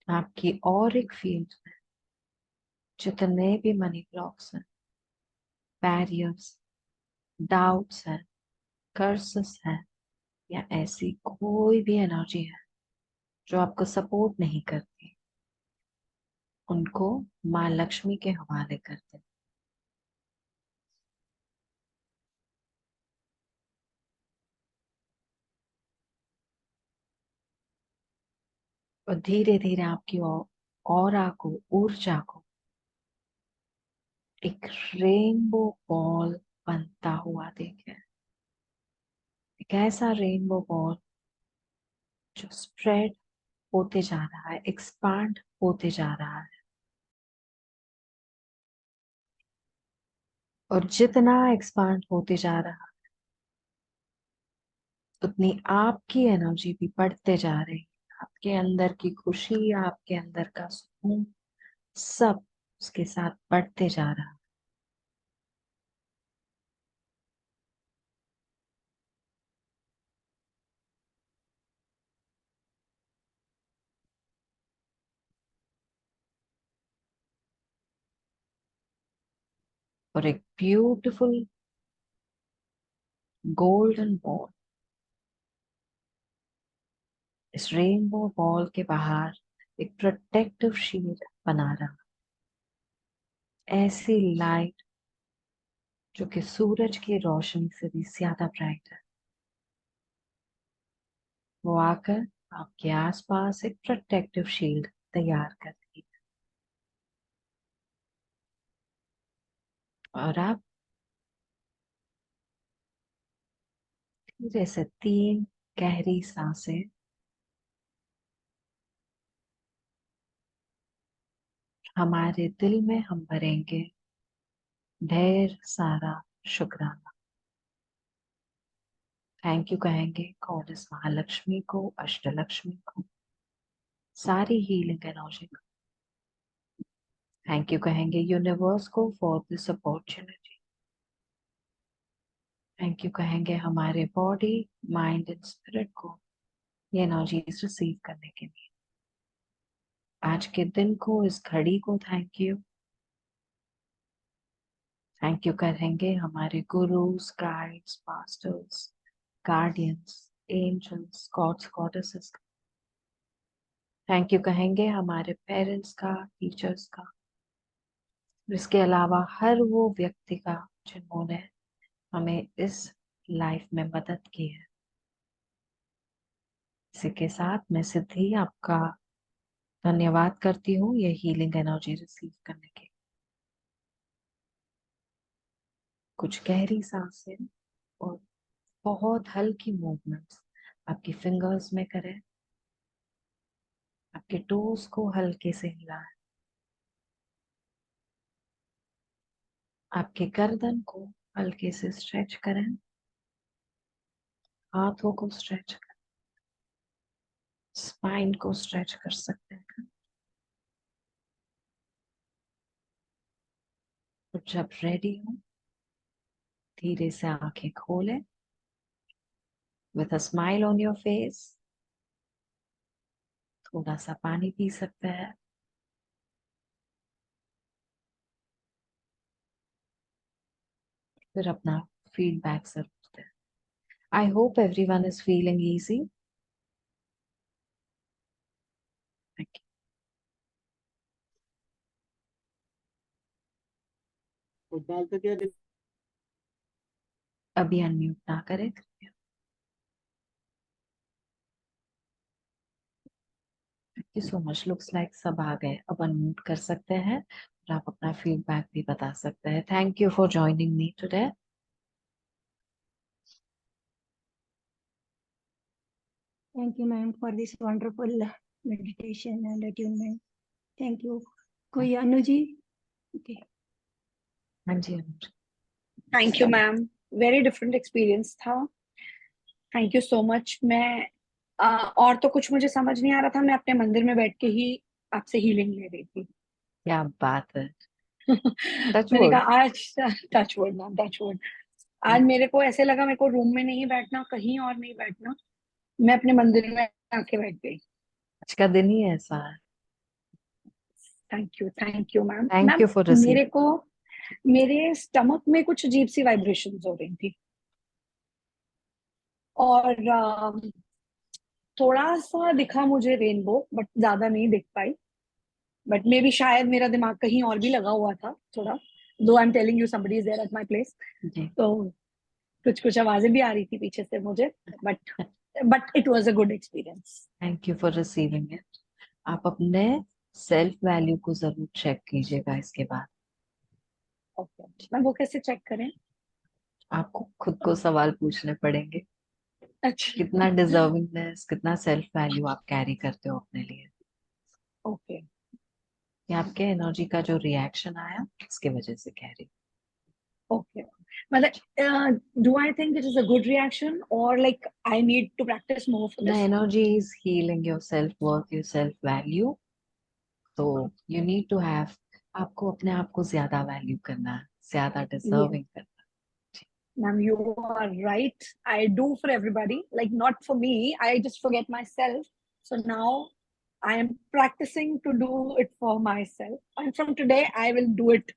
आपकी और एक फील्ड में जितने भी मनी ब्लॉक्स हैं, बैरियर्स, डाउट्स हैं, कर्सेस हैं या ऐसी कोई भी एनर्जी है जो आपको सपोर्ट नहीं करती, उनको माँ लक्ष्मी के हवाले कर दें। और धीरे धीरे आपकी ऑरा को, ऊर्जा को एक रेनबो बॉल बनता हुआ देखें। एक ऐसा रेनबो बॉल जो स्प्रेड होते जा रहा है, एक्सपांड होते जा रहा है। और जितना एक्सपांड होते जा रहा उतनी आपकी एनर्जी भी बढ़ते जा रही है। आपके अंदर की खुशी, आपके अंदर का सुकून, सब उसके साथ बढ़ते जा रहा है। और एक ब्यूटीफुल गोल्डन बॉल इस रेनबो बॉल के बाहर एक प्रोटेक्टिव शील्ड बना रहा, ऐसी लाइट जो कि सूरज की रोशनी से भी ज्यादा ब्राइट है, वो आकर आपके आसपास एक प्रोटेक्टिव शील्ड तैयार करती है। और आप धीरे से 3 गहरी सांसें हमारे दिल में हम भरेंगे ढेर सारा शुक्राना। थैंक यू कहेंगे गॉडेस महालक्ष्मी को, अष्टलक्ष्मी को, सारी हीलिंग एनर्जी को। थैंक यू कहेंगे यूनिवर्स को for this opportunity. Thank you कहेंगे हमारे बॉडी, माइंड एंड स्पिरिट को ये एनर्जीज रिसीव करने के लिए। आज के दिन को, इस घड़ी को थैंक यू। थैंक यू कहेंगे हमारे gurus, guides, masters, guardians, angels, gods, goddesses का। थैंक यू कहेंगे हमारे पेरेंट्स का, टीचर्स का, इसके अलावा हर वो व्यक्ति का जिन्होंने हमें इस लाइफ में मदद की है। इसी के साथ मैं सिद्धि आपका धन्यवाद करती हूँ ये हीलिंग एनर्जी रिसीव करने के। कुछ गहरी सांसें और बहुत हल्की मूवमेंट्स आपकी फिंगर्स में करें। आपके टोस को हल्के से हिलाएं। आपके गर्दन को हल्के से स्ट्रेच करें। हाथों को स्ट्रेच करें। स्पाइन को स्ट्रेच कर सकते हैं। और जब रेडी हो धीरे से आंखें खोलें। With a smile on your face थोड़ा सा पानी पी सकते हैं। फिर अपना फीडबैक जरूर दें। I hope everyone is feeling easy. Thank you. अभी अनम्यूट ना करें। Thank you so much. Looks like सब आ गए। अब अनम्यूट कर सकते हैं और आप अपना फीडबैक भी बता सकते हैं। Thank you for joining me today. Thank you, ma'am, for this wonderful meditation and attunement. Thank you. कोई अनु जी? Okay. हाँ जी Anuj. Thank you ma'am, very different experience था। Thank you so much. मैं और तो कुछ मुझे समझ नहीं आ रहा था, मैं अपने मंदिर में बैठ के ही आपसे हीलिंग ले रही थी। क्या बात है। टच मैंने वुड। कहा आज touch wood ma'am, touch wood. आज मेरे को ऐसे लगा मेरे को रूम में नहीं बैठना, कहीं और नहीं बैठना, मैं अपने मंदिर में आके बैठ गई। आज का दिन ही ऐसा है। Thank you ma'am. Thank you for receiving. मेरे को मेरे स्टमक में कुछ अजीब सी वाइब्रेशंस हो रही थी और थोड़ा सा दिखा मुझे रेनबो, बट ज्यादा नहीं दिख पाई। बट मे बी शायद मेरा दिमाग कहीं और भी लगा हुआ था थोड़ा। दो I am telling you somebody is there at my place, तो कुछ कुछ आवाजें भी आ रही थी पीछे से मुझे, but it was a good experience. Thank you for receiving it. आप अपने सेल्फ वैल्यू को जरूर चेक कीजिएगा इसके बाद। ओके मैम, वो कैसे चेक करें? आपको खुद को सवाल पूछने पड़ेंगे। अच्छा। कितना डिजर्विंगनेस, कितना सेल्फ वैल्यू आप कैरी करते हो अपने लिए। ओके। ये आपके एनर्जी का जो रिएक्शन आया इसके वजह से कह रही। Okay. But do I think it is a good reaction, or like I need to practice more for The this? energy is healing your self-worth, your self-value. So you need to have, आपको अपने आप को ज्यादा वैल्यू करना है, ज्यादा Yeah. डिजर्विंग करना Ma'am, you are right. I do for everybody, like not for me. I just forget myself. So now I am practicing to do it for myself. And from today, I will do it.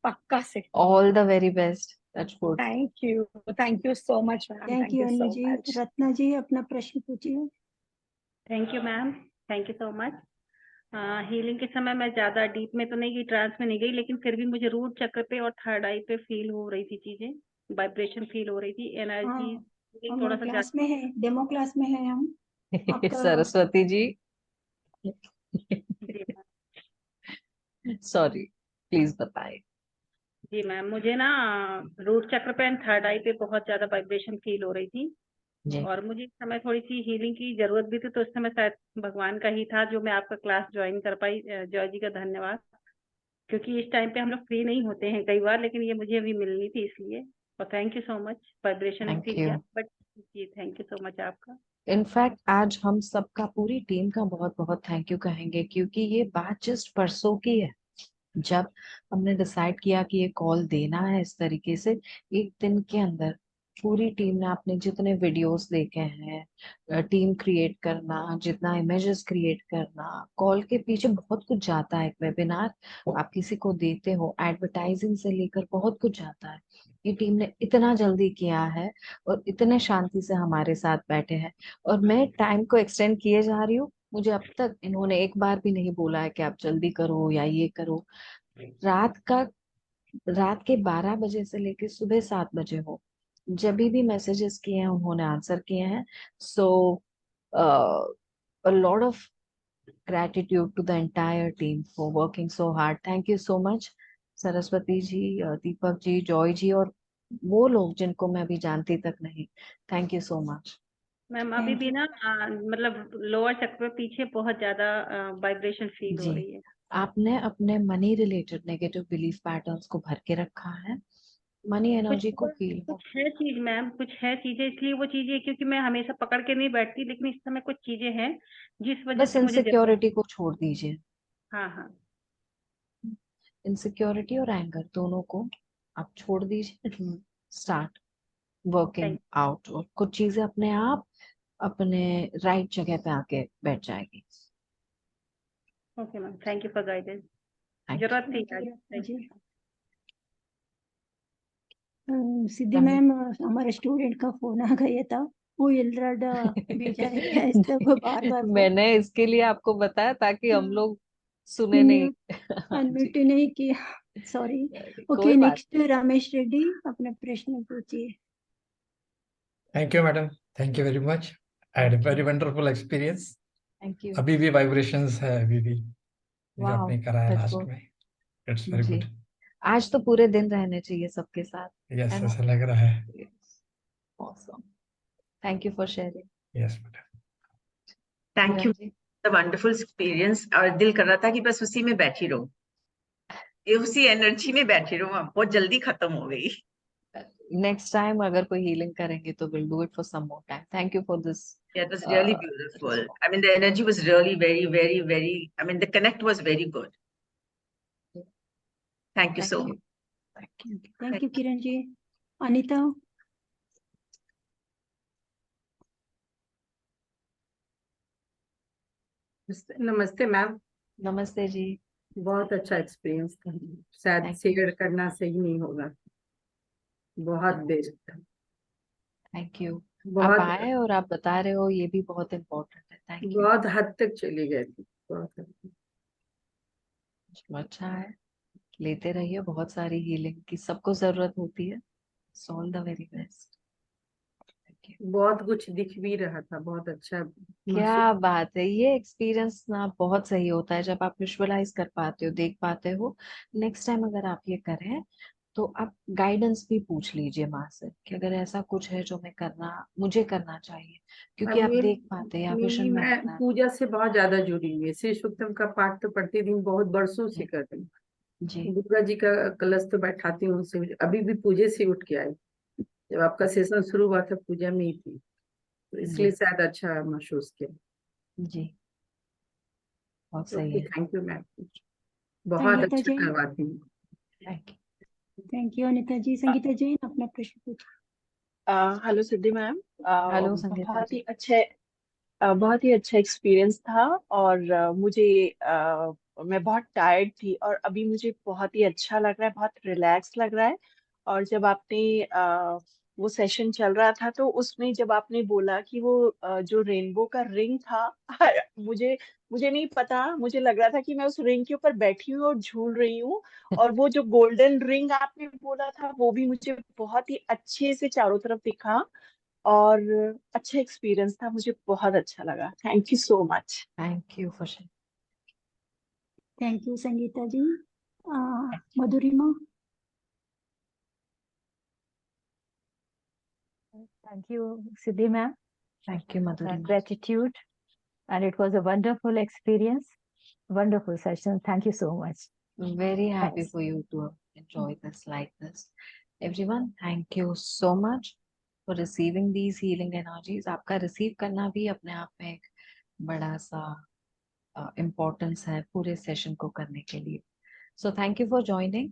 Pakka se. है. All the very best. That's good. Thank you. Thank you so much, ma'am. Thank Thank you you Anu so ji. much. Ratna ji अपना प्रश्न पूछिए। Thank you ma'am, thank you so much. Healing के समय मैं ज्यादा डीप में तो नहीं गई, ट्रांस में नहीं गई, लेकिन फिर भी मुझे रूट चक्र पे और थर्ड आई पे फील हो रही थी चीजें, वाइब्रेशन फील हो रही थी, हाँ, एनर्जी हम थोड़ा सा क्लास ज्यादा। में है, डेमो क्लास में है हम। आपका सरस्वती जी, जी मैम, सॉरी, प्लीज बताइए। जी मैम, मुझे ना रूट चक्र पे एंड थर्ड आई पे बहुत ज्यादा वाइब्रेशन फील हो रही थी, जी और मुझे इस समय थोड़ी सी हीलिंग की जरूरत भी थी, तो इस समय शायद भगवान का ही था जो मैं आपका क्लास ज्वाइन कर पाई। जॉय जी का धन्यवाद, क्योंकि इस टाइम पे हम लोग फ्री नहीं होते हैं कई बार, लेकिन ये मुझे अभी मिलनी थी इसलिए। और thank you so much, vibration thank feel you. किया, बट जी थैंक यू सो मच आपका। इनफैक्ट आज हम सबका, पूरी टीम का बहुत बहुत थैंक यू कहेंगे, क्योंकि ये बात जस्ट परसों की है। जब हमने डिसाइड किया कि ये कॉल देना है इस तरीके से, एक दिन के अंदर पूरी टीम ने, आपने जितने वीडियोस देखे हैं, टीम क्रिएट करना, जितना इमेजेस क्रिएट करना, कॉल के पीछे बहुत कुछ जाता है। एक वेबिनार आप किसी को देते हो, एडवर्टाइजिंग से लेकर बहुत कुछ जाता है। ये टीम ने इतना जल्दी किया है और इतने शांति से हमारे साथ बैठे हैं, और मैं टाइम को एक्सटेंड किए जा रही हूँ। मुझे अब तक इन्होंने एक बार भी नहीं बोला है कि आप जल्दी करो या ये करो। रात के 12 बजे से लेकर सुबह 7 बजे हो, जब भी मैसेजेस किए हैं उन्होंने आंसर किए हैं। सो a lot of gratitude to the entire team for working so hard. Thank you so much, Saraswati ji, Deepak ji, Joy ji, और वो लोग जिनको मैं अभी जानती तक नहीं। Thank you so much ma'am अभी थैंक भी यू। ना मतलब लोअर चक्र पीछे बहुत ज्यादा वाइब्रेशन फील हो जी। रही है। आपने अपने money related negative belief patterns को भर के रखा है। मनी कुछ एनर्जी को फील हो। कुछ है चीज मैम, कुछ है चीजें, इसलिए वो चीजें, क्योंकि मैं हमेशा पकड़ के नहीं बैठती, लेकिन इस समय कुछ चीजें हैं जिस वजह बस से मुझे इनसिक्योरिटी को छोड़ दीजिए। हाँ हाँ इनसिक्योरिटी और एंगर दोनों को आप छोड़ दीजिए। स्टार्ट वर्किंग थैंक आउट, और कुछ चीजें अपने आप अपने राइट जगह पे आके बैठ जाएगी। Okay ma'am, thank you for guidance, thank जरूरत थी थैंक यू आज। Ratna thank ji. You. Siddhi you. Ma'am, हमारे स्टूडेंट का फोन आ गया था, वो इलराड भेजा है क्या, इस तरह बार बार फोन। मैंने इसके लिए आपको बताया ताकि हम लोग सुने नहीं। हाँ अनम्यूट जी, नहीं किया, सॉरी। कोई ओके, बात नेक्स्ट रमेश रेड्डी, अपना प्रश्न पूछिए। Thank you, madam. Thank you very much. I had a thank very you. wonderful experience. Thank you. अभी भी vibrations है, अभी भी जो वाह, आपने कराया दैट्स लास्ट गुड। में. It's very ji, good. आज तो पूरे दिन रहने चाहिए सबके साथ, Yes, है ना? ऐसा लग रहा है. Awesome, thank you for sharing. Yes, madam. Thank you, Kiran ji, wonderful experience. और दिल कर रहा था कि बस उसी में बैठी रहूं, ये उसी एनर्जी में बैठी रहूं। बहुत जल्दी खत्म हो गई। नेक्स्ट टाइम अगर कोई हीलिंग करेंगे तो will do it for some more time. Thank you for this. Yeah, it was really beautiful. I mean, the energy was really very, very, very, I mean, the connect was very good. Thank you so much. Thank you Kiran ji. Anita. नमस्ते मैम। नमस्ते जी। बहुत अच्छा एक्सपीरियंस था, शायद थैंक शेयर करना सही नहीं होगा। बहुत बेस्ट था। Thank you. आप बहुत आए और आप बता रहे हो, ये भी बहुत इम्पोर्टेंट है। Thank you. बहुत हद तक चली गई थी, बहुत हद तक। अच्छा है, लेते रहिए, बहुत सारी हीलिंग की सबको जरूरत होती है। All the very best. बहुत कुछ दिख भी रहा था, बहुत अच्छा क्या बात है, ये एक्सपीरियंस ना बहुत सही होता है जब आप विजुअलाइज कर पाते हो, देख पाते हो। नेक्स्ट टाइम अगर आप ये करें तो आप गाइडेंस भी पूछ लीजिए माँ से कि अगर ऐसा कुछ है जो मुझे करना चाहिए, क्योंकि आप देख पाते हैं, आप विजन में मैं होता है। पूजा से बहुत ज्यादा जुड़ी हुई है। श्री सूक्तम का पाठ तो प्रतिदिन बहुत बरसों से कर रही हूँ। जी दुर्गा जी का कलश तो बैठाती हूँ, अभी भी पूजे से उठ के आई। जब आपका सेशन शुरू हुआ था पूजा में ही थी, तो इसलिए जी शायद अच्छा महसूस किया। जी बहुत सही ओके, है। थैंक यू मैम, बहुत संगीता अच्छा जैन। करवाती हूँ। Thank you. Thank you Anita ji. Sangeeta Jain अपना प्रश्न पूछिए। Hello Siddhi ma'am. Hello Sangeeta बहुत जी। ही अच्छे बहुत ही अच्छा एक्सपीरियंस था। और मैं बहुत टायर्ड थी और अभी मुझे बहुत ही अच्छा लग रहा है, बहुत रिलैक्स लग रहा है। और जब आपने वो सेशन चल रहा था तो उसमें जब आपने बोला कि वो जो रेनबो का रिंग था मुझे मुझे नहीं पता, मुझे लग रहा था कि मैं उस रिंग के ऊपर बैठी हूँ और झूल रही हूँ। और वो जो गोल्डन रिंग आपने बोला था वो भी मुझे बहुत ही अच्छे से चारों तरफ दिखा। और अच्छा एक्सपीरियंस था, मुझे बहुत अच्छा लगा। Thank you so much. Thank you for sharing. Thank you Sangeeta ji. Madhurima. Thank you, Siddhi ma'am. Thank you Madhurima. Gratitude, and it was a wonderful experience, wonderful session. Thank you so much. Very happy Thanks. for you to enjoy this like this. Everyone, thank you so much for receiving these healing energies. आपका रिसीव करना भी अपने आप में एक बड़ा सा इम्पोर्टेंस है पूरे सेशन को करने के लिए। So thank you for joining.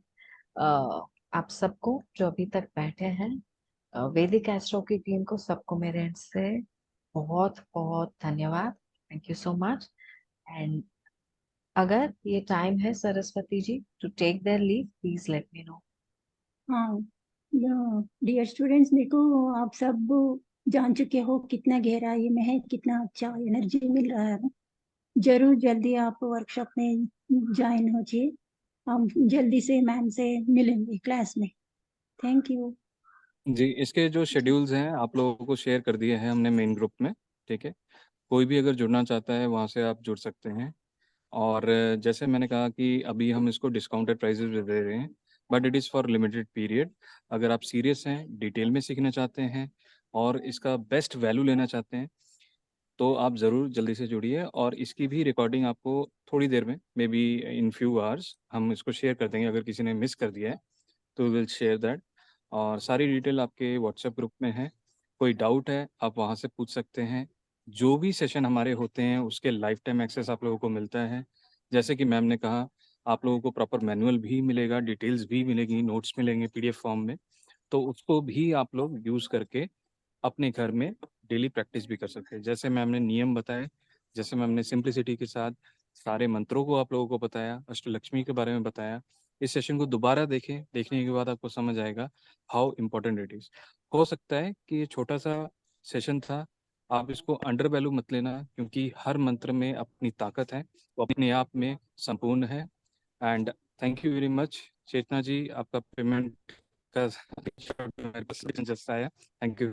आप सबको जो अभी तक बैठे हैं, वैदिक एस्ट्रो की टीम को सबको मेरे एंड से बहुत बहुत धन्यवाद। Thank you so much. And अगर ये टाइम है Saraswati ji to take their leave, please let me know. हाँ डियर स्टूडेंट्स, देखो आप सब जान चुके हो कितना गहराई में है, कितना अच्छा एनर्जी मिल रहा है। जरूर जल्दी आप वर्कशॉप में ज्वाइन हो जाइए। हम जल्दी से मैम से मिलेंगे क्लास में। Thank you. जी, इसके जो शेड्यूल्स हैं आप लोगों को शेयर कर दिए हैं हमने मेन ग्रुप में, ठीक है। कोई भी अगर जुड़ना चाहता है वहाँ से आप जुड़ सकते हैं। और जैसे मैंने कहा कि अभी हम इसको डिस्काउंटेड प्राइसेस पे दे रहे हैं, but it is for limited period. अगर आप सीरियस हैं, डिटेल में सीखना चाहते हैं और इसका बेस्ट वैल्यू लेना चाहते हैं तो आप ज़रूर जल्दी से जुड़िए। और इसकी भी रिकॉर्डिंग आपको थोड़ी देर में, may be in few hours, हम इसको शेयर कर देंगे। अगर किसी ने मिस कर दिया है तो विल शेयर दैट। और सारी डिटेल आपके व्हाट्सएप ग्रुप में है। कोई डाउट है आप वहाँ से पूछ सकते हैं। जो भी सेशन हमारे होते हैं उसके लाइफ टाइम एक्सेस आप लोगों को मिलता है। जैसे कि मैम ने कहा, आप लोगों को प्रॉपर मैनुअल भी मिलेगा, डिटेल्स भी मिलेगी, नोट्स मिलेंगे पीडीएफ फॉर्म में। तो उसको भी आप लोग यूज़ करके अपने घर में डेली प्रैक्टिस भी कर सकते हैं। जैसे मैम ने नियम बताए, जैसे मैम ने सिंप्लिसिटी के साथ सारे मंत्रों को आप लोगों को बताया, अष्टलक्ष्मी के बारे में बताया। इस सेशन को दोबारा देखें, देखने के बाद आपको समझ आएगा हाउ इम्पोर्टेंट इट इज़। हो सकता है कि ये छोटा सा सेशन था, आप इसको अंडर वैल्यू मत लेना, क्योंकि हर मंत्र में अपनी ताकत है, वो अपने आप में संपूर्ण है। And thank you very much. Chetna ji, आपका पेमेंट का मेरे पास जस्ट आया। थैंक यू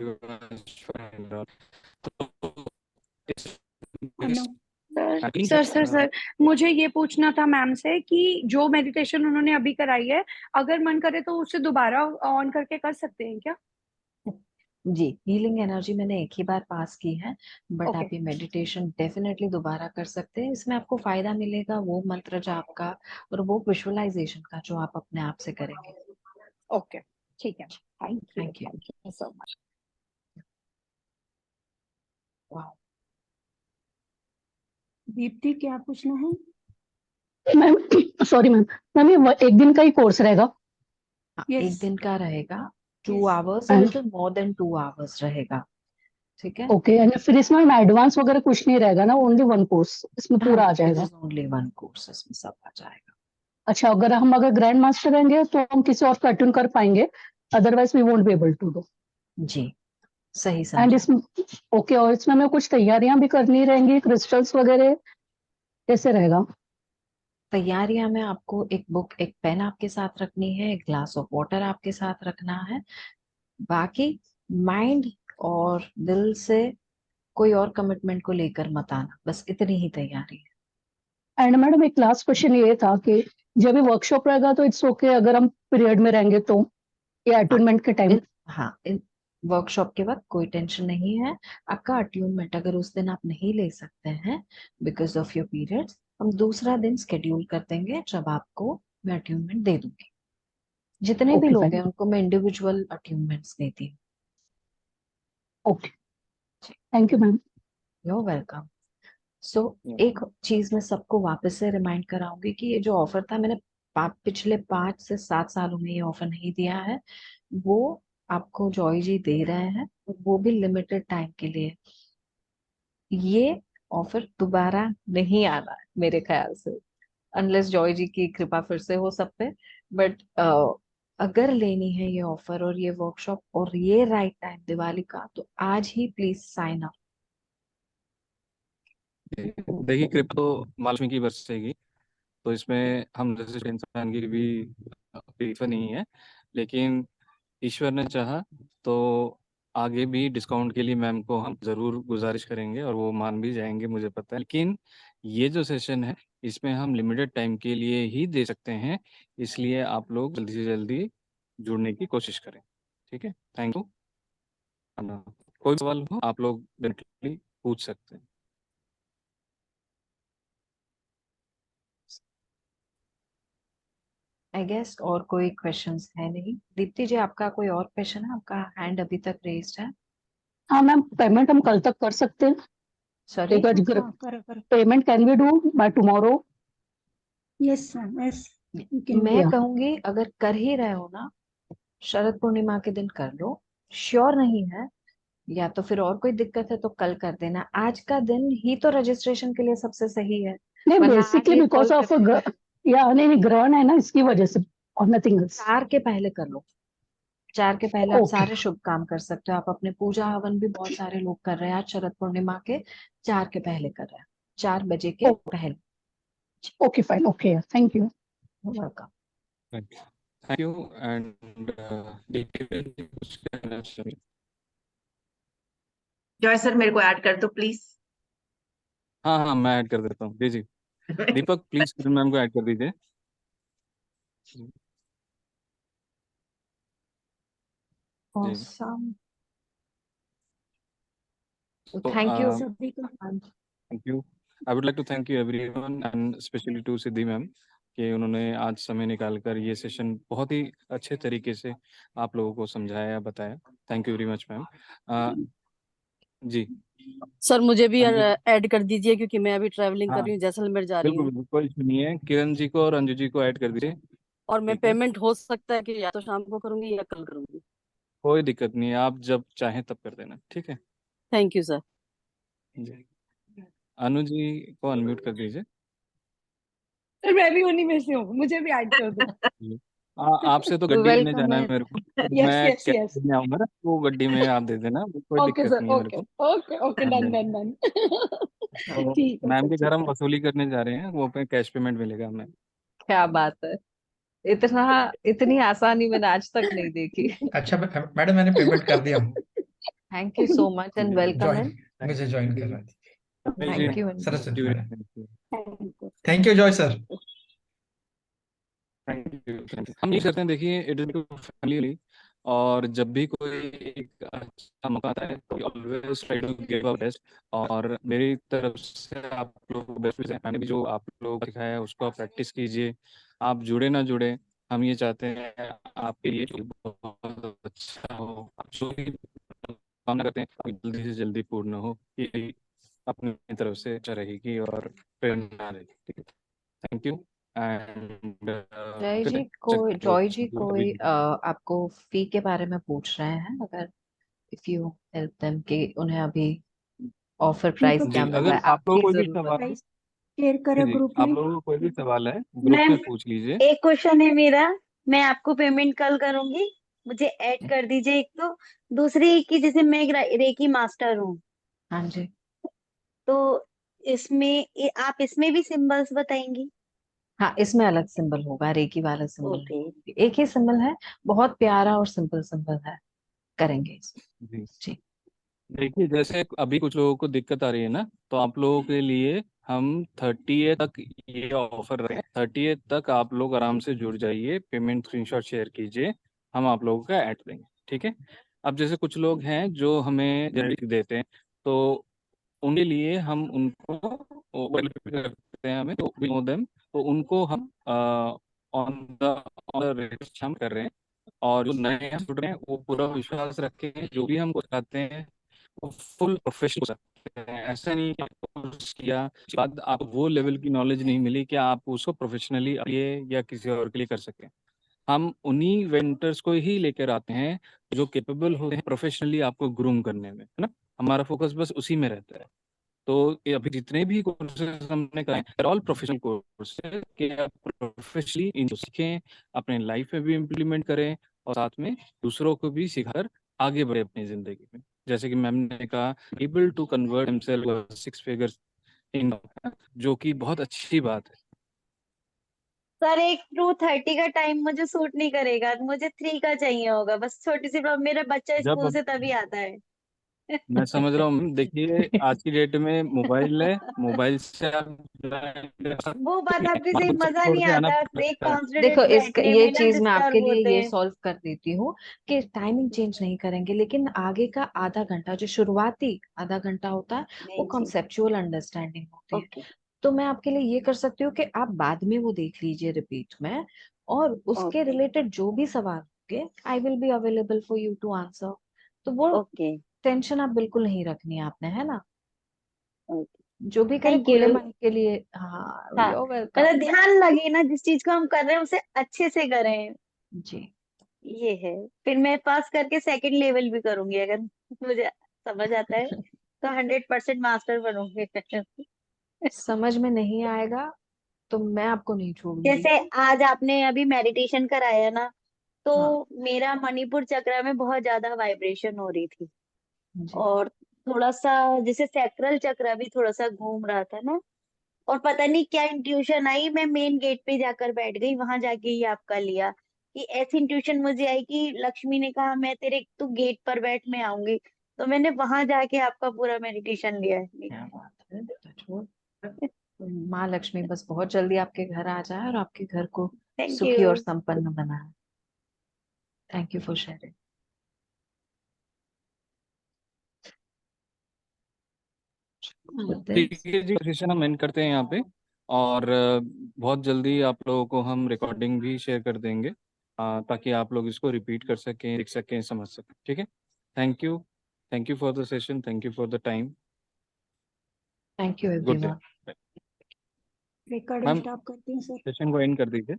हेलो सर, मुझे ये पूछना था मैम से कि जो मेडिटेशन उन्होंने अभी कराई है, अगर मन करे तो उसे दोबारा ऑन करके कर सकते हैं क्या? जी, हीलिंग एनर्जी मैंने एक ही बार पास की है, बट ओके आप ये मेडिटेशन डेफिनेटली दोबारा कर सकते हैं। इसमें आपको फायदा मिलेगा वो मंत्र जाप का और वो विजुअलाइजेशन का जो आप अपने आप से करेंगे। ओके, ठीक है। Thank you so much. Wow. Deepti, क्या पूछना है? मैम सॉरी मैम ये एक दिन का ही कोर्स रहेगा? हाँ, Yes. एक दिन का रहेगा, 2 hours, And- little more than 2 hours रहेगा, ठीक है। ओके, एंड फिर इसमें एडवांस वगैरह कुछ नहीं रहेगा ना, ओनली वन कोर्स इसमें पूरा आ जाएगा? ओनली 1 कोर्स, इसमें सब आ जाएगा। अच्छा, अगर ग्रैंड मास्टर रहेंगे तो हम किसी और को अटेंड कर पाएंगे, otherwise we won't be able to do. जी, सही एंड समझा। इसमें ओके, और इसमें हमें कुछ तैयारियां भी करनी रहेंगी, क्रिस्टल्स वगैरह कैसे रहेगा? तैयारियां में आपको एक बुक, एक पेन आपके साथ रखनी है, एक ग्लास ऑफ वाटर आपके साथ रखना है। बाकी माइंड और दिल से कोई और कमिटमेंट को लेकर मत आना, बस इतनी ही तैयारी है। एंड मैडम एक लास्ट क्वेश्चन ये था कि जब भी वर्कशॉप रहेगा तो इट्स ओके अगर हम पीरियड में रहेंगे तो, या अटेनमेंट के टाइम? हाँ, वर्कशॉप के वक्त कोई टेंशन नहीं है। आपका अट्यूनमेंट अगर उस दिन आप नहीं ले सकते हैं बिकॉज ऑफ योर पीरियड्स, हम दूसरा दिन स्केड्यूल कर देंगे जब आपको मैं अट्यूनमेंट दे दूंगी। जितने भी ओके लोग फाइन, हैं उनको मैं इंडिविजुअल अट्यूनमेंट्स देती हूँ। Okay, thank you ma'am. You welcome. So एक चीज मैं सबको वापस से रिमाइंड कराऊंगी कि ये जो ऑफर था, मैंने पिछले 5 से 7 सालों में ये ऑफर नहीं दिया है। वो आपको जॉय जी दे रहे हैं, वो भी लिमिटेड टाइम के लिए। ये ऑफर दोबारा नहीं आना है मेरे ख्याल से, अनलेस जॉय जी की कृपा फिर से हो सब पे। बट अगर लेनी है ये ऑफर और ये वर्कशॉप और ये राइट टाइम दिवाली का, तो आज ही प्लीज साइन अप। देखिए, कृपा तो महालक्ष्मी की बरसेगी, तो इसमें हम जैसे इंसान की भी इच्छा नहीं है, लेकिन ईश्वर ने चाहा तो आगे भी डिस्काउंट के लिए मैम को हम ज़रूर गुजारिश करेंगे और वो मान भी जाएंगे, मुझे पता है। लेकिन ये जो सेशन है, इसमें हम लिमिटेड टाइम के लिए ही दे सकते हैं, इसलिए आप लोग जल्दी से जल्दी जुड़ने की कोशिश करें। ठीक है, थैंक यू। कोई सवाल हो आप लोग डेफिनेटली पूछ सकते हैं। आई गेस और कोई क्वेश्चंस है नहीं। दीप्ति जी, आपका कोई और क्वेश्चन है? आपका हैंड अभी तक रेज्ड है। हाँ मैम, पेमेंट हम कल तक कर सकते हैं? सॉरी? हाँ, करो। Payment can we do by tomorrow? Yes ma'am, yes, you can. मैं कहूंगी अगर कर ही रहे हो ना, शरद पूर्णिमा के दिन कर लो। श्योर नहीं है या तो फिर और कोई दिक्कत है तो कल कर देना। आज का दिन ही तो रजिस्ट्रेशन के लिए सबसे सही है, नहीं, वरना आज बेसिकली ये बिकॉज कॉल ऑफ करते या नहीं, ग्रहण है ना, इसकी वजह से, और नथिंग एल्स। 4 के पहले कर लो। 4 के पहले आप ओके, सारे शुभ काम कर सकते हो। आप अपने पूजा हवन भी बहुत सारे लोग कर रहे हैं आज शरद पूर्णिमा के 4 के पहले कर रहे हैं, 4 बजे के पहले। Okay fine, okay, thank you. Welcome. Thank you. And कुछ कहना चाहिए? जॉय सर मेरे को ऐड कर दो प्लीज। हाँ हाँ, मैं ऐड कर देता हूँ। जी जी, दीपक प्लीज किरण मैम को ऐड कर दीजिए। जी Awesome. So, Thank you. सभी को thank you. I would like to thank you everyone and especially to Siddhi ma'am कि उन्होंने आज समय निकालकर ये सेशन बहुत ही अच्छे तरीके से आप लोगों को समझाया, बताया। Thank you very much ma'am. जी सर, मुझे भी अंजू, ऐड कर दीजिए क्योंकि मैं अभी ट्रैवलिंग कर हाँ रही हूँ, जैसलमेर जा रही बिल्कुल हूँ। बिल्कुल, कोई इशू नहीं है। किरण जी को और अंजू जी को ऐड कर दीजिए। और मैं ठीक है, पेमेंट हो सकता है कि या तो शाम को करूंगी या कल करूंगी। कोई दिक्कत नहीं है, आप जब चाहें तब कर देना। ठीक है थैंक यू सर। जी। अनु जी को अनम्यूट कर दीजिए। सर मैं भी उन्हीं में से हूँ, मुझे भी ऐड कर दो। जी। आपसे तो गड्डी लेने जाना है मेरे को, फिर यस मैं यस कैब यस। लेने आऊंगा ना, वो गड्डी में आप दे देना, कोई ओके दिक्कत सर, नहीं है मेरे ओके को। Okay okay, done done done. तो ठीक है मैम सर, के घर ठीक हम है। वसूली करने जा रहे हैं, वो पे कैश पेमेंट मिलेगा हमें। क्या बात है, इतनी आसानी मैंने आज तक नहीं देखी। अच्छा मैडम, मैंने पेमेंट कर दिया हूँ। Thank you so much and welcome join, in. मुझे ज्वाइन करवा दीजिए। Thank you. Saraswati madam, thank you. Thank you Joy sir. हम ये करते हैं, देखिए इट इज फैमिली, और जब भी कोई एक अच्छा मौका आता है तो always try to give our best. और मेरी तरफ से आप लोग को बेस्ट विशेस। मैंने भी जो आप लोगों को सिखाया है उसको आप प्रैक्टिस कीजिए। आप जुड़े ना जुड़े, हम ये चाहते हैं आपके लिए जो बहुत अच्छा हो। आप जो भी कामना करते हैं आपकी जल्दी से जल्दी पूर्ण हो, ये अपनी तरफ से अच्छा रहेगी और प्रेरणा रहेगी। ठीक है, थैंक यू। एंड जॉय जी कोई आपको फी के बारे में पूछ रहे हैं, अगर इफ यू हेल्प देम कि उन्हें अभी ऑफर प्राइस क्या जी, मिल रहा अगर है आप लोगों को आपकी कोई भी जरूरत सवाल है। शेयर जी करो जी, ग्रुप आप में। लोगों को कोई भी सवाल है ग्रुप मैम, में पूछ लीजिए। एक क्वेश्चन है मेरा। मैं आपको पेमेंट कल करूंगी, मुझे ऐड कर दीजिए। एक तो दूसरी कि जैसे मैं एक रेकी मास्टर हूँ, हाँ जी, तो आप इसमें भी सिंबल्स बताएंगी? हाँ इसमें अलग सिंबल होगा, रेकी वाला सिंबल ओके। नहीं, एक ही सिंबल है, बहुत प्यारा और सिंपल सिंबल है, करेंगे इसमें। जी जी देखिए, जैसे अभी कुछ लोगों को दिक्कत आ रही है ना, तो आप लोगों के लिए हम 30 तक ये ऑफर रहे। 30 तक आप लोग आराम से जुड़ जाइए, पेमेंट स्क्रीनशॉट शेयर कीजिए, हम आप लोगों का ऐड देंगे। ठीक है, अब जैसे कुछ लोग हैं जो हमें जनरेट देते हैं, तो उनके लिए हम उनको करते हैं, हमें तो वी नो देम, तो उनको हम ऑन द रेट हम कर रहे हैं, और जो नए स्टूडेंट हैं वो पूरा विश्वास रखें, जो भी हम सिखाते हैं वो फुल प्रोफेशनल सकते हैं। ऐसा नहीं कि कोर्स किया उसके बाद आपको वो लेवल की नॉलेज नहीं मिली कि आप उसको प्रोफेशनली ये या किसी और के लिए कर सकें। हम उन्हीं वेंटर्स को ही लेकर आते हैं जो कैपेबल होते हैं प्रोफेशनली आपको ग्रूम करने में, है ना। हमारा फोकस बस उसी में रहता है। तो ये अभी जितने भी कोर्सेज हमने कराए ऑल प्रोफेशनल कोर्सेज कि आप प्रोफेशनली इनको सीखें, अपने लाइफ में भी इम्प्लीमेंट करें, और साथ में दूसरों को भी सिखाकर आगे बढ़े अपनी जिंदगी में। जैसे कि मैम ने कहा, able to convert himself 6 figures in, जो कि बहुत अच्छी बात है। सर एक 2:30 का टाइम मुझे सूट नहीं करेगा, मुझे 3 का चाहिए होगा। बस छोटी सी प्रॉब्लम, मेरा बच्चा जब स्कूल से तभी आता है। मैं समझ रहा हूँ, देखिए आज की डेट में मोबाइल है, मोबाइल से आप वो बात आपकी सही, मजा छोड़ नहीं के आना आता एक पड़ता है। कॉन्सेंट्रेट देखो इसका बैठने ये में ना, चीज मैं आपके डिस्टर्ब लिए होते ये हैं। सॉल्व कर देती हूँ कि टाइमिंग चेंज नहीं करेंगे, लेकिन आगे का आधा घंटा जो शुरुआती आधा घंटा होता है वो नहीं जी, कॉन्सेप्चुअल अंडरस्टैंडिंग होती है। ओके तो मैं आपके लिए ये कर सकती हूँ कि आप बाद में वो देख लीजिए रिपीट में, और उसके ओके रिलेटेड जो भी सवाल होंगे I will be available for you to answer. तो वो ओके टेंशन आप बिल्कुल नहीं रखनी है आपने, है ना। ओके, जो भी करे थैंक खुले यू। मन के लिए। हाँ, हाँ, यू वेलकम मतलब ध्यान लगे ना, जिस चीज को हम कर रहे हैं उसे अच्छे से करें, जी। ये है। फिर मैं पास करके सेकंड लेवल भी करूंगी, अगर मुझे समझ आता है तो 100% मास्टर बनूंगी। समझ में नहीं आएगा तो मैं आपको नहीं छोड़ूंगी। जैसे आज आपने अभी मेडिटेशन कराया ना, तो हाँ मेरा मणिपुर चक्र में बहुत ज्यादा वाइब्रेशन हो रही थी, जी। और थोड़ा सा जैसे सैक्रल चक्र भी थोड़ा सा घूम रहा था ना, और पता नहीं क्या इंट्यूशन आई, मैं मेन गेट पे जाकर बैठ गई, वहां जाके ही आपका लिया। कि ऐसी इंट्यूशन मुझे आई कि लक्ष्मी ने कहा मैं तेरे, तू गेट पर बैठ, मैं आऊंगी। तो मैंने वहां जाके आपका पूरा मेडिटेशन लिया है। क्या बात है, छोड़। माँ लक्ष्मी बस बहुत जल्दी आपके घर आ जाए और आपके घर को थैंक सुखी और यू। संपन्न बनाए। Thank you for sharing. ठीक है जी, सेशन हम एंड करते हैं यहाँ पे, और बहुत जल्दी आप लोगों को हम रिकॉर्डिंग भी शेयर कर देंगे, ताकि आप लोग इसको रिपीट कर सकें, लिख सकें, समझ सकें। ठीक है, thank you for the session, thank you for the time. Thank you good day. Everyone. Recording ma'am stop करती हूँ सर। सेशन को एंड कर दीजिए।